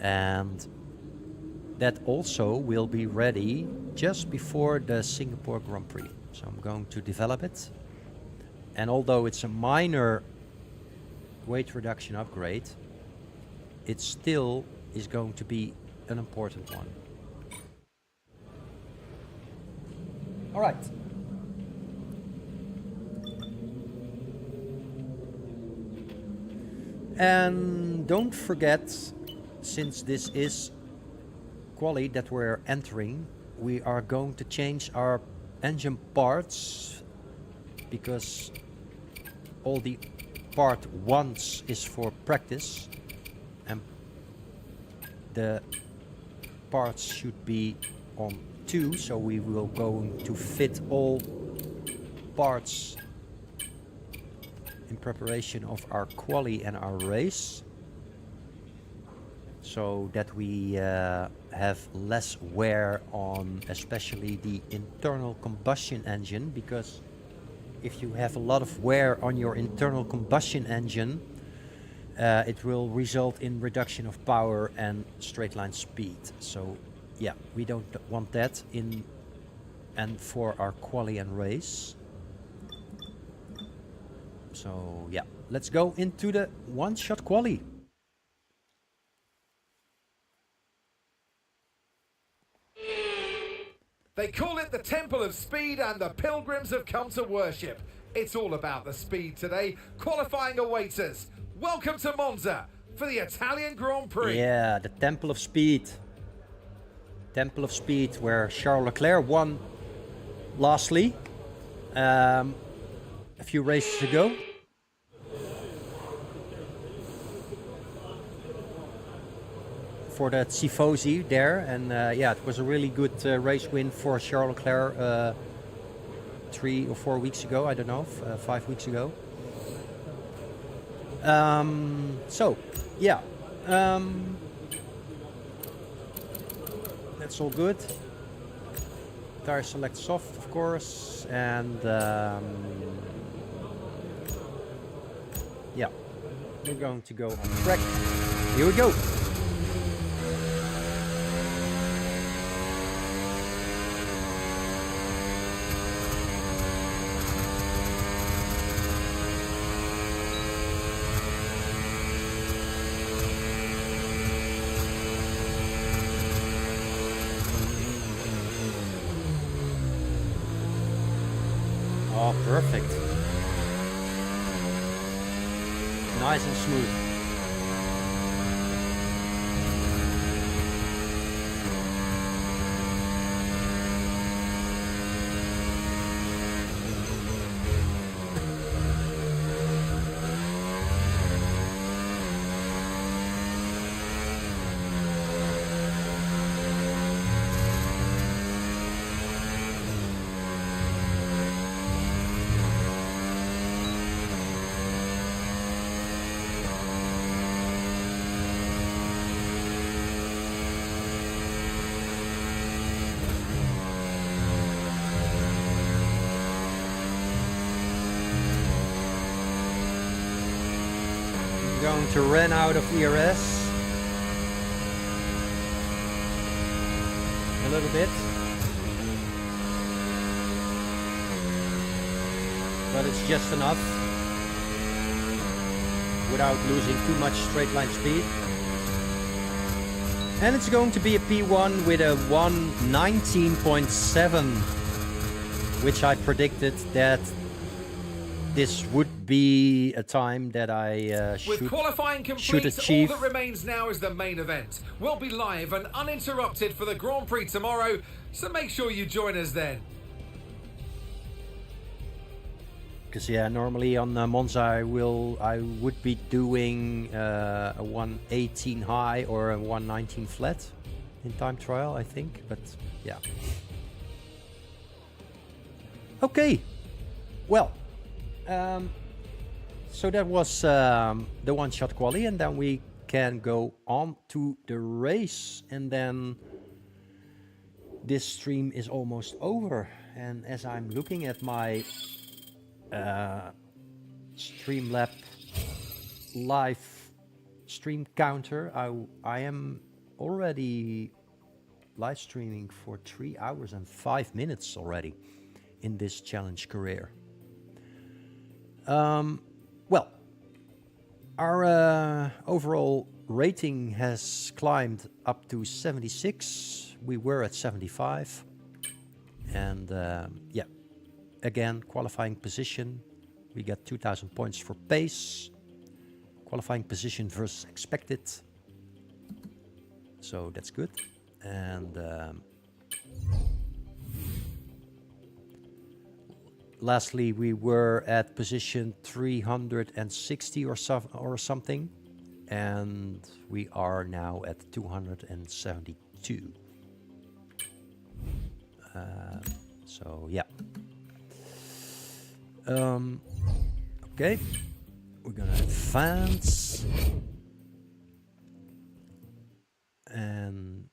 And that also will be ready just before the Singapore Grand Prix. So I'm going to develop it. And although it's a minor weight reduction upgrade, it still is going to be an important one. All right. And don't forget, since this is quali that we're entering, we are going to change our engine parts, because all the part 1s is for practice, and the parts should be on 2, so we will going to fit all parts in preparation of our quali and our race, so that we have less wear on especially the internal combustion engine, because if you have a lot of wear on your internal combustion engine, it will result in reduction of power and straight line speed. So yeah, we don't want that in and for our quali and race. So yeah, let's go into the one-shot quali. They call it the Temple of Speed, and the pilgrims have come to worship. It's all about the speed today. Qualifying awaits us. Welcome to Monza for the Italian Grand Prix. Yeah, the Temple of Speed. Temple of Speed, where Charles Leclerc won lastly a few races ago. For that Tifosi there, and yeah, it was a really good race win for Charles Leclerc 3 or 4 weeks ago, I don't know, 5 weeks ago. So, yeah, that's all good. Tire select soft, of course, and yeah, we're going to go on track. Here we go. Oh, perfect. Nice and smooth. Going to run out of ERS a little bit, but it's just enough without losing too much straight line speed. And it's going to be a P1 with a 1:19.7, which I predicted that this would be a time that I With qualifying should complete, achieve. all that remains now is the main event. We'll be live and uninterrupted for the Grand Prix tomorrow, so make sure you join us then. Because yeah, normally on Monza I would be doing a 1:18 high or a 1:19 flat in time trial, I think. But yeah. Okay. Well. So that was the one-shot quali, and then we can go on to the race, and then this stream is almost over. And as I'm looking at my Streamlab live stream counter, I am already live streaming for 3 hours and 5 minutes already in this challenge career. Well, our overall rating has climbed up to 76. We were at 75. And yeah, again, qualifying position. We got 2,000 points for pace. Qualifying position versus expected. So that's good. And lastly, we were at position 360 or something, and we are now at 272. So yeah. Okay, we're gonna advance, and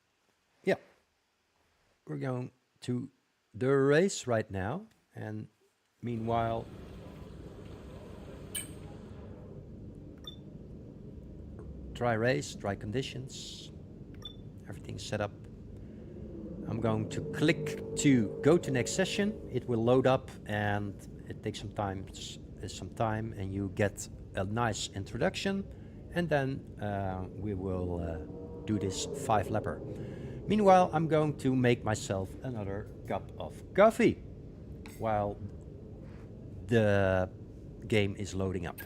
yeah, we're going to the race right now, and meanwhile, dry race, dry conditions, everything's set up. I'm going to click to go to next session. It will load up, and it takes some time, and you get a nice introduction, and then we will do this 5-lapper. Meanwhile, I'm going to make myself another cup of coffee while the game is loading up.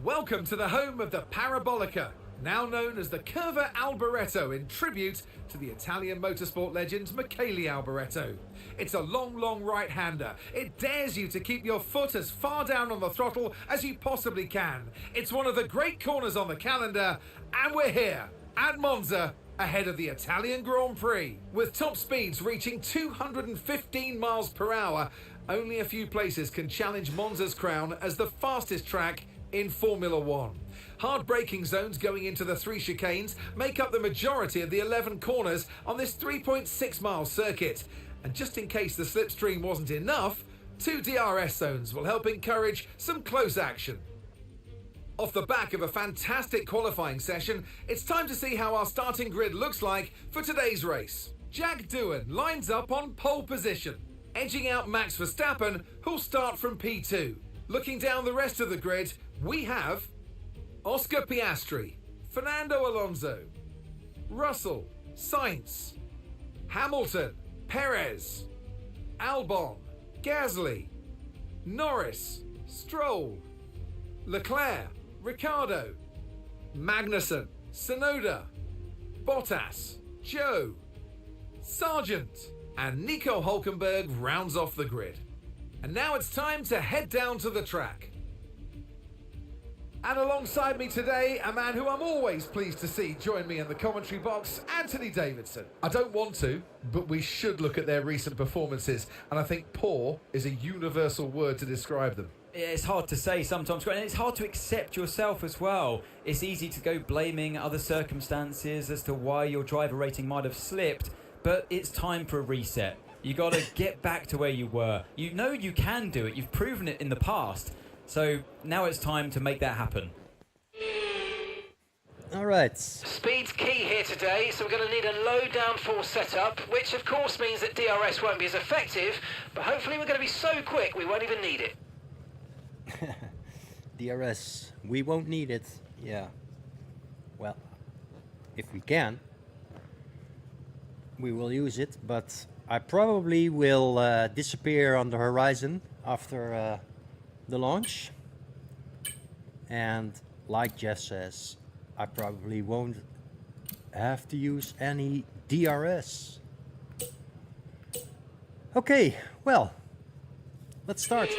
Welcome to the home of the Parabolica, now known as the Curva Alboreto in tribute to the Italian motorsport legend Michele Alboreto. It's a long right-hander. It dares you to keep your foot as far down on the throttle as you possibly can. It's one of the great corners on the calendar, and we're here at Monza, ahead of the Italian Grand Prix. With top speeds reaching 215 miles per hour, only a few places can challenge Monza's crown as the fastest track in Formula One. Hard braking zones going into the 3 chicanes make up the majority of the 11 corners on this 3.6 mile circuit. And just in case the slipstream wasn't enough, 2 DRS zones will help encourage some close action. Off the back of a fantastic qualifying session, it's time to see how our starting grid looks like for today's race. Jack Doohan lines up on pole position, edging out Max Verstappen, who'll start from P2. Looking down the rest of the grid, we have Oscar Piastri, Fernando Alonso, Russell, Sainz, Hamilton, Perez, Albon, Gasly, Norris, Stroll, Leclerc, Ricciardo, Magnussen, Tsunoda, Bottas, Joe, Sargent, and Nico Hülkenberg rounds off the grid. And now it's time to head down to the track. And alongside me today, a man who I'm always pleased to see join me in the commentary box, Anthony Davidson. I don't want to, but we should look at their recent performances, and I think poor is a universal word to describe them. It's hard to say sometimes, and it's hard to accept yourself as well. It's easy to go blaming other circumstances as to why your driver rating might have slipped, but it's time for a reset. You got to get back to where you were. You know you can do it. You've proven it in the past. So now it's time to make that happen. All right. Speed's key here today, so we're going to need a low downforce setup, which of course means that DRS won't be as effective, but hopefully we're going to be so quick we won't even need it. DRS, we won't need it. Yeah. Well, if we can, we will use it, but I probably will disappear on the horizon after the launch. And like Jeff says, I probably won't have to use any DRS. Okay, well, let's start.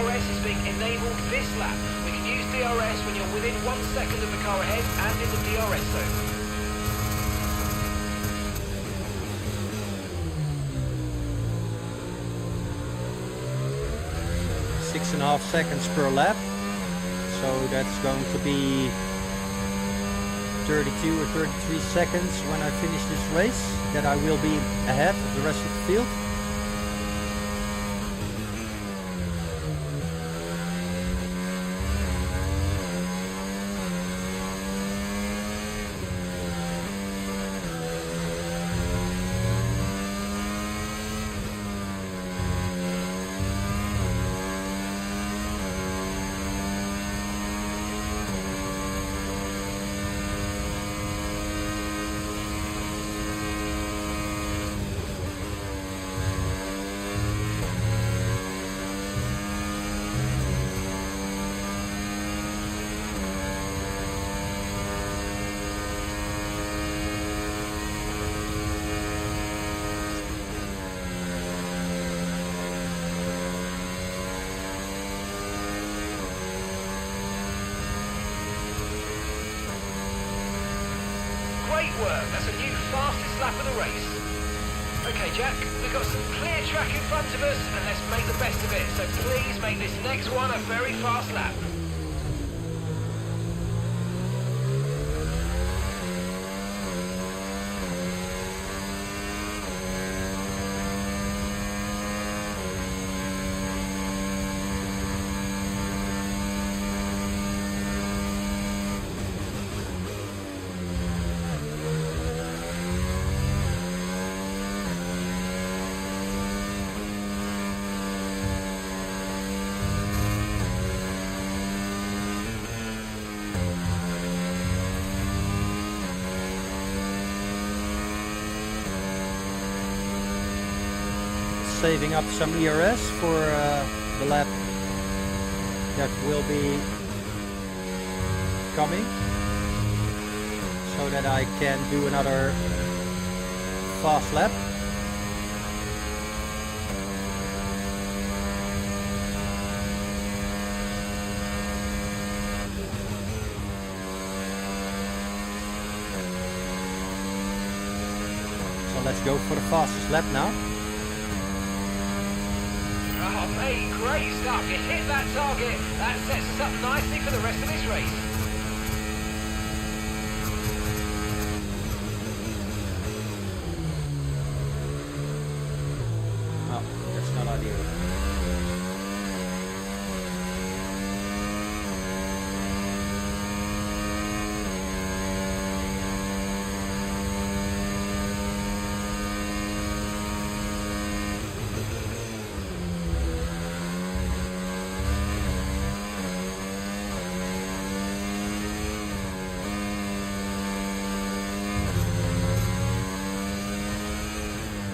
DRS is being enabled this lap. We can use DRS when you're within 1 second of the car ahead and in the DRS zone. Six and a half seconds per lap. So that's going to be 32 or 33 seconds when I finish this race, that I will be ahead of the rest of the field. Great work, that's a new fastest lap of the race. Okay Jack, we've got some clear track in front of us and let's make the best of it. So please make this next one a very fast lap. Saving up some ERS for the lap that will be coming, so that I can do another fast lap. So let's go for the fastest lap now. Oh mate, great stuff. You hit that target. That sets us up nicely for the rest of this race. Oh, that's not ideal.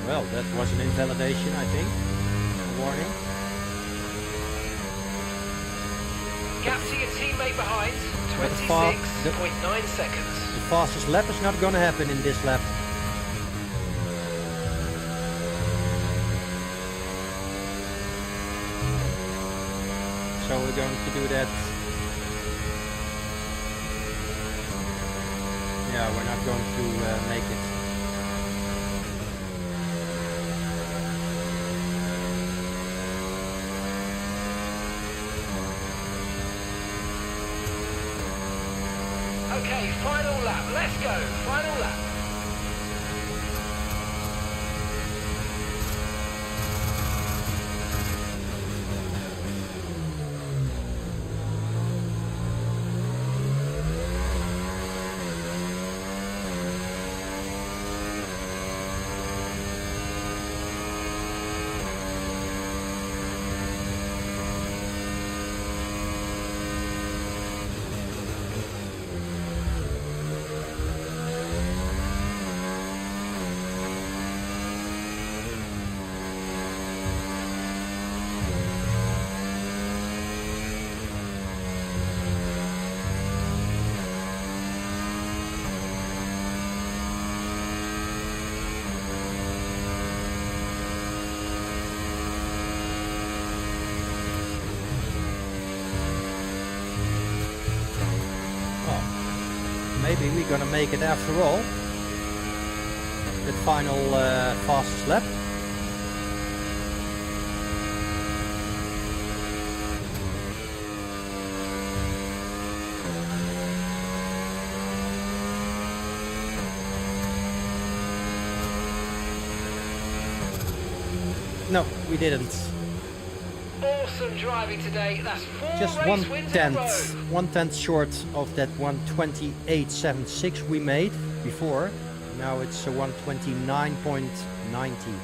Well, that was an invalidation, I think. A warning. Gap to your teammate behind, 26.9 seconds. The fastest lap is not going to happen in this lap. So we're going to do that. Yeah, we're not going to make it. Okay, final lap. Let's go. Final lap. maybe we're gonna make it after all. The final fastest lap. No, we didn't. Awesome driving today. That's 4 Just race wins in a row. 1/10 short of that 1:28.76 we made before. Now it's a 1:29.90.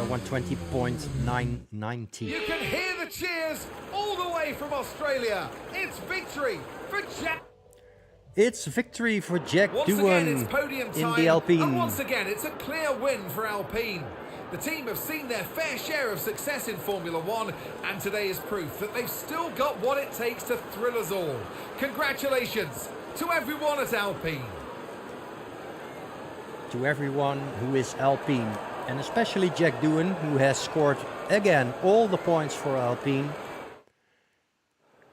1:20.990. You can hear the cheers all the way from Australia. It's victory for Jack. It's victory for Jack Once again, Doohan it's podium time, in the Alpine. and once again, it's a clear win for Alpine. The team have seen their fair share of success in Formula One, and today is proof that they've still got what it takes to thrill us all. Congratulations to everyone at Alpine. To everyone who is Alpine, and especially Jack Doohan, who has scored again all the points for Alpine.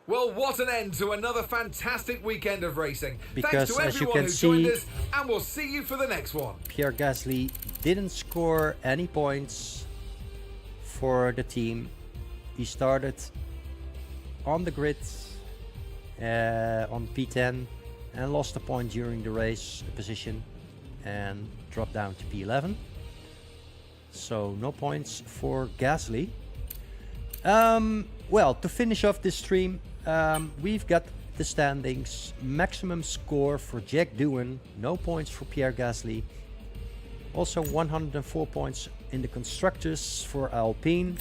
Well, what an end to another fantastic weekend of racing. Because, Thanks to as you everyone can who joined see, us, and we'll see you for the next one. Pierre Gasly didn't score any points for the team. He started on the grid on P10 and lost a point during the race position and dropped down to P11. So no points for Gasly. Well, to finish off this stream, we've got the standings. Maximum score for Jack Doohan, no points for Pierre Gasly. Also 104 points in the constructors for Alpine.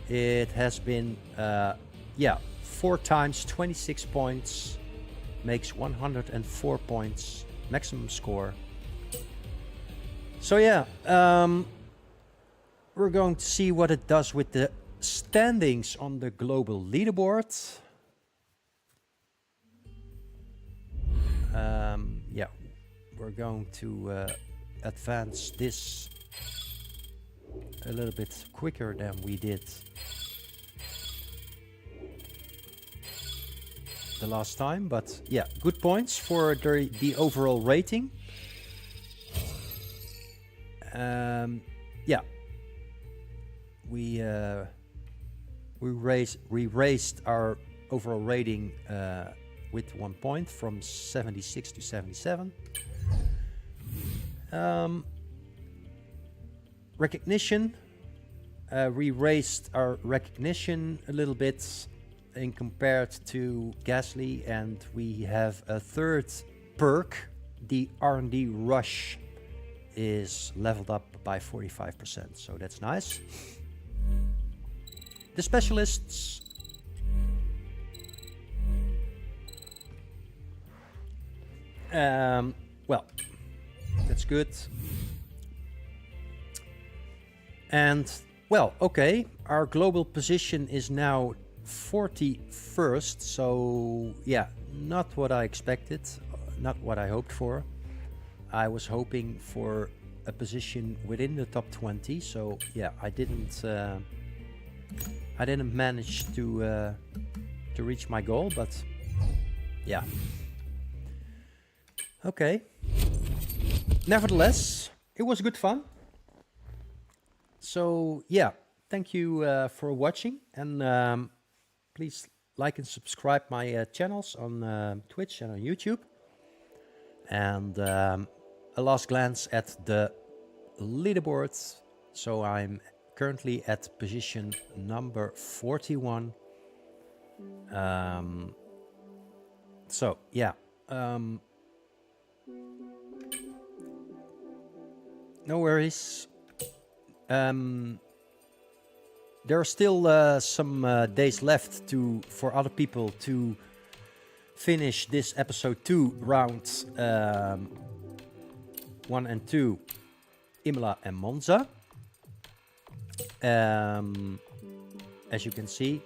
It has been 4 times 26 points, makes 104 points maximum score. So yeah, we're going to see what it does with the standings on the global leaderboard. Yeah, we're going to advance this a little bit quicker than we did the last time, but yeah, good points for the overall rating. Yeah, we raised our overall rating with 1 point from 76 to 77. Recognition, we raised our recognition a little bit in compared to Gasly, and we have a third perk. The R&D rush is leveled up by 45%, so that's nice. The specialists, well, that's good. And well, okay, our global position is now 41st, so yeah, not what I expected, not what I hoped for. I was hoping for a position within the top 20, so yeah, I didn't manage to reach my goal, but yeah. Okay. Nevertheless, it was good fun. So yeah, thank you for watching, and please like and subscribe my channels on Twitch and on YouTube. And a last glance at the leaderboard. So I'm currently at position number 41. So yeah, no worries. There are still some days left for other people to finish this episode 2, round 1 and 2, Imola and Monza. As you can see,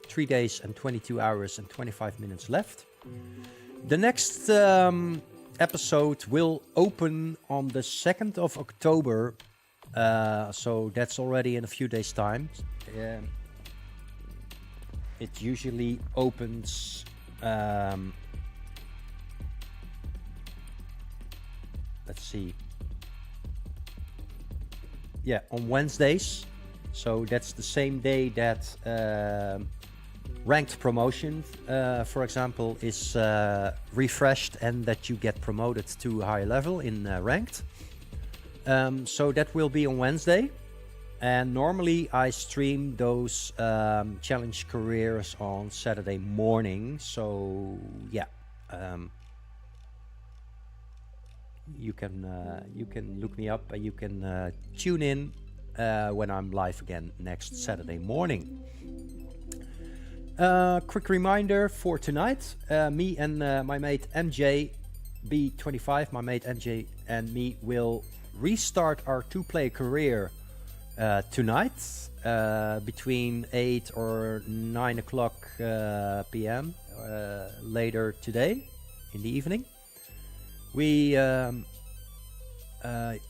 3 days and 22 hours and 25 minutes left. The next episode will open on the 2nd of October. So that's already in a few days' time. It usually opens let's see. Yeah, on Wednesdays. So that's the same day that ranked promotion, for example, is refreshed and that you get promoted to a higher level in ranked. So that will be on Wednesday. And normally I stream those challenge careers on Saturday morning. So yeah, you can look me up and you can tune in when I'm live again next Saturday morning. Quick reminder for tonight, me and my mate MJ-B25, my mate MJ and me will restart our 2-player career tonight between 8 or 9 o'clock p.m. Later today in the evening. We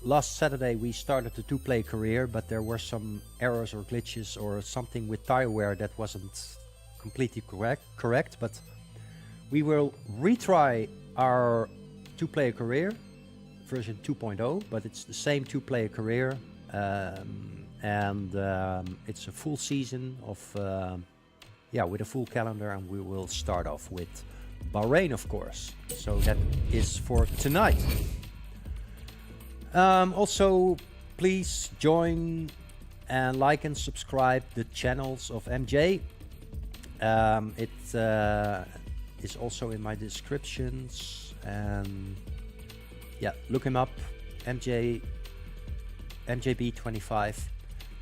last Saturday we started the 2-player career, but there were some errors or glitches or something with tire wear that wasn't completely correct, but we will retry our 2-player career version 2.0, but it's the same 2-player career, and it's a full season of with a full calendar, and we will start off with Bahrain, of course. So that is for tonight. Also, please join and like and subscribe the channels of MJ. It is also in my descriptions, and yeah, look him up, MJB25.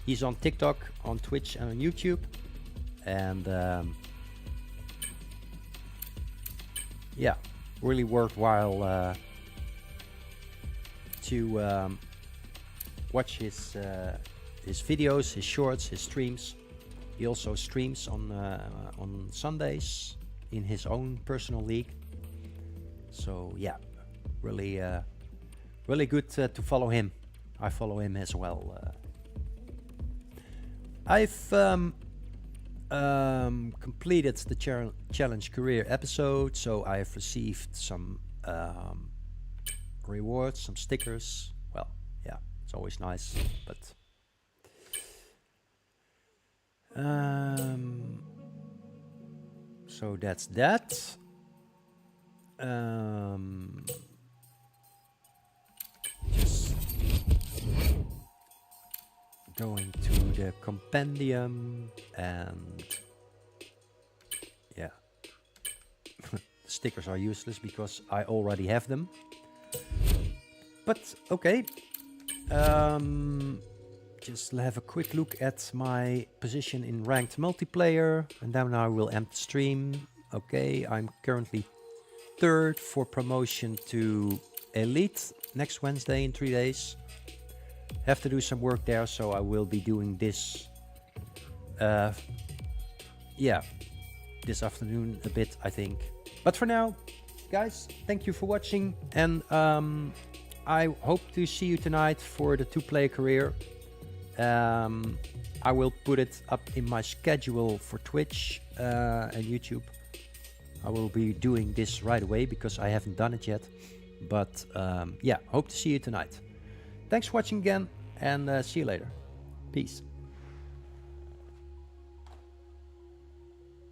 He's on TikTok, on Twitch, and on YouTube, and yeah, really worthwhile to watch his videos, his shorts, his streams. He also streams on Sundays in his own personal league. So yeah, really good to follow him. I follow him as well. I've completed the challenge career episode, so I've received some rewards, some stickers. Well, yeah, it's always nice, but so that's that. Just going to the compendium, and yeah, stickers are useless because I already have them. But okay, just have a quick look at my position in ranked multiplayer, and then I will end the stream. Okay, I'm currently 3rd for promotion to Elite next Wednesday in 3 days. Have to do some work there, so I will be doing this this afternoon a bit, I think. But for now, guys, thank you for watching, and I hope to see you tonight for the 2-player career. I will put it up in my schedule for Twitch and YouTube. I will be doing this right away because I haven't done it yet. But yeah, hope to see you tonight. Thanks for watching again, and see you later. Peace.